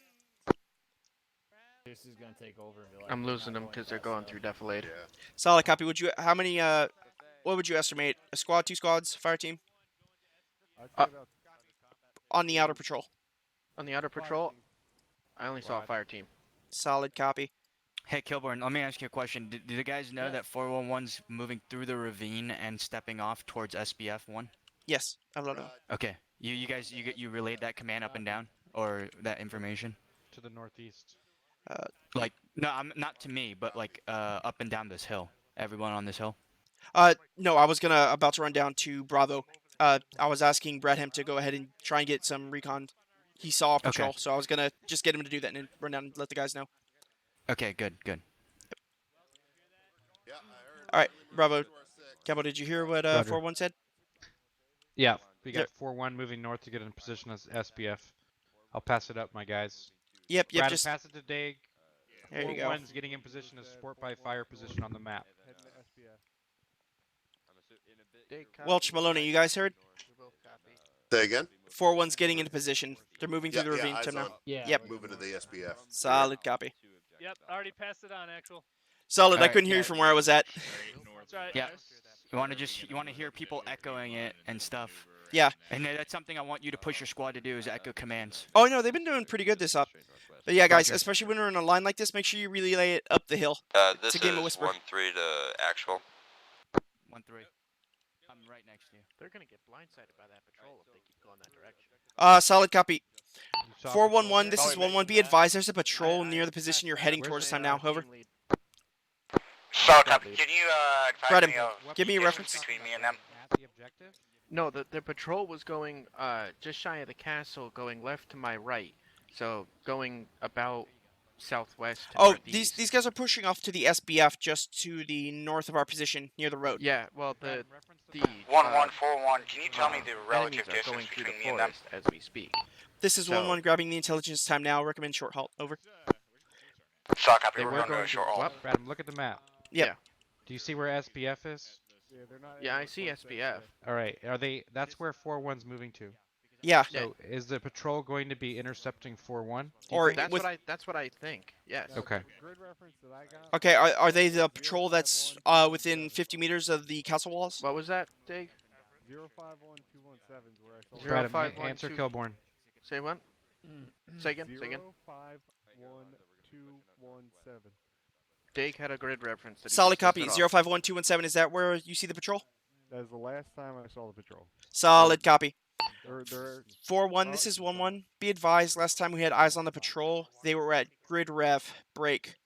Speaker 11: This is gonna take over. And be like,
Speaker 5: I'm losing them because they're going through defilade.
Speaker 14: Yeah.
Speaker 1: Solid copy. How many? What would you estimate? A squad, 2 squads, fire team? On the outer patrol.
Speaker 5: On the outer patrol, I only saw a fire team.
Speaker 1: Solid copy.
Speaker 16: Hey, Kilborn, let me ask you a question. Do the guys know that 411's moving through the ravine and stepping off towards SBF 1?
Speaker 1: Yes, I don't know.
Speaker 16: Okay. You guys, you relayed that command up and down, or that information?
Speaker 3: To the northeast.
Speaker 16: Like, no, not to me, but like up and down this hill. Everyone on this hill.
Speaker 1: No, I was about to run down to Bravo. I was asking Bradham to go ahead and try and get some recon. He saw a patrol, so I was gonna just get him to do that and then run down and let the guys know.
Speaker 16: Okay, good.
Speaker 1: Yep. All right, Bravo. Cabo, did you hear what 4-1 said?
Speaker 3: Yeah, we got 4-1 moving north to get in position as SBF. I'll pass it up, my guys.
Speaker 1: Yep,
Speaker 3: Brad,
Speaker 1: just
Speaker 3: pass it to Dag.
Speaker 1: There you go.
Speaker 3: 4-1's getting in position as support by fire position on the map.
Speaker 1: Welch, Maloney, you guys heard?
Speaker 14: Say again?
Speaker 1: 4-1's getting into position. They're moving through the ravine
Speaker 14: eyes
Speaker 1: now.
Speaker 14: on.
Speaker 1: Yep.
Speaker 14: Moving to the SBF.
Speaker 1: Solid copy.
Speaker 18: Yep, already passed it on, actual.
Speaker 1: Solid. I couldn't hear you from where I was at.
Speaker 18: That's right.
Speaker 16: Yeah. You want to hear people echoing it and stuff.
Speaker 1: Yeah.
Speaker 16: And that's something I want you to push your squad to do is echo commands.
Speaker 1: Oh no, they've been doing pretty good this up. But yeah, guys,
Speaker 11: Roger.
Speaker 1: especially when we're in a line like this, make sure you relay it up the hill.
Speaker 19: This
Speaker 1: it's a game of
Speaker 19: is
Speaker 1: whisper.
Speaker 19: 1-3 to actual.
Speaker 17: 1-3. I'm right next to you.
Speaker 5: They're gonna get blindsided by that patrol if they keep going that direction.
Speaker 1: Solid copy.
Speaker 3: saw
Speaker 1: 411, this
Speaker 3: patrol
Speaker 1: is
Speaker 3: there?
Speaker 1: 11. Be advised, there's a patrol near the position you're heading towards time now. Over.
Speaker 13: Solid copy. Can you
Speaker 1: Brad,
Speaker 13: advise me of
Speaker 1: give me a
Speaker 13: distance
Speaker 1: reference.
Speaker 13: between me and them?
Speaker 3: At the objective?
Speaker 5: No, the patrol was going just shy of the castle, going left to my right. So going about southwest to
Speaker 1: Oh,
Speaker 5: northeast.
Speaker 1: these guys are pushing off to the SBF just to the north of our position near the road.
Speaker 5: Yeah, well the
Speaker 13: 1141. Can you tell me the
Speaker 5: enemies
Speaker 13: relative
Speaker 5: are going
Speaker 13: distance
Speaker 5: through
Speaker 13: between
Speaker 5: the
Speaker 13: me and them?
Speaker 5: forest as we speak.
Speaker 1: This is
Speaker 5: So-
Speaker 1: 11 grabbing the intelligence time now. Recommend short halt. Over.
Speaker 13: Solid copy.
Speaker 5: They
Speaker 13: We're
Speaker 5: were
Speaker 13: going to
Speaker 5: going
Speaker 13: a short
Speaker 5: to-
Speaker 13: haul.
Speaker 5: well,
Speaker 3: Brad, look at the map.
Speaker 1: Yep.
Speaker 5: Yeah.
Speaker 3: Do you see where SBF is?
Speaker 20: Yeah, they're not.
Speaker 5: Yeah, I see SBF.
Speaker 3: All right. Are they? That's where 4-1's moving to.
Speaker 1: Yeah.
Speaker 3: So is the patrol going to be intercepting 4-1?
Speaker 1: Or
Speaker 5: that's
Speaker 1: with-
Speaker 5: what I think. Yes.
Speaker 3: Okay.
Speaker 20: Grid reference that I got.
Speaker 1: Okay, are they the patrol that's within 50 meters of the castle walls?
Speaker 5: What was that, Dig?
Speaker 20: 051217 is where I saw.
Speaker 3: Brad,
Speaker 5: 0512.
Speaker 3: answer Kilborn.
Speaker 5: Say what? Say again. Say again.
Speaker 20: 051217.
Speaker 5: Dig had a grid reference. That he
Speaker 1: Solid
Speaker 5: just
Speaker 1: copy.
Speaker 5: listed off.
Speaker 1: 051217. Is that where you see the patrol?
Speaker 20: That is the last time I saw the patrol.
Speaker 1: Solid copy.
Speaker 20: They're
Speaker 1: 4-1. This is 1-1. Be advised, last time we had eyes on the patrol, they were at grid rev break.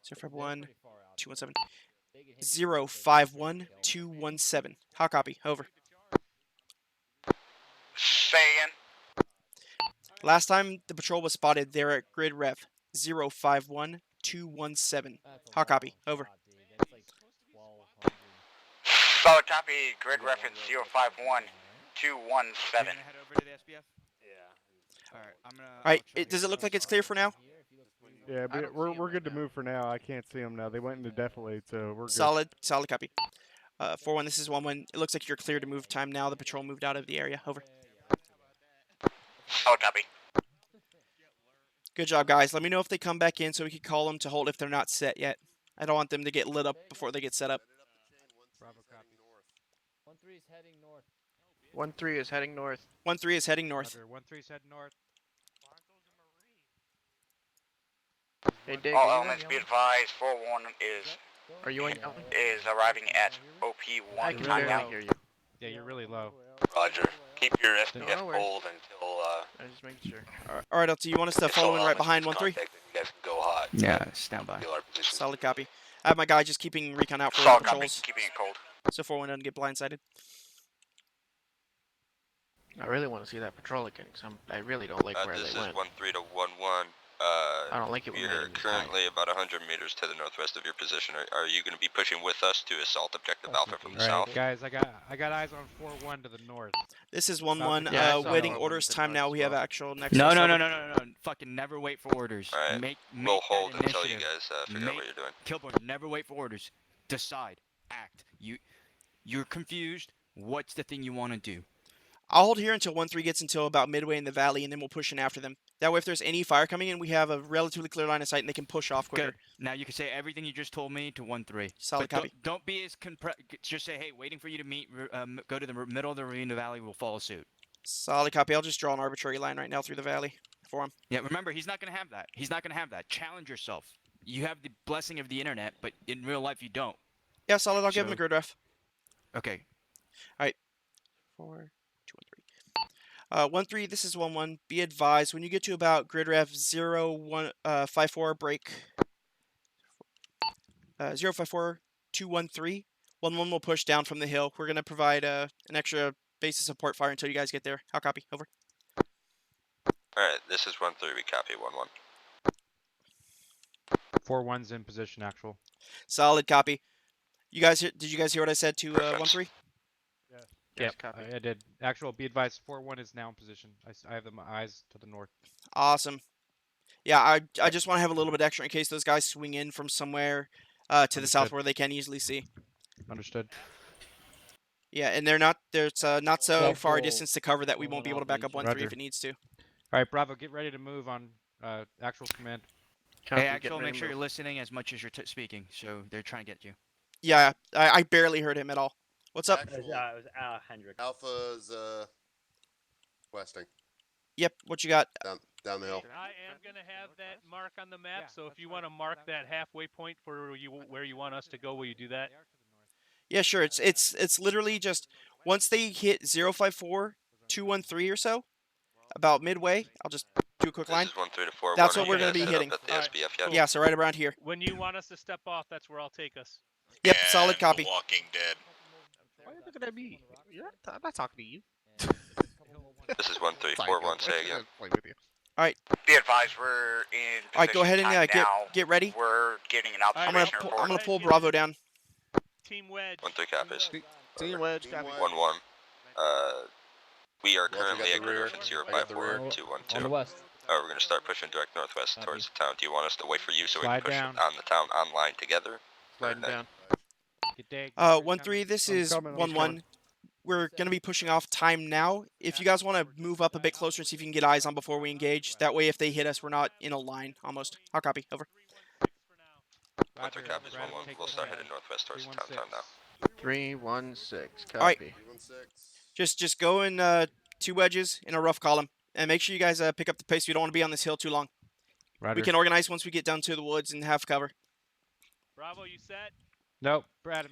Speaker 1: 051217. 051217. Hot copy. Over.
Speaker 13: Say again.
Speaker 1: Last time the patrol was spotted, they're at grid rev. 051217. Hot copy. Over.
Speaker 13: Solid copy. Grid reference 051217.
Speaker 17: Head over to the SBF.
Speaker 7: Yeah.
Speaker 17: All right. I'm gonna.
Speaker 1: All right. Does it look like it's clear for now?
Speaker 20: Yeah, but we're good to move for now. I can't see them now. They went indefinitely, so we're good.
Speaker 1: Solid copy. 4-1. This is 1-1. It looks like you're clear to move time now. The patrol moved out of the area. Over.
Speaker 13: Solid copy.
Speaker 1: Good job, guys. Let me know if they come back in so we can call them to hold if they're not set yet. I don't want them to get lit up before they get set up.
Speaker 3: Bravo copy.
Speaker 11: 1-3 is heading north.
Speaker 5: 1-3 is heading north.
Speaker 1: 1-3 is heading north.
Speaker 3: 1-3's heading north.
Speaker 5: Hey, Dig.
Speaker 13: All
Speaker 5: are you
Speaker 13: elements
Speaker 5: on
Speaker 13: be
Speaker 5: Yellow?
Speaker 13: advised. 4-1
Speaker 5: Are you on Yellow?
Speaker 13: is arriving at
Speaker 5: I
Speaker 13: OP1
Speaker 5: can
Speaker 13: time now.
Speaker 5: barely hear you.
Speaker 3: Yeah, you're really low.
Speaker 19: Roger. Keep your
Speaker 5: No
Speaker 19: SPF
Speaker 5: worries.
Speaker 19: hold until
Speaker 5: I just making sure.
Speaker 1: All right, LT, you want us to follow in right behind 1-3?
Speaker 19: You guys can go hot.
Speaker 17: Yeah, stand by.
Speaker 19: Feel our position.
Speaker 1: Solid copy. I have my guy just keeping recon out for
Speaker 13: Solid copy.
Speaker 1: patrols,
Speaker 13: Keeping it cold.
Speaker 1: so 4-1 doesn't get blindsided.
Speaker 5: I really want to see that patrol again, because I really don't like where
Speaker 19: This
Speaker 5: they
Speaker 19: is
Speaker 5: went.
Speaker 19: 1-3 to 1-1.
Speaker 5: I don't like it when
Speaker 19: We're
Speaker 5: enemies
Speaker 19: currently about 100 meters to the northwest of your position. Are you going to be pushing with us to assault objective Alpha from the
Speaker 3: All right,
Speaker 19: south?
Speaker 3: guys, I got eyes on 4-1 to the north.
Speaker 1: This is 1-1.
Speaker 5: Yeah, I saw
Speaker 1: Waiting
Speaker 5: that.
Speaker 1: orders time now. We have actual next.
Speaker 17: No,
Speaker 1: to
Speaker 17: no, no,
Speaker 1: Southern.
Speaker 17: no, no, no. Fucking never wait for orders.
Speaker 19: Alright,
Speaker 17: Make
Speaker 19: We'll
Speaker 17: that
Speaker 19: hold until you
Speaker 17: initiative.
Speaker 19: guys figure out what you're doing.
Speaker 17: Kilborn, never wait for orders. Decide. Act. You're confused. What's the thing you want to do?
Speaker 1: I'll hold here until 1-3 gets until about midway in the valley, and then we'll push in after them. That way, if there's any fire coming in, we have a relatively clear line of sight, and they can push off quicker.
Speaker 17: Good. Now you can say everything you just told me to 1-3.
Speaker 1: Solid
Speaker 17: But
Speaker 1: copy.
Speaker 17: Don't be as just say, hey, waiting for you to meet. Go to the middle of the Ravine Valley. We'll follow suit.
Speaker 1: Solid copy. I'll just draw an arbitrary line right now through the valley for him.
Speaker 17: Yeah. Remember, he's not gonna have that. He's not gonna have that. Challenge yourself. You have the blessing of the internet, but in real life you don't.
Speaker 1: Yeah, solid. I'll give him a
Speaker 17: So-
Speaker 1: grid ref.
Speaker 17: Okay.
Speaker 1: 4, 2, 1-3. This is 1-1. Be advised when you get to about grid ref 0-1-54 break. 0-54-2-1-3. 1-1 will push down from the hill. We're gonna provide an extra base of support fire until you guys get there. How copy? Over.
Speaker 19: Alright, this is 1-3. We copy 1-1.
Speaker 3: 4-1's in position, actual.
Speaker 1: Solid copy. You guys, did you guys hear what I said to 1-3?
Speaker 3: Yep,
Speaker 5: copy.
Speaker 3: I did. Actual, be advised, 4-1 is now in position. I have my eyes to the north.
Speaker 1: Awesome. Yeah, I just want to have a little bit extra in case those guys swing in from somewhere to the south
Speaker 3: Understood.
Speaker 1: where they can easily see.
Speaker 3: Understood.
Speaker 1: Yeah, and there's not so
Speaker 11: Careful.
Speaker 1: far a distance to cover that we won't be able to back up 1-3
Speaker 3: Roger.
Speaker 1: if it needs to.
Speaker 3: All right, Bravo, get ready to move on actual command.
Speaker 5: Copy,
Speaker 17: Hey,
Speaker 5: get
Speaker 17: actual,
Speaker 5: ready
Speaker 17: make
Speaker 5: to
Speaker 17: sure
Speaker 5: move.
Speaker 17: you're listening as much as you're speaking. So they're trying to get you.
Speaker 1: Yeah, I barely heard him at all. What's up?
Speaker 15: It was Hendrick.
Speaker 14: Alpha's westing.
Speaker 1: Yep, what you got?
Speaker 14: Down the hill.
Speaker 18: I am gonna have that mark on the map, so if you want to mark that halfway point for where you want us to go, will you do that?
Speaker 1: Yeah, sure. It's literally just once they hit 054-213 or so, about midway. I'll just do a quick line.
Speaker 19: This is 13 to 41.
Speaker 1: That's what
Speaker 19: Are
Speaker 1: we're
Speaker 19: you
Speaker 1: gonna
Speaker 19: guys
Speaker 1: be
Speaker 19: set
Speaker 1: hitting.
Speaker 19: up at the SBF yet?
Speaker 1: Yeah, so right around here.
Speaker 18: When you want us to step off, that's where I'll take us.
Speaker 1: Yep, solid copy.
Speaker 9: Walking Dead.
Speaker 6: Why are you looking at me? I'm not talking to you.
Speaker 19: This is 1341. Say again.
Speaker 1: All right.
Speaker 13: Be advised, we're in position
Speaker 1: All right, go ahead and
Speaker 13: time
Speaker 1: get
Speaker 13: now.
Speaker 1: get ready.
Speaker 13: We're getting an
Speaker 1: I'm
Speaker 13: observation report.
Speaker 1: gonna pull Bravo down.
Speaker 18: Team Wedge.
Speaker 19: 13 copies.
Speaker 6: Team Wedge, copy.
Speaker 19: 1-1. We are
Speaker 14: Well, if you
Speaker 19: currently
Speaker 14: got
Speaker 19: at
Speaker 14: the rear,
Speaker 19: grid
Speaker 14: I got the rear.
Speaker 19: 054-212.
Speaker 11: On the west.
Speaker 19: We're going to start pushing direct northwest towards the town. Do you want us to wait for you so we
Speaker 3: Slide
Speaker 19: can push
Speaker 3: down.
Speaker 19: on the town online together?
Speaker 5: Sliding down.
Speaker 3: Get Dag.
Speaker 1: 1-3. This
Speaker 20: I'm
Speaker 1: is
Speaker 20: coming, I'm
Speaker 1: 1-1.
Speaker 20: coming.
Speaker 1: We're gonna be pushing off time now. If you guys want to move up a bit closer and see if you can get eyes on before we engage, that way if they hit us, we're not in a line almost. I'll copy. Over.
Speaker 19: 13 copies. 1-1. We'll start heading northwest towards the town now.
Speaker 5: 316. Copy.
Speaker 1: All right. Just go in 2 wedges in a rough column, and make sure you guys pick up the pace. We don't want to be on this hill too long.
Speaker 3: Roger.
Speaker 1: We can organize once we get down to the woods and have cover.
Speaker 18: Bravo, you set?
Speaker 3: Nope, Brad.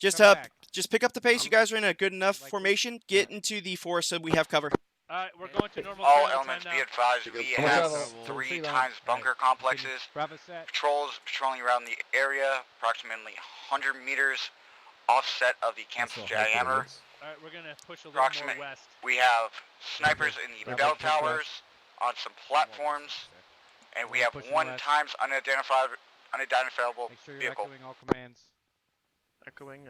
Speaker 1: Just
Speaker 3: come back.
Speaker 1: just pick up the pace. You guys are in a good enough formation. Get into the forest so we have cover.
Speaker 18: Alright, we're going to normal
Speaker 13: All
Speaker 18: travel
Speaker 13: elements
Speaker 18: time
Speaker 13: be
Speaker 18: now.
Speaker 13: advised, we
Speaker 11: Come on,
Speaker 13: have
Speaker 11: Bravo.
Speaker 13: 3
Speaker 11: Tree line.
Speaker 13: times bunker complexes.
Speaker 3: Bravo set.
Speaker 13: Patrols patrolling around the area, approximately 100 meters offset of the camp's diameter.
Speaker 18: Alright, we're gonna push a little
Speaker 13: Approximate.
Speaker 18: more west.
Speaker 13: We have snipers in the
Speaker 3: Bravo,
Speaker 13: bell
Speaker 3: take west.
Speaker 13: towers on some platforms, and we have
Speaker 3: Pushing
Speaker 13: 1
Speaker 3: west.
Speaker 13: times unidentifiable
Speaker 3: Make sure you're
Speaker 13: vehicle.
Speaker 3: echoing all commands.
Speaker 5: Echoing.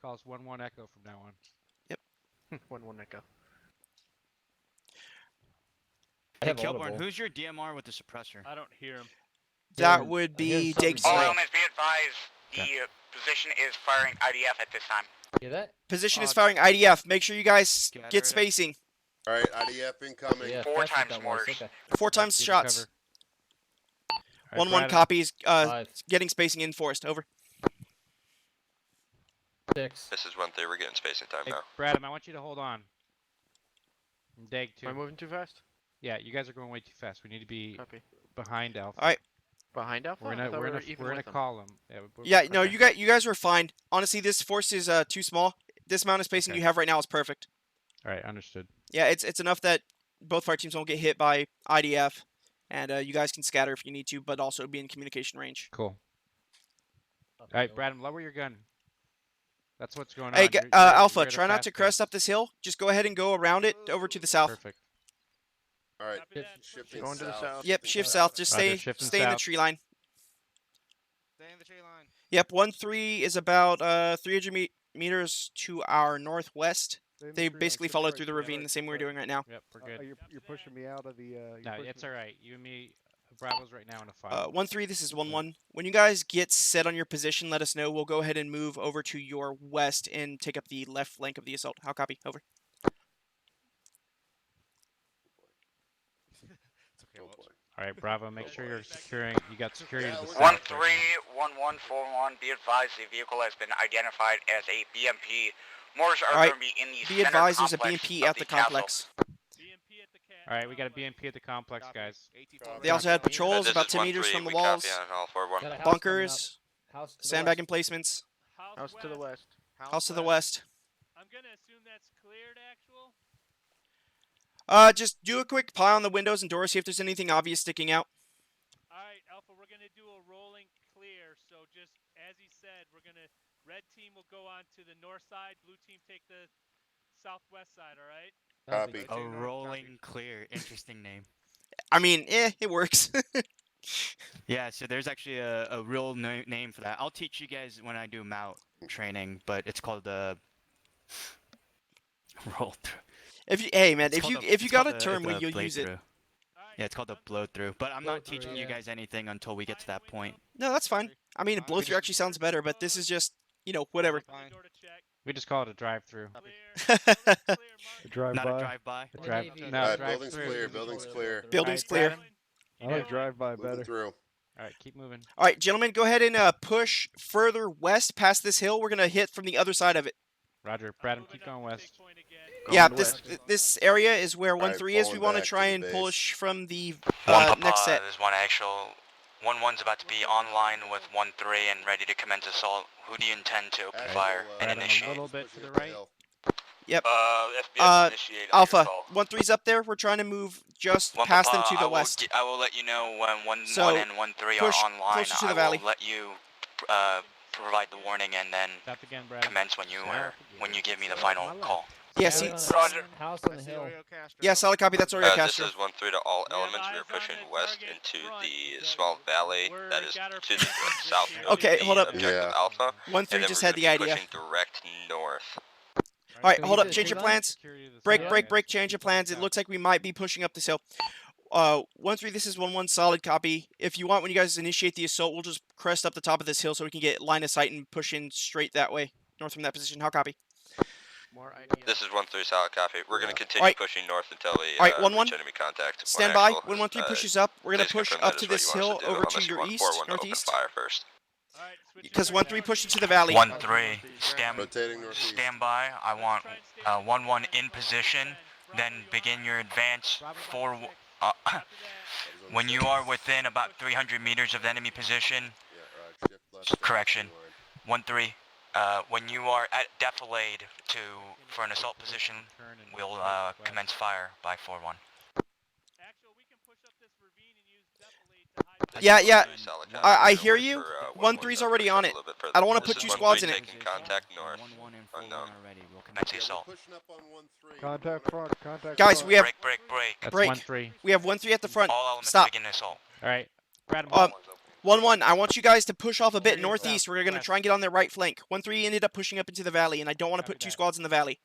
Speaker 3: Calls 1-1 echo from now on.
Speaker 5: 1-1 echo.
Speaker 17: Hey,
Speaker 11: have
Speaker 17: Kilborn,
Speaker 11: audible.
Speaker 17: who's your DMR with the suppressor?
Speaker 18: I don't hear him.
Speaker 1: That would be Dig's
Speaker 13: All
Speaker 1: side.
Speaker 13: elements be advised, the position is firing IDF at this time.
Speaker 11: Hear that?
Speaker 1: Position is firing IDF. Make sure you guys
Speaker 17: Scatter it
Speaker 1: get
Speaker 17: up.
Speaker 1: spacing.
Speaker 14: All right, IDF incoming.
Speaker 11: Yeah,
Speaker 13: 4
Speaker 11: that's what
Speaker 13: times
Speaker 11: that was.
Speaker 13: mortars.
Speaker 11: Okay.
Speaker 1: 4 times
Speaker 3: Give me
Speaker 1: shots.
Speaker 3: cover. Alright,
Speaker 1: 1-1
Speaker 3: Brad,
Speaker 1: copies.
Speaker 11: 5,
Speaker 1: Getting spacing in forest. Over.
Speaker 11: 6.
Speaker 19: This is 1-3. We're getting spacing time
Speaker 3: Hey,
Speaker 19: now.
Speaker 3: Brad, I want you to hold on. And Dag too.
Speaker 5: Am I moving too fast?
Speaker 3: Yeah, you guys are going way too fast. We need to be
Speaker 5: Copy.
Speaker 3: behind Alpha.
Speaker 1: All right.
Speaker 5: Behind Alpha?
Speaker 3: We're in
Speaker 5: I
Speaker 3: a
Speaker 5: thought
Speaker 3: we're in
Speaker 5: we
Speaker 3: a,
Speaker 5: were even
Speaker 3: we're in a
Speaker 5: with them.
Speaker 3: column. Yeah,
Speaker 1: Yeah, no,
Speaker 3: okay.
Speaker 1: you guys were fine. Honestly, this force is too small. This amount of spacing
Speaker 3: Okay.
Speaker 1: you have right now is perfect.
Speaker 3: All right, understood.
Speaker 1: Yeah, it's enough that both of our teams won't get hit by IDF, and you guys can scatter if you need to, but also be in communication range.
Speaker 3: Cool. All right, Brad, lower your gun. That's what's going
Speaker 1: Hey,
Speaker 3: on. You're
Speaker 1: Alpha,
Speaker 3: at a
Speaker 1: try not
Speaker 3: fast
Speaker 1: to crest
Speaker 3: pace.
Speaker 1: up this hill. Just go ahead and go around it over to the south.
Speaker 3: Perfect.
Speaker 14: All right,
Speaker 18: Copy that.
Speaker 14: shifting
Speaker 5: Going to the south.
Speaker 1: Yep, shift south. Just
Speaker 3: Roger,
Speaker 1: stay
Speaker 3: shifting
Speaker 1: stay in the
Speaker 3: south.
Speaker 1: tree line.
Speaker 6: Stay in the tree line.
Speaker 1: Yep, 1-3 is about 300 meters to our northwest.
Speaker 20: Stay in the
Speaker 1: They
Speaker 20: tree line,
Speaker 1: basically
Speaker 20: shift
Speaker 1: followed
Speaker 20: right,
Speaker 1: through the
Speaker 20: shift
Speaker 1: ravine
Speaker 20: right,
Speaker 1: the same way we're
Speaker 20: shift right.
Speaker 1: doing right now.
Speaker 3: Yep, we're good.
Speaker 20: You're pushing me out of the. You're
Speaker 3: No,
Speaker 20: pushing
Speaker 3: it's
Speaker 20: me-
Speaker 3: all right. You and me, Bravo's right now in a fight.
Speaker 1: 1-3, this is 1-1. When you guys get set on your position, let us know. We'll go ahead and move over to your west and take up the left flank of the assault. How copy? Over.
Speaker 3: All right, Bravo, make sure you're securing. You got security to the south.
Speaker 13: 131141, be advised the vehicle has been identified as a BMP. Mortars are
Speaker 1: All right,
Speaker 13: going to be in the
Speaker 1: be
Speaker 13: center
Speaker 1: advised there's a
Speaker 13: complex
Speaker 1: BMP
Speaker 13: of
Speaker 1: at the
Speaker 13: castle.
Speaker 1: complex.
Speaker 3: All right, we got a BMP at the complex, guys.
Speaker 1: They also had patrols
Speaker 19: This
Speaker 1: about
Speaker 19: is
Speaker 1: 10 meters
Speaker 19: 1-3.
Speaker 1: from the
Speaker 19: We
Speaker 1: walls,
Speaker 19: copy on all 4-1.
Speaker 11: Got a house
Speaker 1: bunkers,
Speaker 11: coming up. House to the
Speaker 1: sandbag
Speaker 11: west.
Speaker 1: emplacements,
Speaker 5: House to the west.
Speaker 1: house to the west.
Speaker 18: I'm gonna assume that's cleared, actual.
Speaker 1: Just do a quick pie on the windows and doors, see if there's anything obvious sticking out.
Speaker 18: Alright, Alpha, we're gonna do a rolling clear, so just as he said, red team will go on to the north side, blue team take the southwest side, alright?
Speaker 14: Copy.
Speaker 17: A rolling clear. Interesting name.
Speaker 1: I mean, it works.
Speaker 17: Yeah, so there's actually a real name for that. I'll teach you guys when I do MOUT training, but it's called the roll through.
Speaker 1: Hey man,
Speaker 17: It's
Speaker 1: if
Speaker 17: called
Speaker 1: you
Speaker 17: it's
Speaker 1: got
Speaker 17: called
Speaker 1: a
Speaker 17: the-
Speaker 1: term,
Speaker 17: the
Speaker 1: you'll
Speaker 17: blade
Speaker 1: use it.
Speaker 17: through. Yeah, it's called the blow through. But I'm not
Speaker 11: Blow-through,
Speaker 17: teaching you
Speaker 11: yeah.
Speaker 17: guys anything until we get to that point.
Speaker 1: No, that's fine. I mean, a blow through actually sounds better, but this is just, whatever.
Speaker 3: We just call it a drive-through.
Speaker 20: Drive
Speaker 17: Not
Speaker 20: by.
Speaker 17: a drive-by.
Speaker 3: Drive.
Speaker 11: Navy.
Speaker 3: No,
Speaker 14: Alright,
Speaker 3: drive
Speaker 14: building's
Speaker 3: through.
Speaker 14: clear. Building's clear.
Speaker 1: Building's
Speaker 3: Alright,
Speaker 1: clear.
Speaker 3: Brandon,
Speaker 20: I like drive by
Speaker 14: Moving
Speaker 20: better.
Speaker 14: through.
Speaker 3: All right, keep moving.
Speaker 1: All right, gentlemen, go ahead and push further west past this hill. We're gonna hit from the other side of it.
Speaker 3: Roger, Brandon, keep going west.
Speaker 1: Yeah,
Speaker 5: Going
Speaker 1: this
Speaker 5: west.
Speaker 1: this area is where
Speaker 14: Alright,
Speaker 1: 1-3 is. We
Speaker 14: falling
Speaker 1: want to
Speaker 14: back to
Speaker 1: try
Speaker 14: the
Speaker 1: and
Speaker 14: base.
Speaker 1: push from the
Speaker 16: Papa,
Speaker 1: next set.
Speaker 16: there's one actual. 1-1's about to be online with 1-3 and ready to commence assault. Who do you intend to open fire and
Speaker 3: Brad, I'm
Speaker 16: initiate?
Speaker 3: a little bit to the right.
Speaker 1: Yep.
Speaker 16: FBF initiate on
Speaker 1: Alpha,
Speaker 16: your call.
Speaker 1: 1-3's up there. We're trying to move just
Speaker 16: One
Speaker 1: past them
Speaker 16: Papa,
Speaker 1: to the west.
Speaker 16: I will let you know when 1-1
Speaker 1: So,
Speaker 16: and 1-3
Speaker 1: push
Speaker 16: are online.
Speaker 1: closer to the
Speaker 16: I
Speaker 1: valley.
Speaker 16: will let you provide the warning and then commence when you give me the final call.
Speaker 1: Yeah, see,
Speaker 16: Roger.
Speaker 11: House on the hill.
Speaker 1: Yeah, solid copy. That's Oreo
Speaker 19: This
Speaker 1: Castro.
Speaker 19: is 1-3 to all elements. We are pushing west into the small valley that is to the south of
Speaker 1: Okay,
Speaker 19: the
Speaker 1: hold up.
Speaker 19: objective Alpha.
Speaker 1: 1-3
Speaker 19: and then
Speaker 1: just
Speaker 19: we're
Speaker 1: had
Speaker 19: gonna
Speaker 1: the
Speaker 19: be
Speaker 1: idea.
Speaker 19: pushing direct north.
Speaker 1: All right,
Speaker 11: Can we
Speaker 1: hold
Speaker 11: get
Speaker 1: up.
Speaker 11: to the
Speaker 1: Change your
Speaker 11: tree
Speaker 1: plans.
Speaker 11: line?
Speaker 1: Break. Change your plans. It looks like we might be pushing up this hill. 1-3. This is 1-1. Solid copy. If you want, when you guys initiate the assault, we'll just crest up the top of this hill so we can get line of sight and push in straight that way, north from that position. How copy?
Speaker 5: More ideas.
Speaker 19: This is 1-3 solid copy. We're gonna continue
Speaker 1: Alright.
Speaker 19: pushing north until we
Speaker 1: Alright, 1-1.
Speaker 19: reach enemy contact.
Speaker 1: Stand by. When 1-3 pushes up, we're gonna
Speaker 19: please
Speaker 1: push
Speaker 19: confirm
Speaker 1: up
Speaker 19: that
Speaker 1: to
Speaker 19: is what
Speaker 1: this
Speaker 19: you want
Speaker 1: hill
Speaker 19: us to do,
Speaker 1: over to
Speaker 19: unless you
Speaker 1: your
Speaker 19: want
Speaker 1: east,
Speaker 19: 4-1 to open
Speaker 1: northeast.
Speaker 19: fire first.
Speaker 1: Because 1-3 pushed into the valley.
Speaker 16: 1-3,
Speaker 14: Rotating northeast.
Speaker 16: stand by. I want 1-1 in position. Then begin your advance. When you are within about 300 meters of the enemy position.
Speaker 14: Shift left,
Speaker 16: Correction.
Speaker 14: line.
Speaker 16: 1-3. When you are at defilade for an assault position, we'll commence fire by 4-1.
Speaker 1: Yeah.
Speaker 19: Solid copy.
Speaker 1: I
Speaker 19: We're
Speaker 1: hear
Speaker 19: going
Speaker 1: you.
Speaker 19: for,
Speaker 1: 1-3's already on it.
Speaker 19: a little bit further.
Speaker 1: I don't want to
Speaker 19: This
Speaker 1: put
Speaker 19: is
Speaker 1: 2
Speaker 19: 1-3
Speaker 1: squads in it.
Speaker 19: taking contact north. Unknown.
Speaker 16: Commence the assault.
Speaker 14: Pushing up on 1-3.
Speaker 20: Contact front. Contact
Speaker 1: Guys,
Speaker 20: front.
Speaker 1: we have
Speaker 16: Break.
Speaker 3: That's
Speaker 1: break.
Speaker 3: 1-3.
Speaker 1: We have 1-3 at the front.
Speaker 16: All elements
Speaker 1: Stop.
Speaker 16: begin the assault.
Speaker 3: All right. Brad, I'm
Speaker 1: 1-1. I want you guys to push off a bit
Speaker 3: Northeast,
Speaker 1: northeast. We're gonna
Speaker 3: west.
Speaker 1: try and get on their right flank. 1-3 ended up pushing up into the valley, and I don't want to put 2 squads in the valley.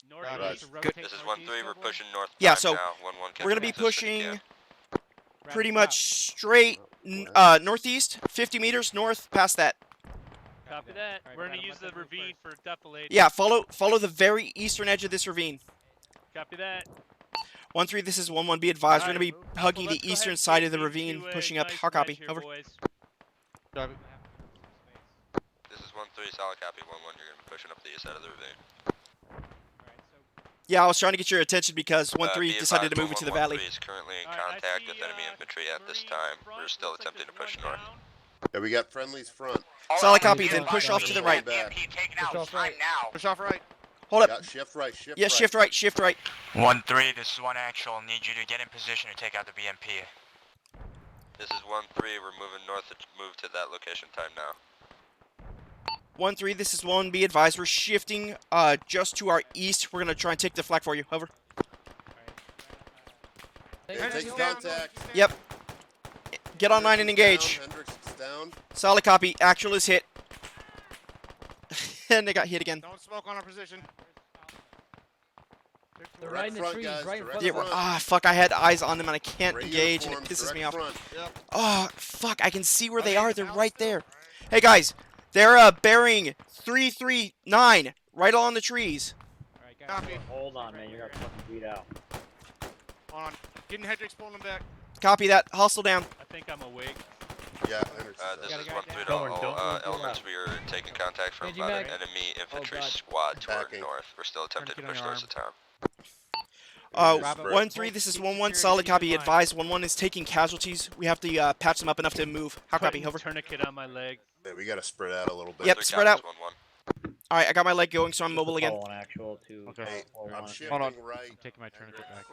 Speaker 3: Good.
Speaker 19: This is 1-3. We're pushing north.
Speaker 1: Yeah,
Speaker 19: 5
Speaker 1: so
Speaker 19: now. 1-1
Speaker 1: we're gonna be
Speaker 19: position if you
Speaker 1: pushing
Speaker 19: can.
Speaker 1: pretty much straight northeast, 50 meters north past that.
Speaker 18: Copy that. We're gonna use the ravine for defilade.
Speaker 1: Yeah, follow the very eastern edge of this ravine.
Speaker 18: Copy that.
Speaker 1: 1-3, this is 1-1. Be advised, we're gonna be hugging the eastern side of the ravine, pushing up. How copy? Over.
Speaker 19: This is 1-3. Solid copy. 1-1. You're gonna be pushing up the east side of the ravine.
Speaker 1: Yeah, I was trying to get your attention because 1-3
Speaker 19: Be
Speaker 1: decided to
Speaker 19: advised,
Speaker 1: move into the valley.
Speaker 19: 1-1 is currently in contact with enemy infantry at this time. We're still attempting to push north.
Speaker 14: Yeah, we got friendlies front.
Speaker 1: Solid copy, then push off to the right.
Speaker 14: Push
Speaker 13: off right now.
Speaker 14: Push off right.
Speaker 1: Hold up.
Speaker 14: Yeah, shift right. Shift
Speaker 1: Yeah,
Speaker 14: right.
Speaker 1: shift right.
Speaker 16: 1-3, this is 1 actual. Need you to get in position to take out the BMP.
Speaker 19: This is 1-3. We're moving north to move to that location time now.
Speaker 1: 1-3, this is 1. Be advised, we're shifting just to our east. We're gonna try and take the flak for you. Over.
Speaker 14: Take contact.
Speaker 1: Yep. Get online and engage.
Speaker 14: Hendricks is down.
Speaker 1: Solid copy. Actual is hit. And they got hit again.
Speaker 14: Don't smoke on our position.
Speaker 11: They're right in the
Speaker 14: front,
Speaker 11: trees,
Speaker 14: guys,
Speaker 11: right in
Speaker 14: direct
Speaker 11: front of us.
Speaker 1: Fuck, I had eyes on them and I can't
Speaker 14: Gray
Speaker 1: engage and it
Speaker 14: uniforms,
Speaker 1: pisses me
Speaker 14: direct
Speaker 1: off.
Speaker 14: front. Yep.
Speaker 1: Oh, fuck, I can see where they are. They're right there. Hey, guys, they're bearing 339 right along the trees.
Speaker 15: Copy. Hold on, man. You're gonna fucking beat out.
Speaker 14: Hold on. Getting Hendricks pulling them back.
Speaker 1: Copy that. Hostile down.
Speaker 18: I think I'm awake.
Speaker 14: Yeah, Hendricks.
Speaker 19: This is 1-3 to all elements. We are taking contact from about an enemy infantry squad to our north. We're still attempting to push towards the town.
Speaker 1: 1-3, this is 1-1. Solid copy. Advised, 1-1 is taking casualties. We have to patch them up enough to move. How copy? Over.
Speaker 18: Tourniquet on my leg.
Speaker 14: Yeah, we gotta spread out a little bit.
Speaker 1: Yep, spread out. Alright, I got my leg going, so I'm mobile again.
Speaker 15: Actual to
Speaker 14: Okay, I'm shifting
Speaker 3: Hold on.
Speaker 14: right.
Speaker 3: I'm taking my tourniquet back.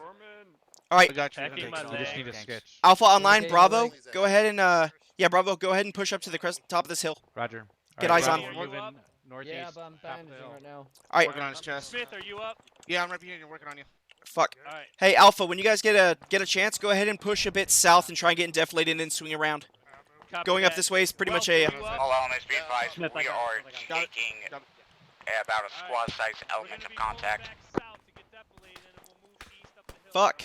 Speaker 1: Alright.
Speaker 18: Packing my
Speaker 3: You just
Speaker 18: leg.
Speaker 3: need a sketch.
Speaker 1: Alpha online.
Speaker 11: Okay,
Speaker 1: Bravo.
Speaker 11: right.
Speaker 1: Go ahead and yeah, Bravo. Go ahead and push up to the top of this hill.
Speaker 3: Roger.
Speaker 1: Get
Speaker 3: Alright,
Speaker 1: eyes on.
Speaker 3: Bravo, we're moving northeast.
Speaker 11: Yeah, but I'm
Speaker 3: top of the
Speaker 11: bandaging
Speaker 3: hill.
Speaker 11: right now.
Speaker 1: Alright.
Speaker 14: Working on his chest.
Speaker 18: Smith, are you up?
Speaker 14: Yeah, I'm right behind you. Working on you.
Speaker 1: Fuck.
Speaker 18: Alright.
Speaker 1: Hey, Alpha, when you guys get a chance, go ahead and push a bit south and try and get in defilated and then swing around.
Speaker 18: Copy
Speaker 1: Going up
Speaker 18: that.
Speaker 1: this way is pretty much
Speaker 18: Wells,
Speaker 1: a...
Speaker 18: are you up?
Speaker 13: All elements be advised,
Speaker 3: Smith,
Speaker 13: we are taking about a squad-sized
Speaker 18: We're
Speaker 13: element
Speaker 18: gonna
Speaker 13: of
Speaker 18: be moving
Speaker 13: contact.
Speaker 18: back south to get defilated, and then we'll move east up the hill.
Speaker 1: Fuck.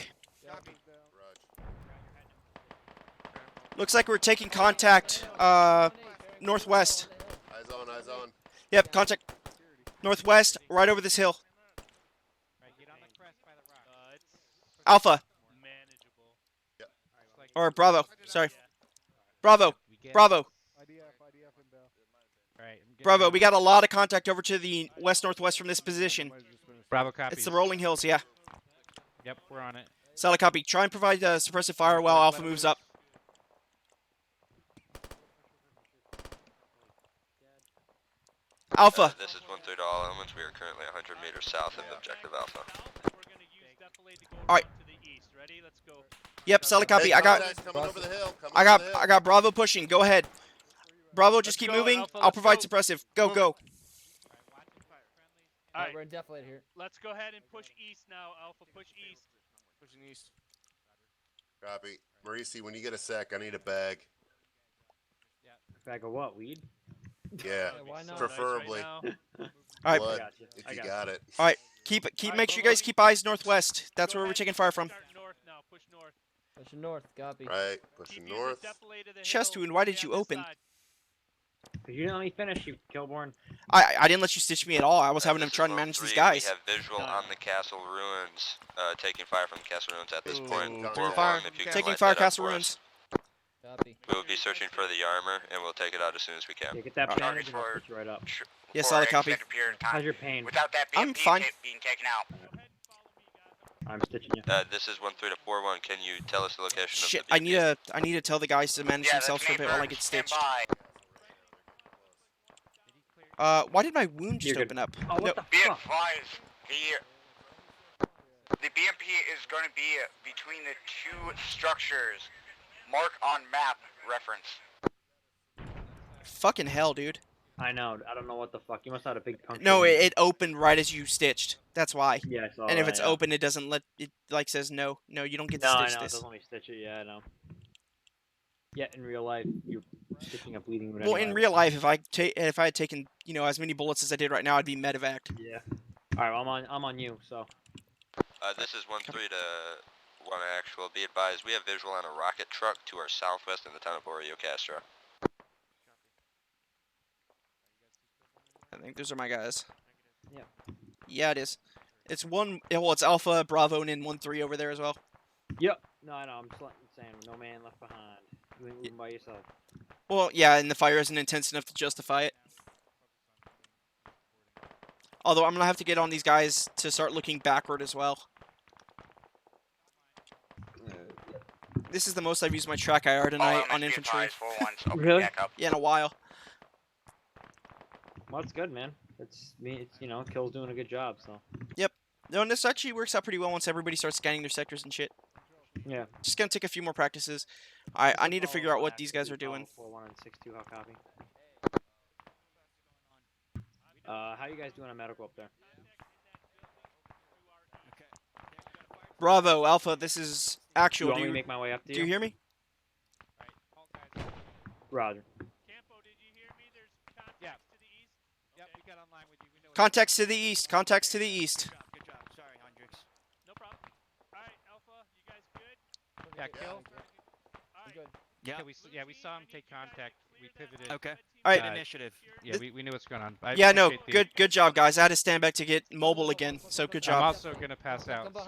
Speaker 1: Looks like we're taking contact northwest.
Speaker 14: Eyes on, eyes on.
Speaker 1: Yep, contact northwest, right over this hill. Alpha.
Speaker 18: Manageable.
Speaker 1: Or Bravo. Sorry. Bravo. Bravo.
Speaker 3: Alright,
Speaker 1: Bravo, we got a lot of contact over to the west-northwest from this position.
Speaker 3: Bravo copy.
Speaker 1: It's the rolling hills, yeah.
Speaker 3: Yep, we're on it.
Speaker 1: Solid copy. Try and provide suppressive fire while Alpha moves up. Alpha.
Speaker 19: This is 1-3 to all elements. We are currently 100 meters south of objective Alpha.
Speaker 1: All right. Yep, solid copy. I got Bravo pushing. Go ahead. Bravo, just keep moving.
Speaker 18: Alpha,
Speaker 1: I'll provide
Speaker 18: go.
Speaker 1: suppressive. Go, go.
Speaker 18: All right,
Speaker 11: we're in defilade here.
Speaker 18: Let's go ahead and push east now, Alpha. Push east.
Speaker 14: Pushing east. Copy. Marisi, when you get a sec, I need a bag.
Speaker 15: Bag of what? Weed?
Speaker 14: Yeah,
Speaker 11: why not?
Speaker 14: preferably.
Speaker 1: All right.
Speaker 14: Blood, if you got it.
Speaker 1: All right. Make sure you guys keep eyes northwest. That's where we're taking fire from.
Speaker 18: North now. Push north.
Speaker 11: Pushing north, copy.
Speaker 14: Right, pushing north.
Speaker 1: Chest wound, why did you open?
Speaker 15: You didn't let me finish, you Kilborn.
Speaker 1: I didn't let you stitch me at all. I was having him try and manage these guys.
Speaker 19: We have visual on the castle ruins, taking fire from the castle ruins at this point.
Speaker 1: Taking fire castle ruins.
Speaker 11: Copy.
Speaker 19: We will be searching for the armor, and we'll take it out as soon as we can.
Speaker 15: Yeah, get that bandage and I'll put you right up.
Speaker 1: Yes, solid copy.
Speaker 15: How's your pain?
Speaker 13: Without that
Speaker 1: I'm fine.
Speaker 13: being taken out.
Speaker 15: I'm stitching you.
Speaker 19: This is 1-3 to 4-1. Can you tell us the location
Speaker 1: Shit,
Speaker 19: of the
Speaker 1: I need to tell the guys to manage themselves for a bit while I get stitched. Why did my wound just open up?
Speaker 15: Oh, what
Speaker 1: No.
Speaker 15: the
Speaker 13: Be
Speaker 15: fuck?
Speaker 13: advised, the BMP is going to be between the two structures. Mark on map reference.
Speaker 1: Fucking hell, dude.
Speaker 15: I know. I don't know what the fuck. You must have had a big puncture.
Speaker 1: No, it opened right as you stitched. That's why.
Speaker 15: Yeah, I saw
Speaker 1: And if
Speaker 15: that,
Speaker 1: it's
Speaker 15: yeah.
Speaker 1: open, it doesn't let it like says no. No, you don't get to
Speaker 15: No,
Speaker 1: stitch
Speaker 15: I know. It
Speaker 1: this.
Speaker 15: doesn't let me stitch it. Yeah, I know. Yeah, in real life, you're stitching a bleeding wound.
Speaker 1: Well, in real life, if I had taken as many bullets as I did right now, I'd be medevaced.
Speaker 15: Yeah. All right, well, I'm on you. So.
Speaker 19: This is 1-3 to 1 actual. Be advised, we have visual on a rocket truck to our southwest in the town of Oreo Castro.
Speaker 1: I think those are my guys.
Speaker 15: Yeah.
Speaker 1: Yeah, it is. It's it's Alpha, Bravo, and then 1-3 over there as well.
Speaker 15: Yep. No, I know. I'm just saying, no man left behind. You ain't moving by yourself.
Speaker 1: Well, yeah, and the fire isn't intense enough to justify it. Although I'm gonna have to get on these guys to start looking backward as well. This is the most I've used my track IR tonight on infantry.
Speaker 15: Really?
Speaker 1: Yeah, in a while.
Speaker 15: Well, that's good, man. It's Kill's doing a good job. So.
Speaker 1: Yep. No, and this actually works out pretty well once everybody starts scanning their sectors and shit.
Speaker 15: Yeah.
Speaker 1: Just gonna take a few more practices. I need to figure out what these guys are doing.
Speaker 15: 4-1 and 6-2, how copy? How you guys doing on medical up there?
Speaker 1: Bravo, Alpha, this is actual.
Speaker 15: You want me to make my way up to
Speaker 1: Do you hear me?
Speaker 15: Roger.
Speaker 3: Yeah. Yep, we got online with you. We know
Speaker 1: Contacts to the east. Contacts to the east.
Speaker 17: Good job. Sorry, Hendrix.
Speaker 18: No problem. All right, Alpha, you guys good?
Speaker 3: Yeah, Kill.
Speaker 11: Good.
Speaker 3: Yeah, we saw him take contact. We pivoted.
Speaker 17: Okay.
Speaker 1: All right.
Speaker 17: Good initiative.
Speaker 3: Yeah, we knew what's going on. I
Speaker 1: Yeah, no,
Speaker 3: appreciate the-
Speaker 1: good job, guys. I had to stand back to get mobile again, so good
Speaker 3: I'm
Speaker 1: job.
Speaker 3: also gonna pass out. So.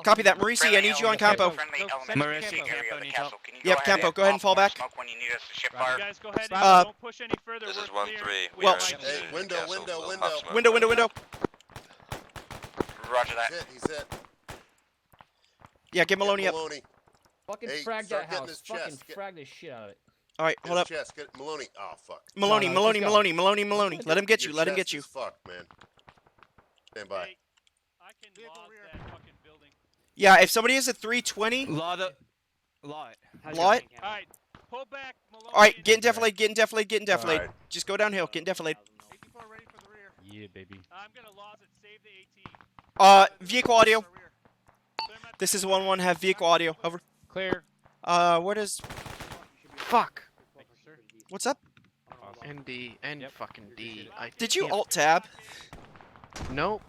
Speaker 1: Copy that, Marisi. I need you on Campo.
Speaker 17: Marisi, Campo, need help.
Speaker 1: Yep, Campo, go ahead and fall back.
Speaker 13: When you need us to ship
Speaker 18: You
Speaker 13: fire.
Speaker 18: guys go ahead and
Speaker 1: Uh,
Speaker 18: don't push any further.
Speaker 19: This is
Speaker 18: We're
Speaker 19: 1-3.
Speaker 18: clear.
Speaker 19: We
Speaker 1: Well,
Speaker 19: are in
Speaker 14: Hey,
Speaker 19: the
Speaker 14: window,
Speaker 19: castle.
Speaker 14: window,
Speaker 19: We'll
Speaker 14: window.
Speaker 19: have smoke.
Speaker 1: Window.
Speaker 13: Roger that.
Speaker 14: He's hit.
Speaker 1: Yeah, get Maloney up.
Speaker 14: Maloney.
Speaker 11: Fucking
Speaker 14: Hey,
Speaker 11: frag
Speaker 14: start
Speaker 11: that
Speaker 14: getting
Speaker 11: house.
Speaker 14: his
Speaker 11: Fucking
Speaker 14: chest.
Speaker 11: frag the shit out of it.
Speaker 1: All right, hold up.
Speaker 14: Chest. Get Maloney. Oh, fuck.
Speaker 1: Maloney.
Speaker 11: No, just go.
Speaker 1: Let him get you.
Speaker 14: Your
Speaker 1: Let him
Speaker 14: chest
Speaker 1: get you.
Speaker 14: is fucked, man. Stand by.
Speaker 18: Hey, I can laws that fucking building.
Speaker 1: Yeah, if somebody has a 320,
Speaker 17: Law it.
Speaker 1: law it.
Speaker 18: All right, pull back, Maloney.
Speaker 1: All right, get in defilade. Get in defilade.
Speaker 14: All right.
Speaker 1: Just go downhill. Get in defilade.
Speaker 18: 84 ready for the rear.
Speaker 3: Yeah, baby.
Speaker 18: I'm gonna laws it. Save the AT.
Speaker 1: Vehicle audio. This is 1-1. Have vehicle audio. Over.
Speaker 3: Clear.
Speaker 1: Where does?
Speaker 5: Fuck.
Speaker 3: Thank you, sir.
Speaker 1: What's up?
Speaker 5: ND and fucking D.
Speaker 1: Did you
Speaker 5: can't-
Speaker 1: alt tab?
Speaker 5: Nope.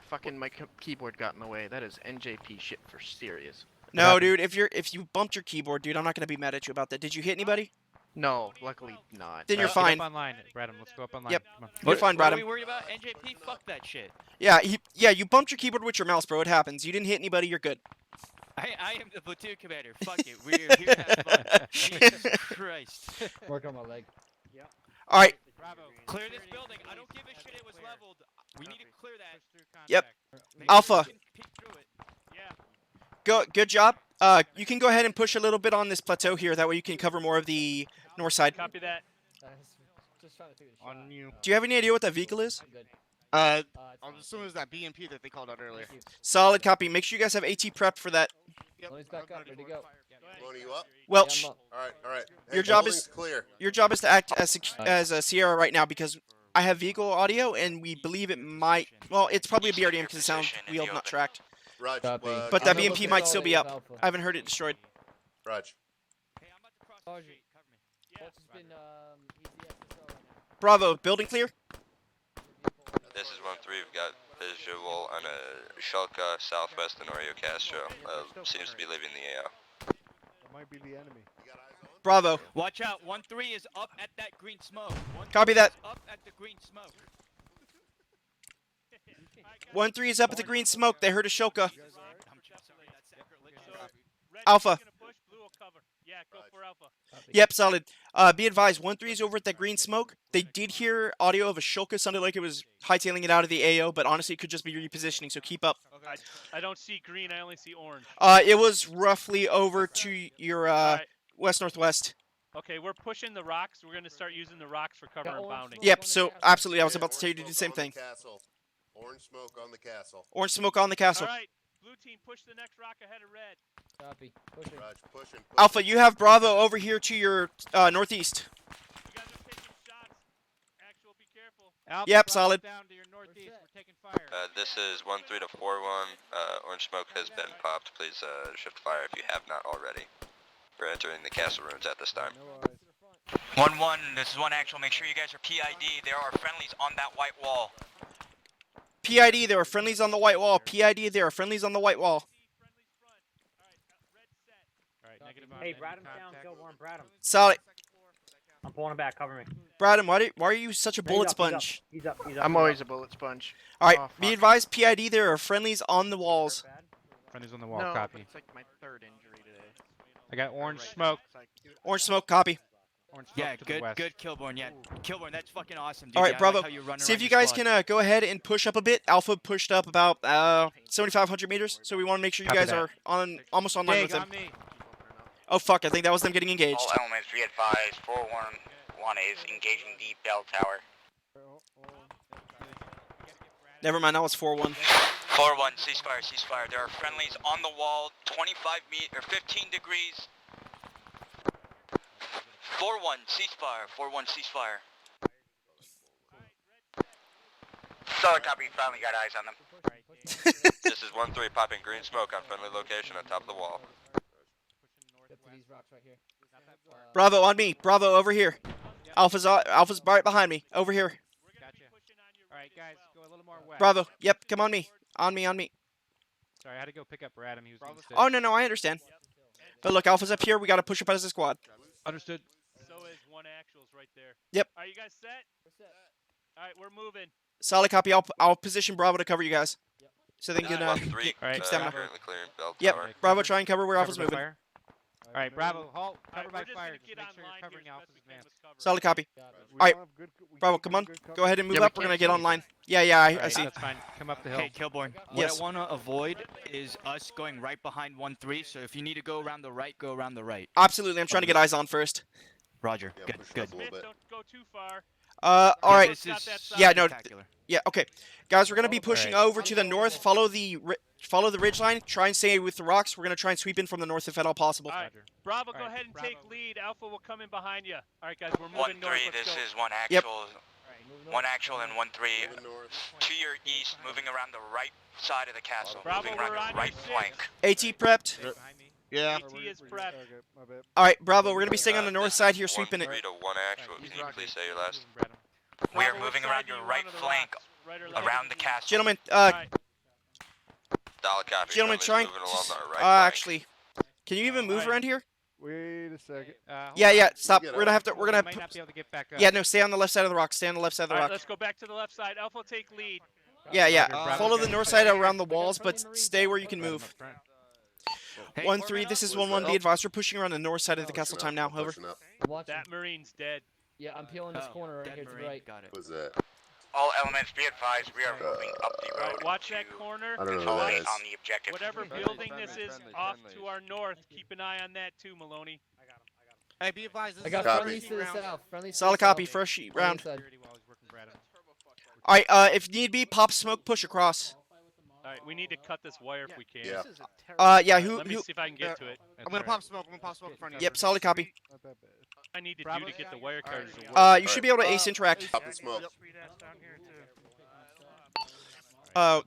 Speaker 5: Fucking my keyboard got in the way. That is NJP shit for serious.
Speaker 1: No, dude. If you bumped your keyboard, dude, I'm not gonna be mad at you about that. Did you hit anybody?
Speaker 5: No, luckily not.
Speaker 1: Then you're
Speaker 3: Get
Speaker 1: fine.
Speaker 3: up online, Bradham. Let's go up online.
Speaker 1: Yep.
Speaker 3: Come on.
Speaker 1: You're fine,
Speaker 17: What are
Speaker 1: Bradham.
Speaker 17: we worried about? NJP? Fuck that shit.
Speaker 1: Yeah, you bumped your keyboard with your mouse, bro. It happens. You didn't hit anybody. You're good.
Speaker 17: I am the platoon commander. Fuck it. We're here to have fun. Jesus Christ.
Speaker 11: Work on my leg.
Speaker 1: All right.
Speaker 3: Bravo.
Speaker 17: Clear this building. I don't give a shit it was leveled. We need to clear that.
Speaker 1: Yep.
Speaker 17: Maybe
Speaker 1: Alpha.
Speaker 17: we can peek through it.
Speaker 1: Go. Good job. You can go ahead and push a little bit on this plateau here. That way you can cover more of the north side.
Speaker 18: Copy that.
Speaker 11: Just trying to take a shot.
Speaker 9: On you.
Speaker 1: Do you have any idea what that vehicle is?
Speaker 11: Good.
Speaker 9: I'm assuming it's that BMP that they called out earlier.
Speaker 1: Solid copy. Make sure you guys have AT prepped for that.
Speaker 9: Yep.
Speaker 11: Loading's back up. Ready to go.
Speaker 14: Loading you up?
Speaker 1: Welch.
Speaker 11: Yeah, I'm up.
Speaker 14: All right. Hey,
Speaker 1: Your job
Speaker 14: building's
Speaker 1: is
Speaker 14: clear.
Speaker 1: Your job is to act as a Sierra right now because I have vehicle audio and we believe it might. Well, it's probably a BRDM because it sounds wheeled, not tracked.
Speaker 14: Raj,
Speaker 11: Copy.
Speaker 1: But that
Speaker 11: I'm gonna
Speaker 1: BMP
Speaker 11: look
Speaker 1: might
Speaker 11: at
Speaker 1: still be
Speaker 11: all
Speaker 1: up.
Speaker 11: of Alpha.
Speaker 1: I haven't heard it destroyed.
Speaker 14: Raj.
Speaker 11: Welch has been he's the SSO right now.
Speaker 1: Bravo. Building clear.
Speaker 19: This is 1-3. We've got visual on a Shulka southwest of Norio Castro. Seems to be leaving the AO.
Speaker 20: That might be the enemy.
Speaker 1: Bravo.
Speaker 17: Watch out. 1-3 is up at that green smoke. 1-3
Speaker 1: Copy that.
Speaker 17: is up at the green smoke.
Speaker 1: 1-3 is up at the green smoke. They heard a Shulka.
Speaker 17: I'm just sorry, that's sacrilege.
Speaker 1: Alpha.
Speaker 18: Yeah, go for Alpha.
Speaker 1: Yep, solid. Be advised, 1-3 is over at that green smoke. They did hear audio of a Shulka. Sounded like it was hightailing it out of the AO, but honestly, it could just be repositioning, so keep up.
Speaker 18: I don't see green, I only see orange.
Speaker 1: It was roughly over to your west-northwest.
Speaker 18: Okay, we're pushing the rocks. We're going to start using the rocks for cover and bounding.
Speaker 1: Yep, so absolutely. I was about to tell you to do the same thing.
Speaker 14: Orange smoke on the castle.
Speaker 1: Orange smoke on the castle.
Speaker 18: All right, blue team, push the next rock ahead of red.
Speaker 11: Copy. Pushing.
Speaker 14: Raj, pushing.
Speaker 1: Alpha, you have Bravo over here to your northeast.
Speaker 18: You guys are taking shots. Actual, be careful.
Speaker 3: Alpha,
Speaker 1: Yep,
Speaker 3: drop
Speaker 1: solid.
Speaker 3: Down to your northeast. We're taking fire.
Speaker 19: This is 1-3 to 4-1. Orange smoke has been popped. Please shift fire if you have not already. We're entering the castle ruins at this time.
Speaker 16: 1-1, this is 1 actual. Make sure you guys are PID. There are friendlies on that white wall.
Speaker 1: PID, there are friendlies on the white wall. PID, there are friendlies on the white wall.
Speaker 15: Hey, Bradham's down, Kilborn, Bradham.
Speaker 1: Solid.
Speaker 15: I'm pulling him back, cover me.
Speaker 1: Bradham, why are you such a bullet
Speaker 15: He's up,
Speaker 1: sponge?
Speaker 15: He's up.
Speaker 5: I'm always a bullet sponge.
Speaker 1: Alright,
Speaker 5: Oh,
Speaker 1: be
Speaker 5: fuck.
Speaker 1: advised, PID, there are friendlies on the walls.
Speaker 3: Friendly's on the wall,
Speaker 5: No,
Speaker 3: copy.
Speaker 5: but it's like my third injury today.
Speaker 3: I got orange smoke.
Speaker 1: Orange smoke, copy.
Speaker 3: Orange smoke
Speaker 17: Yeah,
Speaker 3: to the
Speaker 17: good,
Speaker 3: west.
Speaker 17: good, Kilborn. Yeah, Kilborn, that's fucking awesome, dude.
Speaker 1: Alright,
Speaker 17: Yeah, I
Speaker 1: Bravo.
Speaker 17: like how you run
Speaker 1: See if
Speaker 17: around
Speaker 1: you
Speaker 17: your
Speaker 1: guys
Speaker 17: squad.
Speaker 1: can go ahead and push up a bit. Alpha pushed up about 7,500 meters, so we want to make sure you
Speaker 3: Copy
Speaker 1: guys
Speaker 3: that.
Speaker 1: are almost online with
Speaker 3: Dig
Speaker 1: them.
Speaker 3: on me.
Speaker 1: Oh fuck, I think that was them getting engaged.
Speaker 13: All elements be advised, 411 is engaging the bell tower.
Speaker 1: Never mind, that was 4-1.
Speaker 16: 4-1, ceasefire, ceasefire. There are friendlies on the wall, 15 degrees. 4-1, ceasefire, 4-1, ceasefire. Solid copy, finally got eyes on them.
Speaker 19: This is 1-3 popping green smoke on friendly location on top of the wall.
Speaker 11: Get to these rocks right here.
Speaker 1: Bravo on me. Bravo over here. Alpha's right behind me. Over here.
Speaker 3: Gotcha. All right, guys, go a little more west.
Speaker 1: Bravo. Yep, come on me. On me, on me.
Speaker 3: Sorry, I had to go pick up Bradham. He was being sick.
Speaker 1: Oh, no, I understand. But look, Alpha's up here. We got to push up as a squad.
Speaker 3: Understood.
Speaker 18: So is 1 actuals right there.
Speaker 1: Yep.
Speaker 18: Are you guys set? All right, we're moving.
Speaker 1: Solid copy. I'll position Bravo to cover you guys. So they can
Speaker 19: 1-3,
Speaker 1: keep stamina.
Speaker 19: currently clearing bell
Speaker 1: Yep,
Speaker 19: tower.
Speaker 1: Bravo, try and cover where Alpha's moving.
Speaker 3: Fire. All right, Bravo, halt. Cover
Speaker 18: Alright,
Speaker 3: by
Speaker 18: we're just
Speaker 3: fire.
Speaker 18: gonna
Speaker 3: Just
Speaker 18: get
Speaker 3: make sure
Speaker 18: online
Speaker 3: you're covering
Speaker 18: here as
Speaker 3: Alpha's
Speaker 18: best we can
Speaker 3: advance.
Speaker 18: with cover.
Speaker 1: Solid copy.
Speaker 20: We
Speaker 1: Alright,
Speaker 20: don't have good- we
Speaker 1: Bravo,
Speaker 20: can't
Speaker 1: come
Speaker 20: do
Speaker 1: on.
Speaker 20: good cover.
Speaker 1: Go ahead and move
Speaker 5: Yeah, we
Speaker 1: up. We're going to
Speaker 5: can't
Speaker 1: get
Speaker 5: see
Speaker 1: online. Yeah, I
Speaker 3: Alright,
Speaker 1: see.
Speaker 3: that's fine. Come up the hill.
Speaker 17: Hey, Kilborn,
Speaker 1: Yes.
Speaker 17: what I want to avoid is us going right behind 1-3, so if you need to go around the right, go around the right.
Speaker 1: Absolutely. I'm trying to get eyes on first.
Speaker 17: Roger.
Speaker 14: Yeah,
Speaker 17: Good,
Speaker 14: push it
Speaker 17: good.
Speaker 14: up a little bit.
Speaker 18: Don't go too far.
Speaker 1: Alright.
Speaker 17: This is
Speaker 1: Yeah, no.
Speaker 17: spectacular.
Speaker 1: Yeah, okay. Guys, we're going to be pushing
Speaker 3: Alright.
Speaker 1: over to the north. Follow the ridge line. Try and stay with the rocks. We're going to try and sweep in from the north if at all possible.
Speaker 18: All right, Bravo, go
Speaker 3: Alright,
Speaker 18: ahead and
Speaker 3: Bravo.
Speaker 18: take lead. Alpha will come in behind you. All right, guys, we're
Speaker 16: 1-3,
Speaker 18: moving north. Let's
Speaker 16: this
Speaker 18: go.
Speaker 16: is 1
Speaker 1: Yep.
Speaker 16: actual. 1 actual and 1-3
Speaker 14: Moving north.
Speaker 16: to your east, moving around the right side of the castle.
Speaker 18: Bravo,
Speaker 16: moving around
Speaker 18: we're
Speaker 16: your
Speaker 18: on
Speaker 16: right
Speaker 18: your
Speaker 16: flank.
Speaker 1: AT prepped.
Speaker 9: Yeah.
Speaker 18: AT is prepped.
Speaker 20: Okay, my bad.
Speaker 1: Alright, Bravo, we're going to be staying on the north side here, sweeping it.
Speaker 19: 1-3 to 1 actual. Can you please say your last?
Speaker 16: We are
Speaker 18: Bravo,
Speaker 16: moving
Speaker 18: which
Speaker 16: around
Speaker 18: side do
Speaker 16: your
Speaker 18: you
Speaker 16: right
Speaker 18: want of the
Speaker 16: flank,
Speaker 18: rocks? Right or left?
Speaker 16: around the castle.
Speaker 1: Gentlemen,
Speaker 18: All right.
Speaker 19: Solid copy.
Speaker 1: gentlemen,
Speaker 19: Friendly's
Speaker 1: try and
Speaker 19: moving along
Speaker 1: just,
Speaker 19: our right flank.
Speaker 1: actually, can you even move
Speaker 18: Alright.
Speaker 1: around here?
Speaker 20: Wait a second.
Speaker 1: Yeah, stop.
Speaker 14: get
Speaker 1: We're gonna
Speaker 14: up.
Speaker 1: have to.
Speaker 3: We might not be able to get back up.
Speaker 1: Yeah, no, stay on the left side of the rock. Stay on the left side of the
Speaker 18: All right,
Speaker 1: rock.
Speaker 18: let's go back to the left side. Alpha, take lead.
Speaker 1: Yeah.
Speaker 3: Bravo,
Speaker 1: Follow the
Speaker 3: guys.
Speaker 1: north side around the walls, but stay where you can
Speaker 3: Bradham
Speaker 1: move.
Speaker 3: up front.
Speaker 17: Hey,
Speaker 1: 1-3. This is 1-1. Be advised. We're pushing around the north side of the castle time now. Over.
Speaker 14: Pushing up.
Speaker 11: I'm watching.
Speaker 18: That Marine's dead.
Speaker 11: Yeah, I'm peeling this
Speaker 17: Oh,
Speaker 11: corner right
Speaker 17: dead
Speaker 11: here to the
Speaker 17: Marine.
Speaker 11: right.
Speaker 17: Got it.
Speaker 14: What was that?
Speaker 13: All elements, be advised, we are moving up the road.
Speaker 18: Alright, watch that corner.
Speaker 14: I don't know who that
Speaker 13: Consolidate
Speaker 14: is.
Speaker 13: on the objective.
Speaker 18: Whatever building this is off to our north, keep an eye on that too, Maloney.
Speaker 3: I got him.
Speaker 9: Hey, be advised. This
Speaker 11: I
Speaker 9: is
Speaker 11: got
Speaker 9: a
Speaker 11: friendlies to the
Speaker 9: round.
Speaker 11: south. Friendlies to
Speaker 1: Solid
Speaker 11: the
Speaker 1: copy.
Speaker 11: south.
Speaker 1: First sheet
Speaker 11: On the
Speaker 1: round.
Speaker 11: inside.
Speaker 1: All right. If need be, pop smoke, push across.
Speaker 18: Alright, we need to cut this wire if we can.
Speaker 14: Yeah.
Speaker 1: Yeah.
Speaker 18: Let me see if I can get to it.
Speaker 9: I'm gonna pop smoke. I'm gonna pop smoke in front of you.
Speaker 1: Yep. Solid copy.
Speaker 20: Not that bad.
Speaker 18: I need to do to get the wire cutters to work.
Speaker 1: You should be able to ace interact.
Speaker 14: Pop the smoke.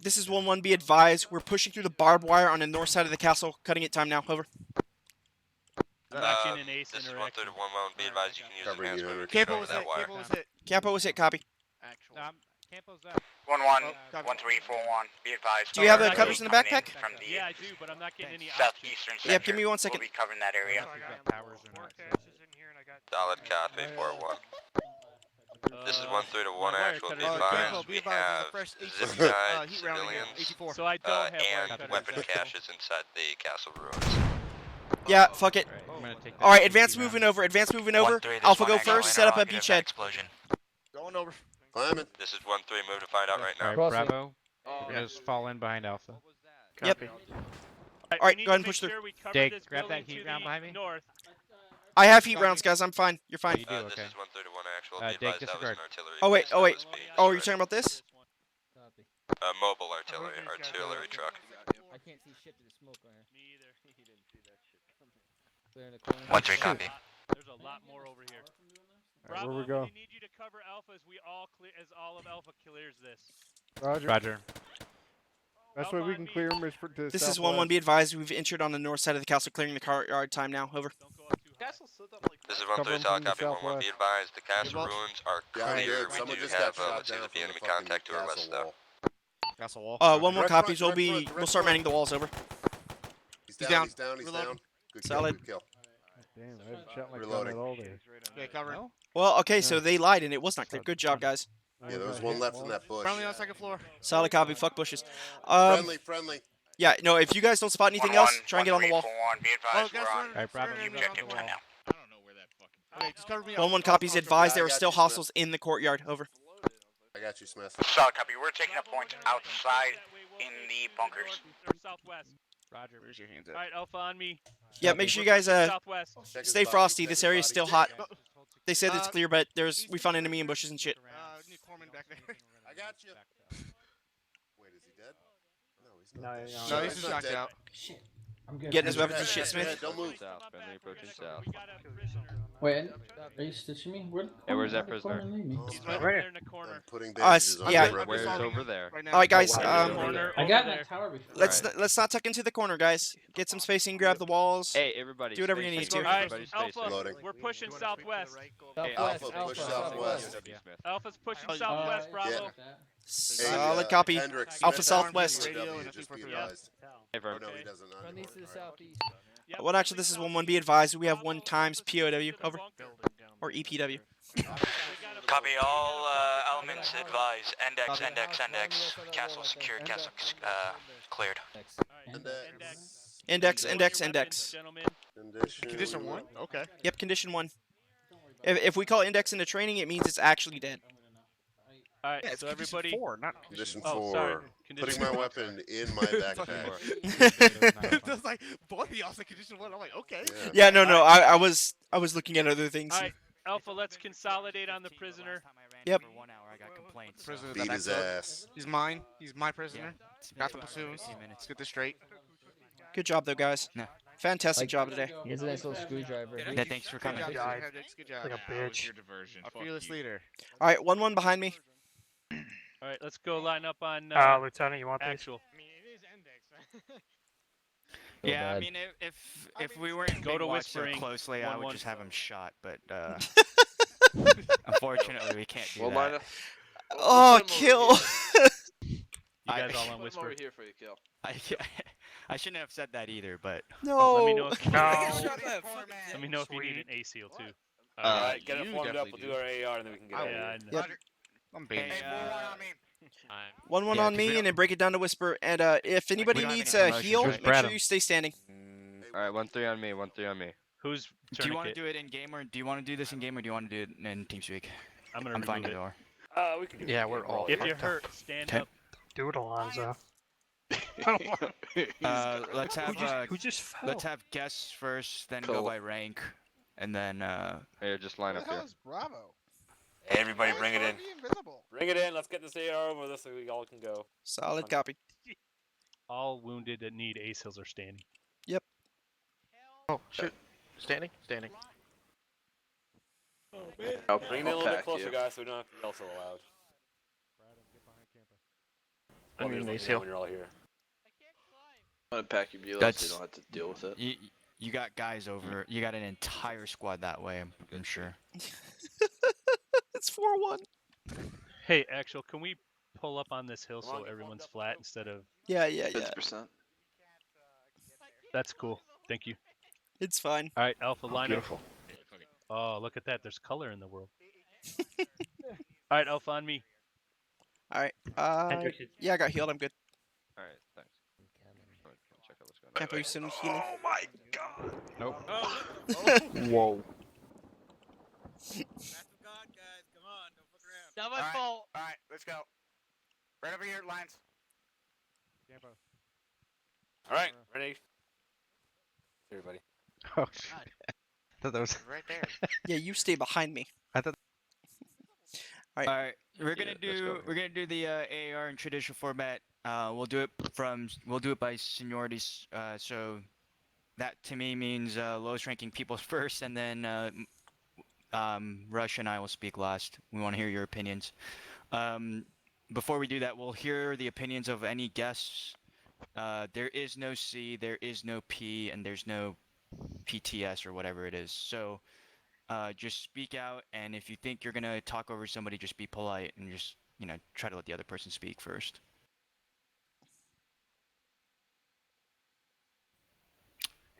Speaker 1: This is 1-1. Be advised, we're pushing through the barbed wire on the north side of the castle. Cutting it. Time now. Over.
Speaker 18: I'm not getting an ace
Speaker 19: This is
Speaker 18: interaction.
Speaker 19: 131-1. Be advised, you can use
Speaker 14: Covering
Speaker 19: advanced
Speaker 14: you,
Speaker 19: movement
Speaker 14: Henry.
Speaker 19: control
Speaker 9: Capo was
Speaker 19: of that
Speaker 9: hit.
Speaker 19: wire.
Speaker 9: Capo was hit.
Speaker 1: Capo was hit. Copy.
Speaker 3: Campo's up.
Speaker 13: 1-1,
Speaker 9: Oh,
Speaker 13: 1341. Be advised.
Speaker 1: Do you have the
Speaker 13: Our
Speaker 1: covers in the
Speaker 13: coming
Speaker 1: backpack?
Speaker 13: From the
Speaker 18: Yeah, I do, but I'm not getting any
Speaker 13: southeastern sector.
Speaker 1: Yep. Give me 1 second.
Speaker 13: We'll be covering that area.
Speaker 19: Solid copy, 4-1. This is 1-3-1 actual. Be
Speaker 9: Campo,
Speaker 19: advised,
Speaker 9: be
Speaker 19: we
Speaker 9: advised,
Speaker 19: have
Speaker 9: there's a fresh
Speaker 19: zip-tied
Speaker 9: heat round again.
Speaker 19: civilians
Speaker 9: 84.
Speaker 18: So I don't have wire
Speaker 19: and
Speaker 18: cutters.
Speaker 19: weapon caches inside the castle ruins.
Speaker 1: Yeah. Fuck it.
Speaker 3: I'm gonna take
Speaker 1: All right. Advance moving over. Advance moving over.
Speaker 13: 1-3, this
Speaker 1: Alpha
Speaker 13: one
Speaker 1: go
Speaker 13: actual
Speaker 1: first. Set up a
Speaker 13: interrogative
Speaker 1: beachhead.
Speaker 13: explosion.
Speaker 9: Going over.
Speaker 14: Climbing.
Speaker 19: This is 1-3, move to find out right now.
Speaker 3: Alright,
Speaker 11: Cross it.
Speaker 3: Bravo. We're gonna just fall in behind Alpha.
Speaker 1: Yep.
Speaker 18: All
Speaker 1: right, go ahead and push through.
Speaker 18: Sure we cover
Speaker 3: Dig,
Speaker 18: this
Speaker 3: grab that
Speaker 18: building
Speaker 3: heat
Speaker 18: to
Speaker 3: round
Speaker 18: the
Speaker 3: behind me.
Speaker 18: North.
Speaker 1: I have heat rounds, guys. I'm fine. You're fine.
Speaker 3: You do,
Speaker 19: This
Speaker 3: okay.
Speaker 19: is 1-3-1 actual.
Speaker 3: Dig,
Speaker 19: Be advised, that was
Speaker 3: disregard.
Speaker 19: an artillery.
Speaker 1: Oh wait.
Speaker 19: base
Speaker 1: Oh
Speaker 19: that
Speaker 1: wait.
Speaker 19: was being
Speaker 1: Oh, are you
Speaker 19: destroyed.
Speaker 1: talking about this?
Speaker 19: Mobile artillery truck.
Speaker 11: I can't see shit to the smoke on here.
Speaker 18: Me either.
Speaker 11: Clear in the corner.
Speaker 13: 1-3, copy.
Speaker 18: There's a lot more over here.
Speaker 20: Alright,
Speaker 18: Bravo,
Speaker 20: where we go?
Speaker 18: need you to cover Alpha as we all clear as all of Alpha clears this.
Speaker 20: Roger.
Speaker 3: Roger.
Speaker 20: Best way we can clear them is for to
Speaker 1: This is
Speaker 20: southwest.
Speaker 1: 1-1. Be advised, we've entered on the north side of the castle, clearing the courtyard. Time now. Over.
Speaker 19: This is
Speaker 20: Cover
Speaker 19: 1-3,
Speaker 20: 'em
Speaker 19: solid
Speaker 20: from the
Speaker 19: copy, 1-1. Be
Speaker 20: southwest.
Speaker 19: advised, the castle
Speaker 9: Good luck.
Speaker 19: ruins are
Speaker 14: Yeah, I'm
Speaker 19: clear.
Speaker 14: good.
Speaker 19: We
Speaker 14: Someone
Speaker 19: do
Speaker 14: just
Speaker 19: have,
Speaker 14: got shot
Speaker 19: looks like
Speaker 14: down
Speaker 19: there'll be
Speaker 14: from
Speaker 19: enemy
Speaker 14: the fucking
Speaker 19: contact to our
Speaker 14: castle
Speaker 19: west, though.
Speaker 14: wall.
Speaker 9: Castle wall.
Speaker 1: 1 more
Speaker 14: Direct
Speaker 1: copies.
Speaker 14: front,
Speaker 1: We'll
Speaker 14: direct
Speaker 1: be.
Speaker 14: front,
Speaker 1: We'll start
Speaker 14: direct
Speaker 1: manning the walls. Over.
Speaker 14: He's
Speaker 9: He's
Speaker 14: down.
Speaker 9: down.
Speaker 14: He's down. He's
Speaker 9: Reload.
Speaker 14: down. Good
Speaker 1: Solid.
Speaker 14: Kill. Good kill.
Speaker 20: Damn, I haven't shot my gun
Speaker 14: Reloading.
Speaker 20: at all day.
Speaker 9: Okay, cover.
Speaker 1: Well, okay. So they lied and it was not clear. Good job, guys.
Speaker 14: Yeah, there was one left in that bush.
Speaker 9: Friendly on second floor.
Speaker 1: Solid copy. Fuck bushes.
Speaker 14: Friendly.
Speaker 1: Yeah. No. If you guys don't spot anything else, try and get on the wall.
Speaker 13: 1341. Be advised,
Speaker 9: Oh,
Speaker 13: we're
Speaker 9: guys,
Speaker 13: on
Speaker 9: Alright,
Speaker 3: Bravo,
Speaker 13: the
Speaker 3: move
Speaker 13: objective
Speaker 3: on the
Speaker 13: time
Speaker 3: wall.
Speaker 13: now.
Speaker 21: I don't know where that fucking.
Speaker 9: Okay, just cover me up.
Speaker 1: 1-1 copies. Advised
Speaker 14: I
Speaker 1: there are
Speaker 14: got
Speaker 1: still
Speaker 14: you, Smith.
Speaker 1: hostiles in the courtyard. Over.
Speaker 14: I got you, Smith.
Speaker 13: Solid copy. We're taking up points outside in the bunkers.
Speaker 18: Or southwest.
Speaker 3: Roger.
Speaker 9: Where's your hands at?
Speaker 18: All right, Alpha on me.
Speaker 1: Yeah. Make sure you guys
Speaker 18: Southwest.
Speaker 14: Check his
Speaker 1: stay
Speaker 14: body,
Speaker 1: frosty.
Speaker 14: check
Speaker 1: This
Speaker 14: his
Speaker 1: area is
Speaker 14: body.
Speaker 1: still hot. They said it's clear, but we found enemy ambushes and shit.
Speaker 9: Need Corman back there.
Speaker 14: I got you. Wait, is he dead? No, he's
Speaker 15: No,
Speaker 14: not.
Speaker 9: No, he's just knocked out.
Speaker 1: Getting his weapons and shit,
Speaker 14: Head,
Speaker 1: Smith.
Speaker 14: Don't move.
Speaker 12: South, friendly approaching south.
Speaker 10: Wait, are you stitching me? Where?
Speaker 12: Hey, where's that prisoner?
Speaker 18: He's right there in the corner.
Speaker 14: I'm putting
Speaker 1: Us,
Speaker 14: bandages on
Speaker 1: yeah.
Speaker 14: his red
Speaker 12: Where's
Speaker 14: band.
Speaker 12: over there?
Speaker 9: Right now.
Speaker 1: All right, guys.
Speaker 18: Corner
Speaker 10: I
Speaker 18: over
Speaker 10: got in
Speaker 18: there.
Speaker 10: that tower before.
Speaker 1: Let's not tuck into the corner, guys. Get some spacing. Grab the walls.
Speaker 12: Hey, everybody.
Speaker 1: Do whatever
Speaker 12: stay
Speaker 1: you need
Speaker 12: safe.
Speaker 1: to.
Speaker 18: All right,
Speaker 12: Everybody stay
Speaker 18: Alpha,
Speaker 12: safe.
Speaker 14: Loading.
Speaker 18: we're pushing southwest.
Speaker 12: Hey,
Speaker 14: Alpha, push southwest.
Speaker 12: Smith.
Speaker 18: Alpha's pushing southwest, Bravo.
Speaker 1: Solid copy.
Speaker 14: Hendricks,
Speaker 1: Alpha
Speaker 14: Smith
Speaker 1: southwest.
Speaker 14: has
Speaker 9: Radio
Speaker 14: W,
Speaker 9: and a
Speaker 14: just be
Speaker 9: 343.
Speaker 14: advised.
Speaker 12: Hey,
Speaker 14: Oh,
Speaker 12: Vern.
Speaker 14: no, he doesn't.
Speaker 11: Run these to the southeast.
Speaker 18: Yep.
Speaker 1: Well, actually, this is 1-1. Be advised, we have 1 times POW. Over. Or EPW.
Speaker 13: Copy all elements advised. Index. Castle secured. Castle cleared.
Speaker 1: Index.
Speaker 18: Gentlemen.
Speaker 9: Condition 1? Okay.
Speaker 1: Yep, condition 1. If we call index into training, it means it's actually dead.
Speaker 18: All right,
Speaker 9: Yeah, it's
Speaker 18: so
Speaker 9: condition
Speaker 18: everybody.
Speaker 9: 4, not
Speaker 14: Condition
Speaker 18: Oh, sorry.
Speaker 14: 4.
Speaker 18: Condition
Speaker 14: Putting my
Speaker 18: four.
Speaker 14: weapon in my backpack.
Speaker 9: It's like, both of y'all said condition 1. I'm like, okay.
Speaker 1: Yeah, no. I was looking at other things.
Speaker 18: All right, Alpha, let's consolidate on the prisoner.
Speaker 1: Yep.
Speaker 9: Prisoner
Speaker 14: Beat his ass.
Speaker 9: He's mine. He's my prisoner. Got the platoon. Let's get this straight.
Speaker 1: Good job, though, guys.
Speaker 17: No.
Speaker 1: Fantastic job today.
Speaker 11: Here's a nice little screwdriver.
Speaker 17: Yeah, thanks for coming.
Speaker 9: Good job, Hendricks. Good job.
Speaker 20: Like a
Speaker 21: That was
Speaker 20: bitch.
Speaker 21: your diversion.
Speaker 9: Our
Speaker 21: Fuck
Speaker 9: fearless
Speaker 21: you.
Speaker 9: leader.
Speaker 1: All right, 1-1 behind me.
Speaker 18: All right, let's go line up on
Speaker 8: Lieutenant, you want these?
Speaker 18: actual.
Speaker 3: I mean, it is index.
Speaker 17: Yeah, I
Speaker 11: bad.
Speaker 17: mean, if we weren't
Speaker 18: Go
Speaker 17: being
Speaker 18: to
Speaker 17: watched so
Speaker 18: whispering.
Speaker 17: closely, I would
Speaker 18: 1-1.
Speaker 17: just have him shot. But unfortunately, we can't do
Speaker 2: We'll
Speaker 17: that.
Speaker 2: line up.
Speaker 1: Oh, kill.
Speaker 18: You guys all on
Speaker 2: Put him
Speaker 18: whisper.
Speaker 2: over here for you, kill.
Speaker 17: I shouldn't have said that either, but
Speaker 1: No.
Speaker 18: Let me know if you
Speaker 8: No.
Speaker 18: let me know if you need an A seal too.
Speaker 7: Alright, get
Speaker 9: you
Speaker 7: it formed up.
Speaker 9: definitely
Speaker 7: We'll do our AR and then we can get
Speaker 9: I
Speaker 7: out
Speaker 18: Yeah,
Speaker 7: of
Speaker 18: I
Speaker 7: here.
Speaker 18: know.
Speaker 1: Yep.
Speaker 9: I'm baiting.
Speaker 17: Hey,
Speaker 1: 1-1
Speaker 17: Yeah,
Speaker 1: on
Speaker 17: 'cause
Speaker 1: me,
Speaker 17: we
Speaker 1: and then break it down to whisper. And if anybody
Speaker 17: don't have
Speaker 1: needs
Speaker 17: any
Speaker 1: a
Speaker 17: promotions,
Speaker 1: heal,
Speaker 17: right?
Speaker 1: make
Speaker 8: Brad
Speaker 1: sure
Speaker 8: him.
Speaker 1: you stay standing.
Speaker 12: Alright, 1-3 on me, 1-3 on me.
Speaker 18: Who's
Speaker 17: do you want to
Speaker 18: tourniquet?
Speaker 17: do it in game, or do you want to do this in game, or do you want to do it in TeamSpeak?
Speaker 18: I'm gonna
Speaker 17: I'm fine
Speaker 18: remove
Speaker 17: either
Speaker 18: it.
Speaker 17: or.
Speaker 7: We can do
Speaker 9: Yeah, we're all.
Speaker 18: If you're hurt, stand
Speaker 17: Okay.
Speaker 18: up.
Speaker 8: Do it, Alonzo.
Speaker 17: Let's have
Speaker 8: Who just fell?
Speaker 17: let's have guests first, then
Speaker 2: Cool.
Speaker 17: go by rank, and then
Speaker 12: Here, just line
Speaker 9: Where
Speaker 12: up
Speaker 9: the hell
Speaker 12: here.
Speaker 9: is Bravo?
Speaker 7: Hey, everybody,
Speaker 9: Why is
Speaker 7: bring it in.
Speaker 9: Harvey invisible?
Speaker 7: Bring it in. Let's get this AR over this so we all can go.
Speaker 1: Solid copy.
Speaker 18: All wounded that need ace hills are standing.
Speaker 1: Yep.
Speaker 5: Oh, shoot. Standing? Standing.
Speaker 2: I'll
Speaker 7: Bring it in a little bit
Speaker 2: pack
Speaker 7: closer,
Speaker 2: you.
Speaker 7: guys, so we don't have to yell so loud.
Speaker 5: I need an
Speaker 7: Let
Speaker 5: ace
Speaker 7: me know
Speaker 5: hill.
Speaker 7: when you're all here.
Speaker 2: I'm gonna pack you Bula so you
Speaker 17: That's-
Speaker 2: don't have to deal with it.
Speaker 17: you got guys over. You got an entire squad that way. I'm sure.
Speaker 1: It's 4-1.
Speaker 18: Hey, actual, can we pull up on this hill
Speaker 7: Come on,
Speaker 18: so
Speaker 7: get
Speaker 18: everyone's
Speaker 7: fucked up,
Speaker 18: flat
Speaker 7: bro.
Speaker 18: instead of?
Speaker 1: Yeah, yeah, yeah.
Speaker 2: 50%.
Speaker 18: That's cool. Thank you.
Speaker 1: It's fine.
Speaker 18: All right, Alpha, line up.
Speaker 5: Beautiful.
Speaker 18: Oh, look at that. There's color in the world. All right, Alpha, on me.
Speaker 1: All right.
Speaker 15: Hendrix,
Speaker 1: Yeah, I got healed. I'm good.
Speaker 12: All right, thanks. Check out what's going on.
Speaker 1: Can't use some healing.
Speaker 6: Oh my god.
Speaker 9: Nope.
Speaker 5: Whoa.
Speaker 18: Not my fault.
Speaker 13: All right, let's go. Right over here, lines.
Speaker 20: Campo.
Speaker 7: All right, ready? Everybody.
Speaker 9: Oh, shit. I thought that was
Speaker 5: Right there.
Speaker 1: Yeah, you stay behind me.
Speaker 9: I thought.
Speaker 1: All right.
Speaker 17: All right, we're gonna
Speaker 12: let's go here.
Speaker 17: do the AAR in traditional format. We'll do it by seniorities. So that to me means lowest ranking people first, and then Rush and I will speak last. We want to hear your opinions. Before we do that, we'll hear the opinions of any guests. There is no C, there is no P, and there's no PTS or whatever it is. So just speak out, and if you think you're gonna talk over somebody, just be polite and just try to let the other person speak first.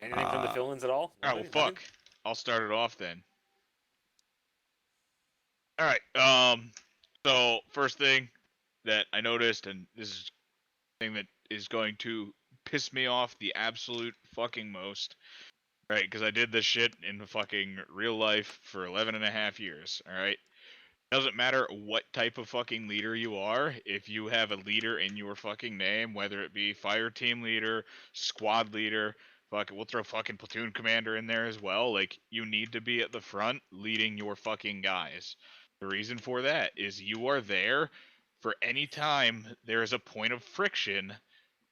Speaker 7: Anything from the fill-ins at all?
Speaker 21: Alright, well,
Speaker 7: Nothing?
Speaker 21: fuck. I'll start it off then. Alright, so first thing that I noticed, and this is thing that is going to piss me off the absolute fucking most, right? Because I did this shit in fucking real life for 11 and a half years, alright? Doesn't matter what type of fucking leader you are, if you have a leader in your fucking name, whether it be fire team leader, squad leader, we'll throw fucking platoon commander in there as well, like, you need to be at the front leading your fucking guys. The reason for that is you are there for any time there is a point of friction.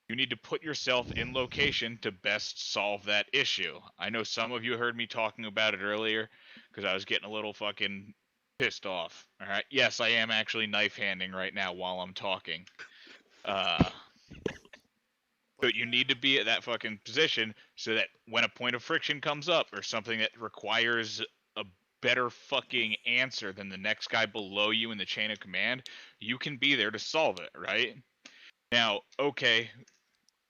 Speaker 21: You need to put yourself in location to best solve that issue. I know some of you heard me talking about it earlier because I was getting a little fucking pissed off. All right. Yes, I am actually knife handing right now while I'm talking. But you need to be at that fucking position so that when a point of friction comes up or something that requires a better fucking answer than the next guy below you in the chain of command, you can be there to solve it, right? Now, okay,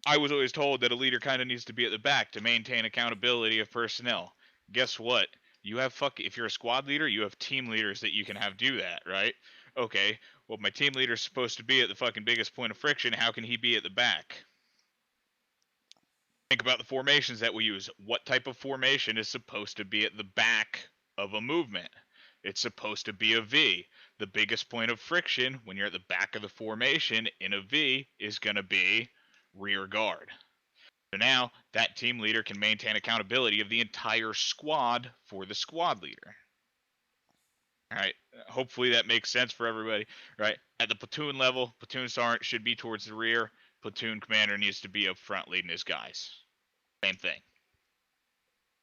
Speaker 21: I was always told that a leader kind of needs to be at the back to maintain accountability of personnel. Guess what? You have if you're a squad leader, you have team leaders that you can have do that, right? Okay, well, my team leader's supposed to be at the fucking biggest point of friction. How can he be at the back? Think about the formations that we use. What type of formation is supposed to be at the back of a movement? It's supposed to be a V. The biggest point of friction when you're at the back of the formation in a V is going to be rear guard. So now that team leader can maintain accountability of the entire squad for the squad leader. All right, hopefully that makes sense for everybody, right? At the platoon level, platoon sergeant should be towards the rear. Platoon commander needs to be up front leading his guys. Same thing.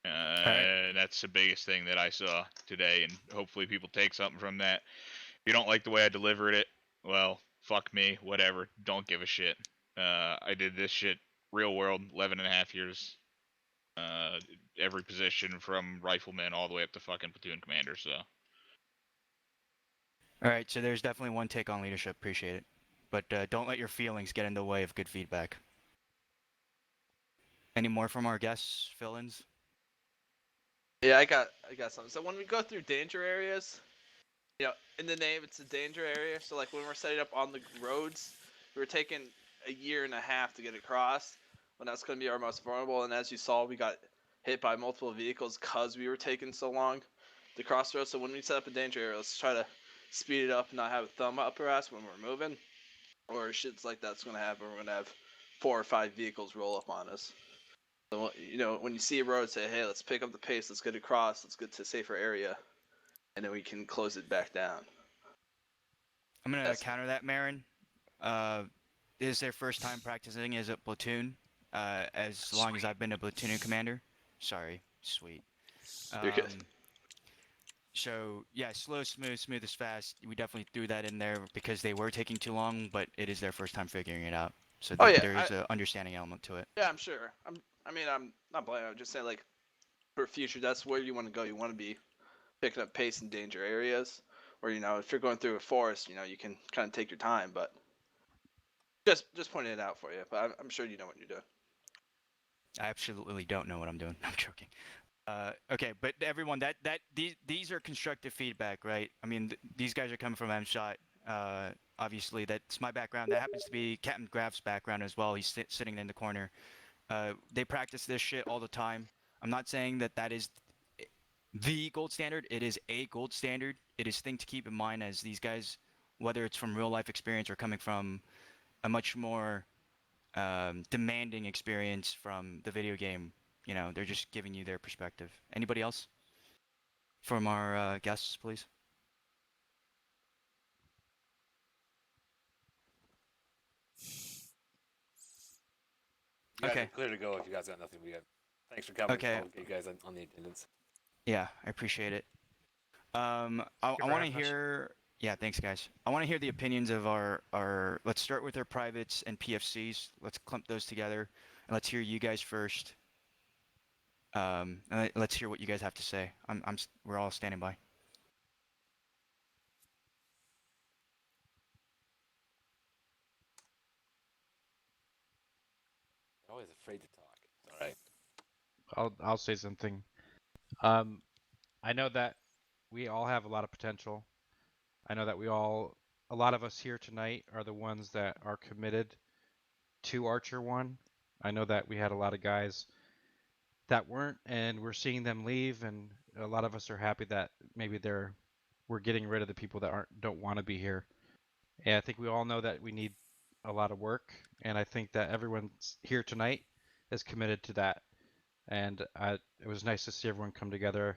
Speaker 21: That's the biggest thing that I saw today, and hopefully people take something from that. If you don't like the way I delivered it, well, fuck me, whatever. Don't give a shit. I did this shit real world, 11 and a half years. Every position from rifleman all the way up to fucking platoon commander, so.
Speaker 17: All right, so there's definitely one take on leadership. Appreciate it, but don't let your feelings get in the way of good feedback. Any more from our guests, fill-ins?
Speaker 2: Yeah, I got something. So when we go through danger areas, in the name it's a danger area. So like when we're setting up on the roads, we were taking a year and a half to get across, when that's going to be our most vulnerable. And as you saw, we got hit by multiple vehicles because we were taking so long to cross the road. So when we set up a danger area, let's try to speed it up and not have a thumb up our ass when we're moving, or shit's like that's gonna happen. We're gonna have 4 or 5 vehicles roll up on us. So when you see a road, say, hey, let's pick up the pace, let's get across, let's get to a safer area, and then we can close it back down.
Speaker 17: I'm gonna counter that, Marin. This is their first time practicing as a platoon. As long as I've been a platoon commander. Sorry, sweet.
Speaker 2: You're good.
Speaker 17: So yeah, slow, smooth is fast. We definitely threw that in there because they were taking too long, but it is their first time figuring it out. So there is an understanding element to it.
Speaker 2: Yeah, I'm sure. I'm not blaming. I'm just saying, like, for future, that's where you want to go. You want to be picking up pace in danger areas, or if you're going through a forest, you can kind of take your time. But just pointing it out for you. But I'm sure you know what you're doing.
Speaker 17: I absolutely don't know what I'm doing. I'm joking. Okay, but everyone, these are constructive feedback, right? I mean, these guys are coming from MShot. Obviously, that's my background. That happens to be Captain Graf's background as well. He's sitting in the corner. They practice this shit all the time. I'm not saying that is the gold standard. It is a gold standard. It is a thing to keep in mind as these guys, whether it's from real life experience or coming from a much more demanding experience from the video game. They're just giving you their perspective. Anybody else from our guests, please?
Speaker 7: You guys
Speaker 17: Okay.
Speaker 7: are clear to go if you guys got nothing. Thanks for coming.
Speaker 17: Okay.
Speaker 7: I'll get you guys on the attendance.
Speaker 17: Yeah, I appreciate it. I want to hear. Yeah, thanks, guys. I want to hear the opinions of our. Let's start with our privates and PFCs. Let's clump those together, and let's hear you guys first. And let's hear what you guys have to say. We're all standing by.
Speaker 7: They're always afraid to talk. It's all right.
Speaker 3: I'll say something. I know that we all have a lot of potential. I know that a lot of us here tonight are the ones that are committed to Archer 1. I know that we had a lot of guys that weren't, and we're seeing them leave, and a lot of us are happy that maybe we're getting rid of the people that don't want to be here. And I think we all know that we need a lot of work, and I think that everyone here tonight is committed to that. And it was nice to see everyone come together.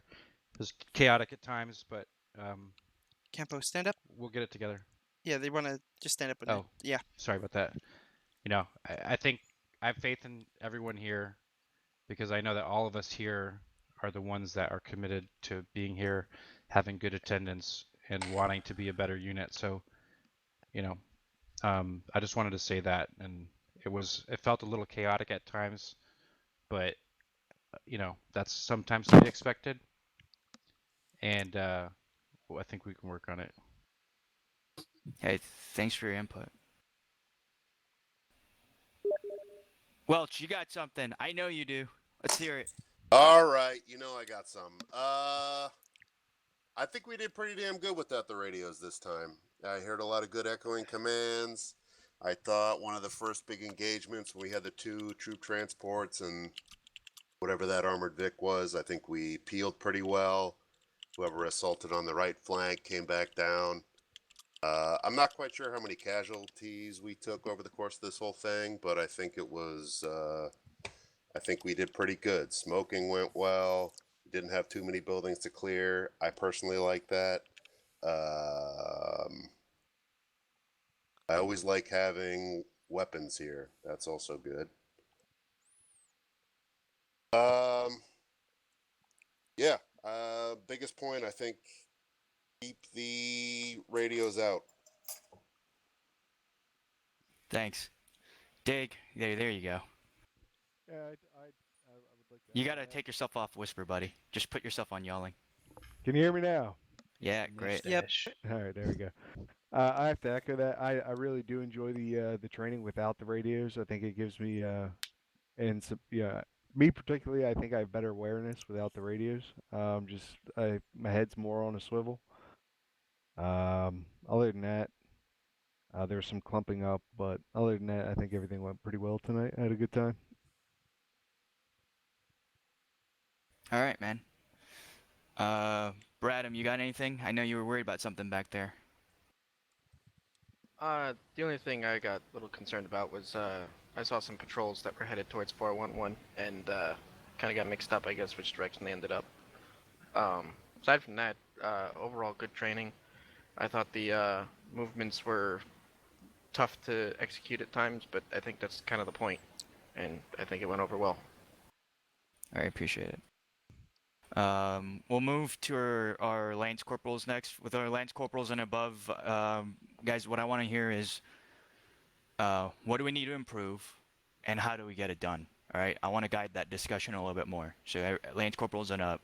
Speaker 3: It was chaotic at times, but
Speaker 1: Campo, stand up.
Speaker 3: We'll get it together.
Speaker 1: Yeah, they want to just stand up. Yeah.
Speaker 3: Sorry about that. I think I have faith in everyone here because I know that all of us here are the ones that are committed to being here, having good attendance, and wanting to be a better unit. So, I just wanted to say that, and it felt a little chaotic at times, but that's sometimes to be expected, and I think we can work on it.
Speaker 17: Hey, thanks for your input. Welch, you got something. I know you do. Let's hear it.
Speaker 14: All right, I got some. I think we did pretty damn good without the radios this time. I heard a lot of good echoing commands. I thought one of the first big engagements when we had the 2 troop transports and whatever that armored Vic was, I think we peeled pretty well. Whoever assaulted on the right flank came back down. I'm not quite sure how many casualties we took over the course of this whole thing, but I think I think we did pretty good. Smoking went well. We didn't have too many buildings to clear. I personally like that. I always like having weapons here. That's also good. Yeah. Biggest point, I think, keep the radios out.
Speaker 17: Thanks. Dig. There you go.
Speaker 20: Yeah, I would like to.
Speaker 17: You gotta take yourself off whisper, buddy. Just put yourself on yelling.
Speaker 20: Can you hear me now?
Speaker 17: Yeah, great.
Speaker 1: Yep.
Speaker 20: All right, there we go. I have to echo that. I really do enjoy the training without the radios. I think it gives me me particularly. I think I have better awareness without the radios. My head's more on a swivel. Other than that, there's some clumping up, but other than that, I think everything went pretty well tonight. I had a good time.
Speaker 17: All right, man. Bradham, you got anything? I know you were worried about something back there.
Speaker 5: The only thing I got a little concerned about was I saw some patrols that were headed towards 411 and kind of got mixed up, I guess, which direction they ended up. Aside from that, overall good training. I thought the movements were tough to execute at times, but I think that's kind of the point, and I think it went over well.
Speaker 17: I appreciate it. We'll move to our Lance Corporals next. With our Lance Corporals and above, guys, what I want to hear is what do we need to improve, and how do we get it done? All right, I want to guide that discussion a little bit more. So Lance Corporals and up,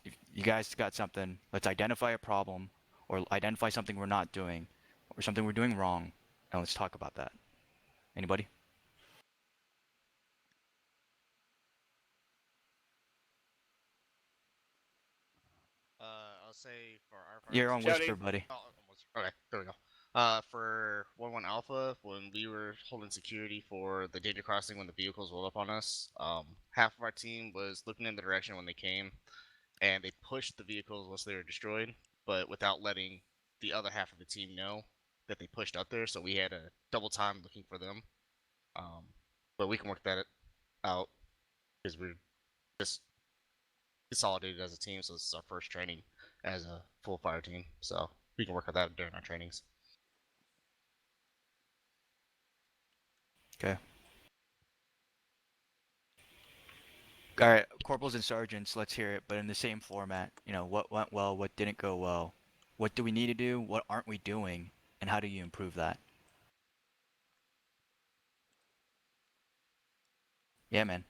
Speaker 17: if you guys got something, let's identify a problem, or identify something we're not doing, or something we're doing wrong, and let's talk about that. Anybody?
Speaker 9: I'll say for our part.
Speaker 17: You're on Whisper, buddy.
Speaker 9: Oh, okay, there we go. For 1-1 Alpha, when we were holding security for the danger crossing when the vehicles rolled up on us, half of our team was looking in the direction when they came, and they pushed the vehicles once they were destroyed, but without letting the other half of the team know that they pushed up there, so we had a double time looking for them. But we can work that out because we're just consolidated as a team, so this is our first training as a full fire team, so we can work on that during our trainings.
Speaker 17: Okay. All right, corporals and sergeants, let's hear it, but in the same format. You know, what went well, what didn't go well, what do we need to do, what aren't we doing, and how do you improve that? Yeah, man.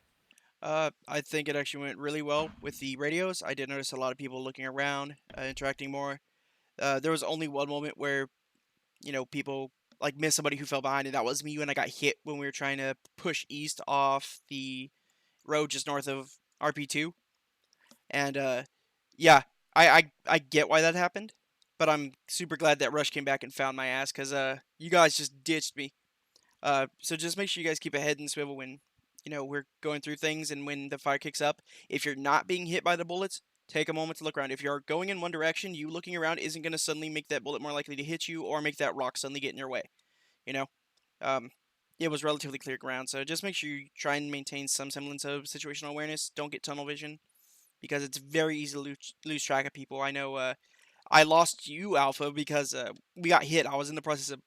Speaker 1: I think it actually went really well with the radios. I did notice a lot of people looking around, interacting more. There was only one moment where, people like missed somebody who fell behind, and that was me when I got hit when we were trying to push east off the road just north of RP2. And yeah, I get why that happened, but I'm super glad that Rush came back and found my ass because you guys just ditched me. So just make sure you guys keep a head and swivel when we're going through things and when the fire kicks up. If you're not being hit by the bullets, take a moment to look around. If you're going in one direction, you looking around isn't going to suddenly make that bullet more likely to hit you or make that rock suddenly get in your way. You know, um, it was relatively clear ground, so just make sure you try and maintain some semblance of situational awareness. Don't get tunnel vision because it's very easy to lose track of people. I know I lost you, Alpha, because we got hit. I was in the process of,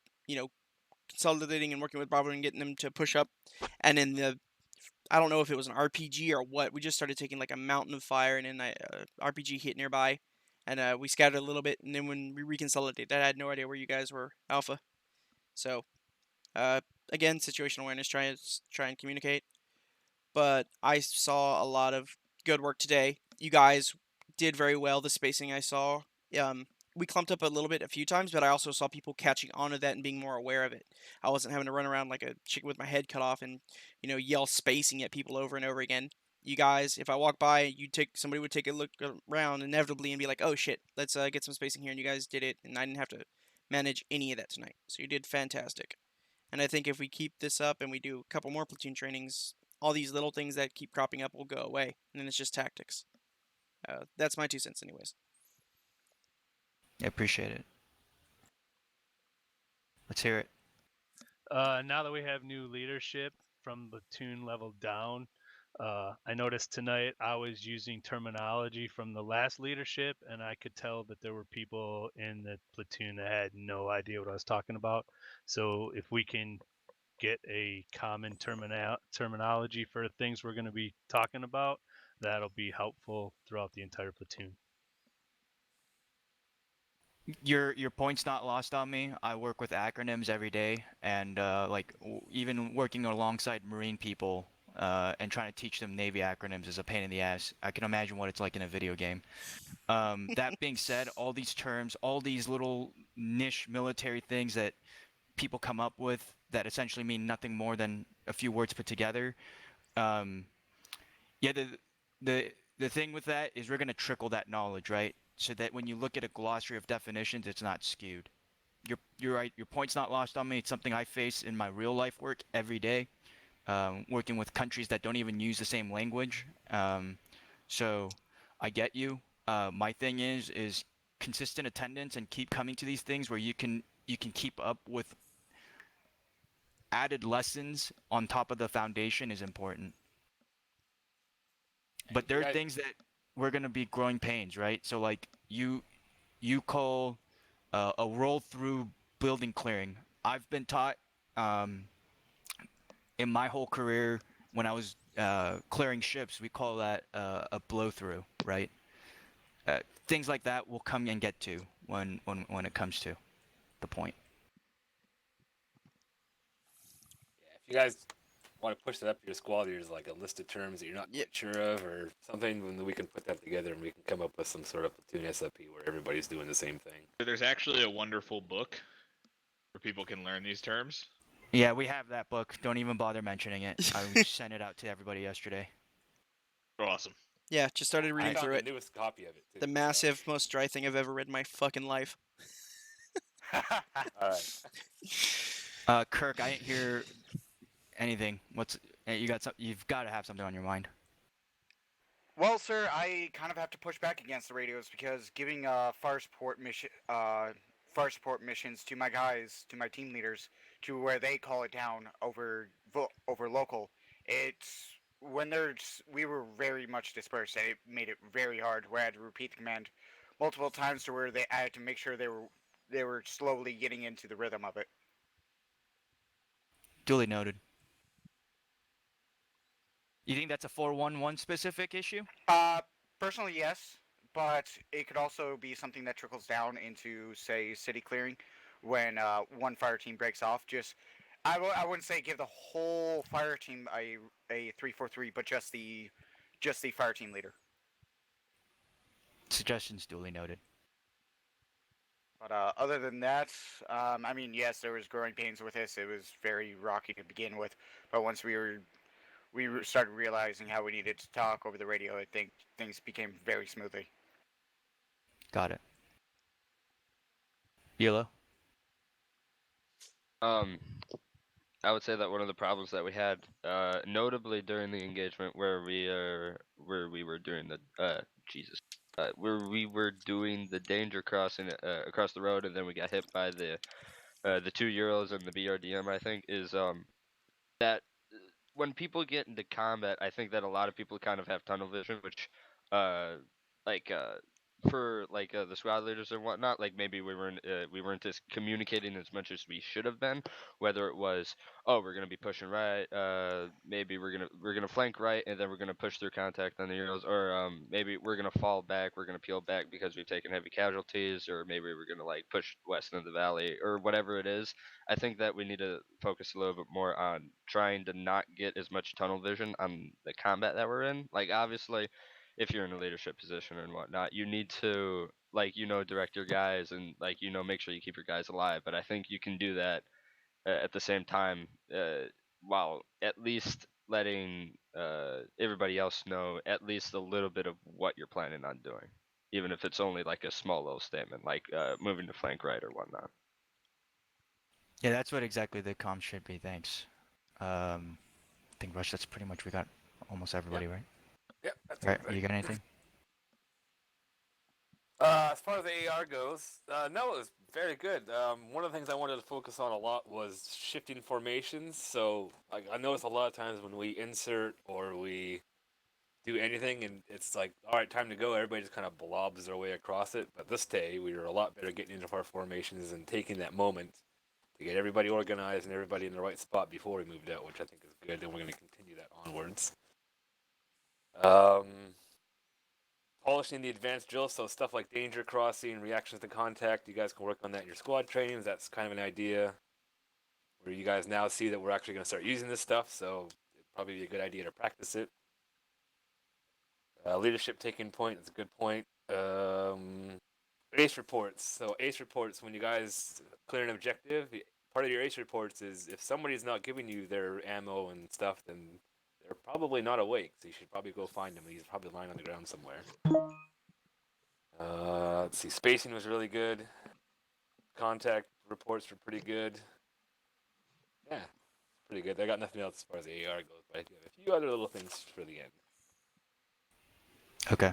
Speaker 1: consolidating and working with Bravo and getting them to push up. And in I don't know if it was an RPG or what, we just started taking like a mountain of fire, and then RPG hit nearby. And we scattered a little bit, and then when we reconsolidated, I had no idea where you guys were, Alpha. So, again, situational awareness, try and communicate. But I saw a lot of good work today. You guys did very well. The spacing I saw, we clumped up a little bit a few times, but I also saw people catching onto that and being more aware of it. I wasn't having to run around like a chicken with my head cut off and yell spacing at people over and over again. You guys, if I walk by, somebody would take a look around inevitably and be like, "Oh shit, let's get some spacing here." And you guys did it, and I didn't have to manage any of that tonight. So you did fantastic. And I think if we keep this up and we do a couple more platoon trainings, all these little things that keep cropping up will go away, and then it's just tactics. That's my 2 cents, anyways.
Speaker 17: I appreciate it. Let's hear it.
Speaker 18: Now that we have new leadership from platoon level down, I noticed tonight I was using terminology from the last leadership, and I could tell that there were people in the platoon that had no idea what I was talking about. So if we can get a common terminology for things we're going to be talking about, that'll be helpful throughout the entire platoon.
Speaker 17: Your point's not lost on me. I work with acronyms every day, and even working alongside Marine people and trying to teach them Navy acronyms is a pain in the ass. I can imagine what it's like in a video game. That being said, all these terms, all these little niche military things that people come up with that essentially mean nothing more than a few words put together. Yeah, the thing with that is we're going to trickle that knowledge, right? So that when you look at a glossary of definitions, it's not skewed. You're right. Your point's not lost on me. It's something I face in my real life work every day, working with countries that don't even use the same language. So I get you. My thing is consistent attendance and keep coming to these things where you can keep up with added lessons on top of the foundation is important. But there are things that we're gonna be growing pains, right? So like you call a roll through building clearing. I've been taught in my whole career when I was clearing ships, we call that a blow through, right? Things like that we'll come and get to when it comes to the point.
Speaker 7: If you guys want to push that up to your squad leaders, like a list of terms that you're not yet sure of, or something, then we can put that together and we can come up with some sort of platoon SOP where everybody's doing the same thing.
Speaker 21: There's actually a wonderful book where people can learn these terms.
Speaker 17: Yeah, we have that book. Don't even bother mentioning it. I sent it out to everybody yesterday.
Speaker 21: Awesome.
Speaker 1: Yeah, just started reading through it.
Speaker 7: The newest copy of it, too.
Speaker 1: The massive, most dry thing I've ever read in my fucking life.
Speaker 7: Alright.
Speaker 17: Kirk, I didn't hear anything. You've got to have something on your mind.
Speaker 16: Well, sir, I kind of have to push back against the radios because giving fire support missions to my guys, to my team leaders, to where they call it down over local, we were very much dispersed, and it made it very hard. Where I had to repeat the command multiple times to where I had to make sure they were slowly getting into the rhythm of it.
Speaker 17: Duly noted. You think that's a 411 specific issue?
Speaker 16: Personally, yes, but it could also be something that trickles down into, say, city clearing when one fire team breaks off. I wouldn't say give the whole fire team a 343, but just the fire team leader.
Speaker 17: Suggestions duly noted.
Speaker 16: But other than that, I mean, yes, there was growing pains with this. It was very rocky to begin with, but once we started realizing how we needed to talk over the radio, I think things became very smoothly.
Speaker 17: Got it. Yellow?
Speaker 12: I would say that one of the problems that we had, notably during the engagement where we were doing the where we were doing the danger crossing across the road, and then we got hit by the 2 Euros and the BRDM, I think, is that when people get into combat, I think that a lot of people kind of have tunnel vision, which for the squad leaders and whatnot, like maybe we weren't just communicating as much as we should have been. Whether it was, oh, we're gonna be pushing right, maybe we're gonna flank right, and then we're gonna push through contact on the Euros, or maybe we're gonna fall back, we're gonna peel back because we've taken heavy casualties, or maybe we're gonna like push west into the valley, or whatever it is. I think that we need to focus a little bit more on trying to not get as much tunnel vision on the combat that we're in. Like obviously, if you're in a leadership position and whatnot, you need to direct your guys and make sure you keep your guys alive. But I think you can do that at the same time, while at least letting everybody else know at least a little bit of what you're planning on doing, even if it's only like a small little statement, like moving to flank right or whatnot.
Speaker 17: Yeah, that's what exactly the comm should be. Thanks. I think Rush. That's pretty much we got almost everybody, right?
Speaker 7: Yep, that's
Speaker 17: Right.
Speaker 7: everybody.
Speaker 17: You got anything?
Speaker 7: As far as the AR goes, no, it was very good. One of the things I wanted to focus on a lot was shifting formations. So I notice a lot of times when we insert or we do anything and it's like, all right, time to go, everybody just kind of blobs their way across it. But this day, we were a lot better getting into our formations and taking that moment to get everybody organized and everybody in the right spot before we moved out, which I think is good, and we're going to continue that onwards. Polishing the advanced drills, so stuff like danger crossing, reactions to contact, you guys can work on that in your squad trainings. That's kind of an idea where you guys now see that we're actually going to start using this stuff, so it'd probably be a good idea to practice it. Leadership taking point is a good point. ACE reports. So ACE reports, when you guys clear an objective, part of your ACE reports is if somebody's not giving you their ammo and stuff, then they're probably not awake, so you should probably go find him. He's probably lying on the ground somewhere. Let's see. Spacing was really good. Contact reports were pretty good. Yeah, pretty good. I got nothing else as far as the AR goes, but I do have a few other little things for the end.
Speaker 17: Okay.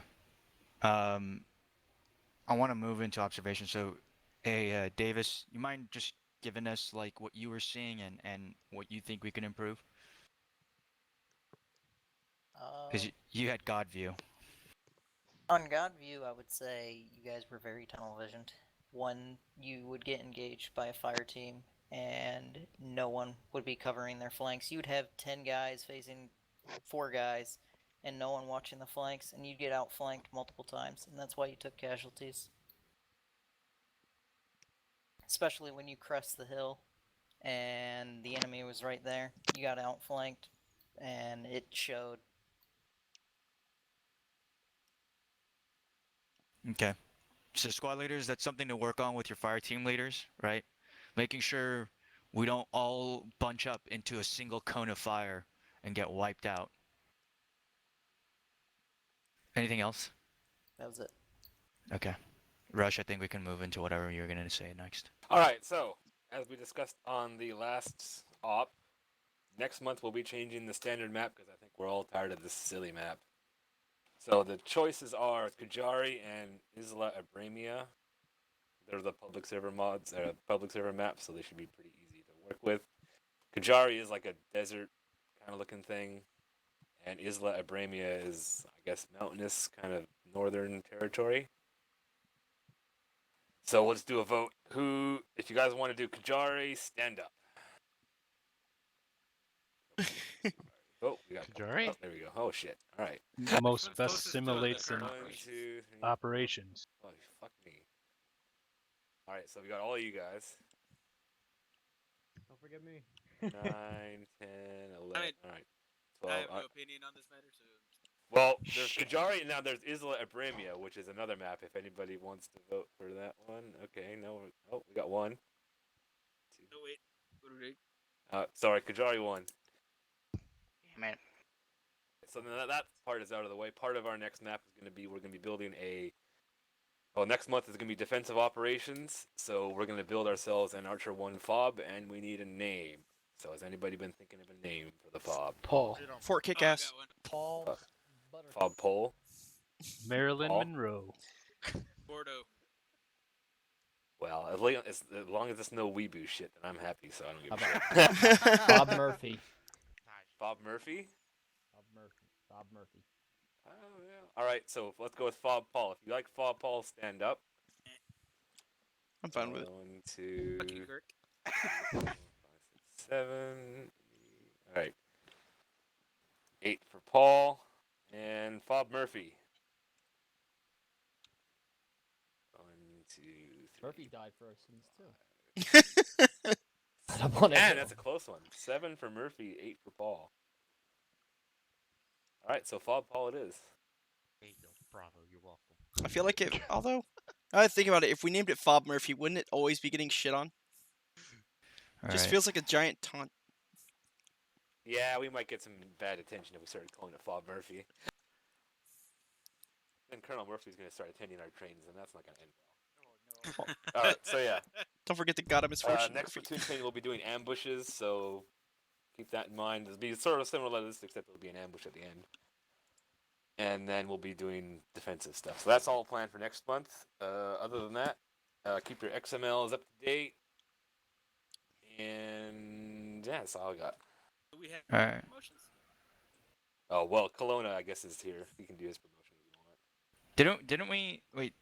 Speaker 17: I want to move into observation. So, hey, Davis, you mind just given us like what you were seeing and what you think we can improve? Because you had God view.
Speaker 4: On God view, I would say you guys were very tunnel visioned. One, you would get engaged by a fire team, and no one would be covering their flanks. You'd have 10 guys facing 4 guys, and no one watching the flanks, and you'd get outflanked multiple times, and that's why you took casualties. Especially when you crest the hill, and the enemy was right there. You got outflanked, and it showed.
Speaker 17: Okay. So squad leaders, that's something to work on with your fire team leaders, right? Making sure we don't all bunch up into a single cone of fire and get wiped out. Anything else?
Speaker 4: That was it.
Speaker 17: Okay. Rush, I think we can move into whatever you're going to say next.
Speaker 7: All right, so as we discussed on the last op, next month we'll be changing the standard map because I think we're all tired of this silly map. So the choices are Kajari and Isla Abramia. They're the public server mods, public server maps, so they should be pretty easy to work with. Kajari is like a desert kind of looking thing, and Isla Abramia is, I guess, mountainous kind of northern territory. So let's do a vote. Who, if you guys want to do Kajari, stand up. Oh, we got
Speaker 18: Kajari?
Speaker 7: Oh, there we go. Oh shit! All right.
Speaker 18: Most best simulates in operations.
Speaker 7: Oh, fuck me. All right, so we got all of you guys.
Speaker 15: Don't forget me.
Speaker 7: 9, 10, 11.
Speaker 6: I mean,
Speaker 7: all right.
Speaker 6: I
Speaker 7: 12.
Speaker 6: have no opinion on this matter, so.
Speaker 7: Well, there's Kajari, and now there's Isla Abramia, which is another map. If anybody wants to vote for that one, okay. No, oh, we got one.
Speaker 6: No wait. What are we?
Speaker 7: Sorry, Kajari won.
Speaker 13: Damn it.
Speaker 7: So then that part is out of the way. Part of our next map is going to be we're going to be building a. Well, next month is going to be defensive operations. So we're going to build ourselves an Archer 1 fob, and we need a name. So has anybody been thinking of a name for the fob?
Speaker 1: Paul. Fort Kickass.
Speaker 11: Paul.
Speaker 7: Fob Pole.
Speaker 18: Marilyn
Speaker 7: Paul?
Speaker 18: Monroe.
Speaker 6: Bordeaux.
Speaker 7: Well, as long as it's no weeboo shit, then I'm happy. So I don't give a shit.
Speaker 11: Bob Murphy.
Speaker 7: Bob Murphy.
Speaker 11: Bob Murphy.
Speaker 7: Oh, yeah. All right, so let's go with Fob Paul. If you like Fob Paul, stand up.
Speaker 1: I'm fine with it.
Speaker 7: 1, 2,
Speaker 6: Fuck you, Kirk.
Speaker 7: 5, 6, 7. All right. 8 for Paul and Fob Murphy. 1, 2, 3.
Speaker 11: Murphy died for our sins too.
Speaker 7: And that's a close one. 7 for Murphy, 8 for Paul. All right, so Fob Paul it is.
Speaker 9: There you go. Bravo, you're welcome.
Speaker 1: I feel like it, although, I think about it, if we named it Fob Murphy, wouldn't it always be getting shit on? Just feels like a giant taunt.
Speaker 7: Yeah, we might get some bad attention if we started calling it Fob Murphy. Then Colonel Murphy's going to start attending our trains, and that's not going to end well. All right, so yeah.
Speaker 1: Don't forget the God of Misfortune.
Speaker 7: Next platoon training, we'll be doing ambushes, so keep that in mind. It'll be sort of similar to this, except it'll be an ambush at the end. And then we'll be doing defensive stuff. So that's all planned for next month. Other than that, keep your XMLs up to date. And yeah, that's all I got.
Speaker 6: Do we have
Speaker 17: Alright.
Speaker 6: promotions?
Speaker 7: Oh, well, Kelowna, I guess, is here. He can do his promotion if you want.
Speaker 17: Didn't we wait?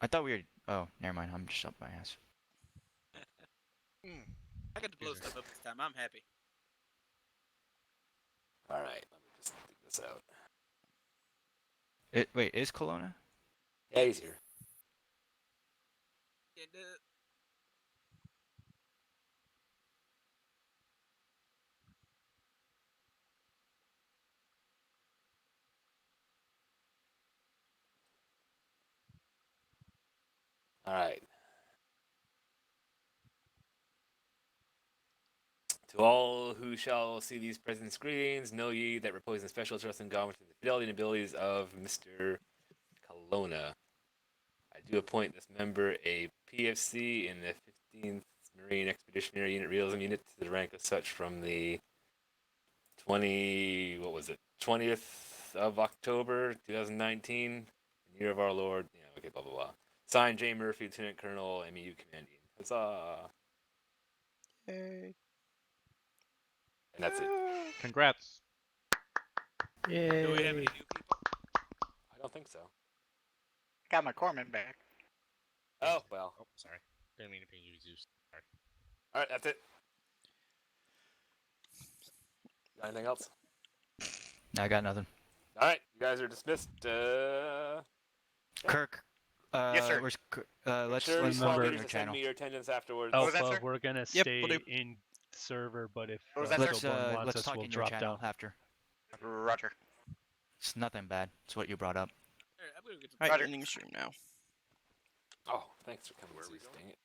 Speaker 17: I thought we were. Oh, never mind. I'm just up my ass.
Speaker 6: I got to blow stuff up this time. I'm happy.
Speaker 7: All right, let me just dig this out.
Speaker 17: Wait, is Kelowna?
Speaker 7: Yeah, he's here. All right. To all who shall see these present screens, know ye that repose in special trust in God with the fidelity and abilities of Mr. Kelowna. I do appoint this member a PFC in the 15th Marine Expeditionary Unit Realism Unit to the rank of such from the 20th of October 2019, year of our Lord. Yeah, okay, blah blah blah. Signed, J. Murphy, Lieutenant Colonel, MEU Commanding. Huzzah!
Speaker 1: Yay.
Speaker 7: And that's it.
Speaker 3: Congrats.
Speaker 6: Yay.
Speaker 2: Do we have any new people?
Speaker 7: I don't think so.
Speaker 13: Got my corpsman back.
Speaker 7: Oh, well.
Speaker 9: Oh, sorry. Didn't mean to ping you, Zeus. Sorry.
Speaker 7: Alright, that's it. Got anything else?
Speaker 17: I got nothing.
Speaker 7: Alright, you guys are dismissed.
Speaker 17: Kirk.
Speaker 13: Yes, sir.
Speaker 17: Let's
Speaker 7: Sure,
Speaker 17: let's
Speaker 7: you small
Speaker 17: remember
Speaker 7: leaders
Speaker 17: your
Speaker 7: to send
Speaker 17: channel.
Speaker 7: me your attendance afterwards.
Speaker 13: was that,
Speaker 18: Alpha,
Speaker 13: sir?
Speaker 18: we're gonna
Speaker 1: Yep,
Speaker 18: stay
Speaker 1: we'll do.
Speaker 18: in server, but if
Speaker 13: What was that,
Speaker 17: Let's
Speaker 18: Kilborn wants
Speaker 17: let's
Speaker 18: us,
Speaker 17: talk
Speaker 18: we'll
Speaker 17: in your
Speaker 18: drop
Speaker 17: channel
Speaker 18: down.
Speaker 17: after.
Speaker 13: Roger.
Speaker 17: It's nothing bad. It's what you brought up.
Speaker 6: Alright, I'm gonna get some
Speaker 1: Alright,
Speaker 13: Roger.
Speaker 1: ending the stream now.
Speaker 7: Oh, thanks for coming, Zeus. Dang it.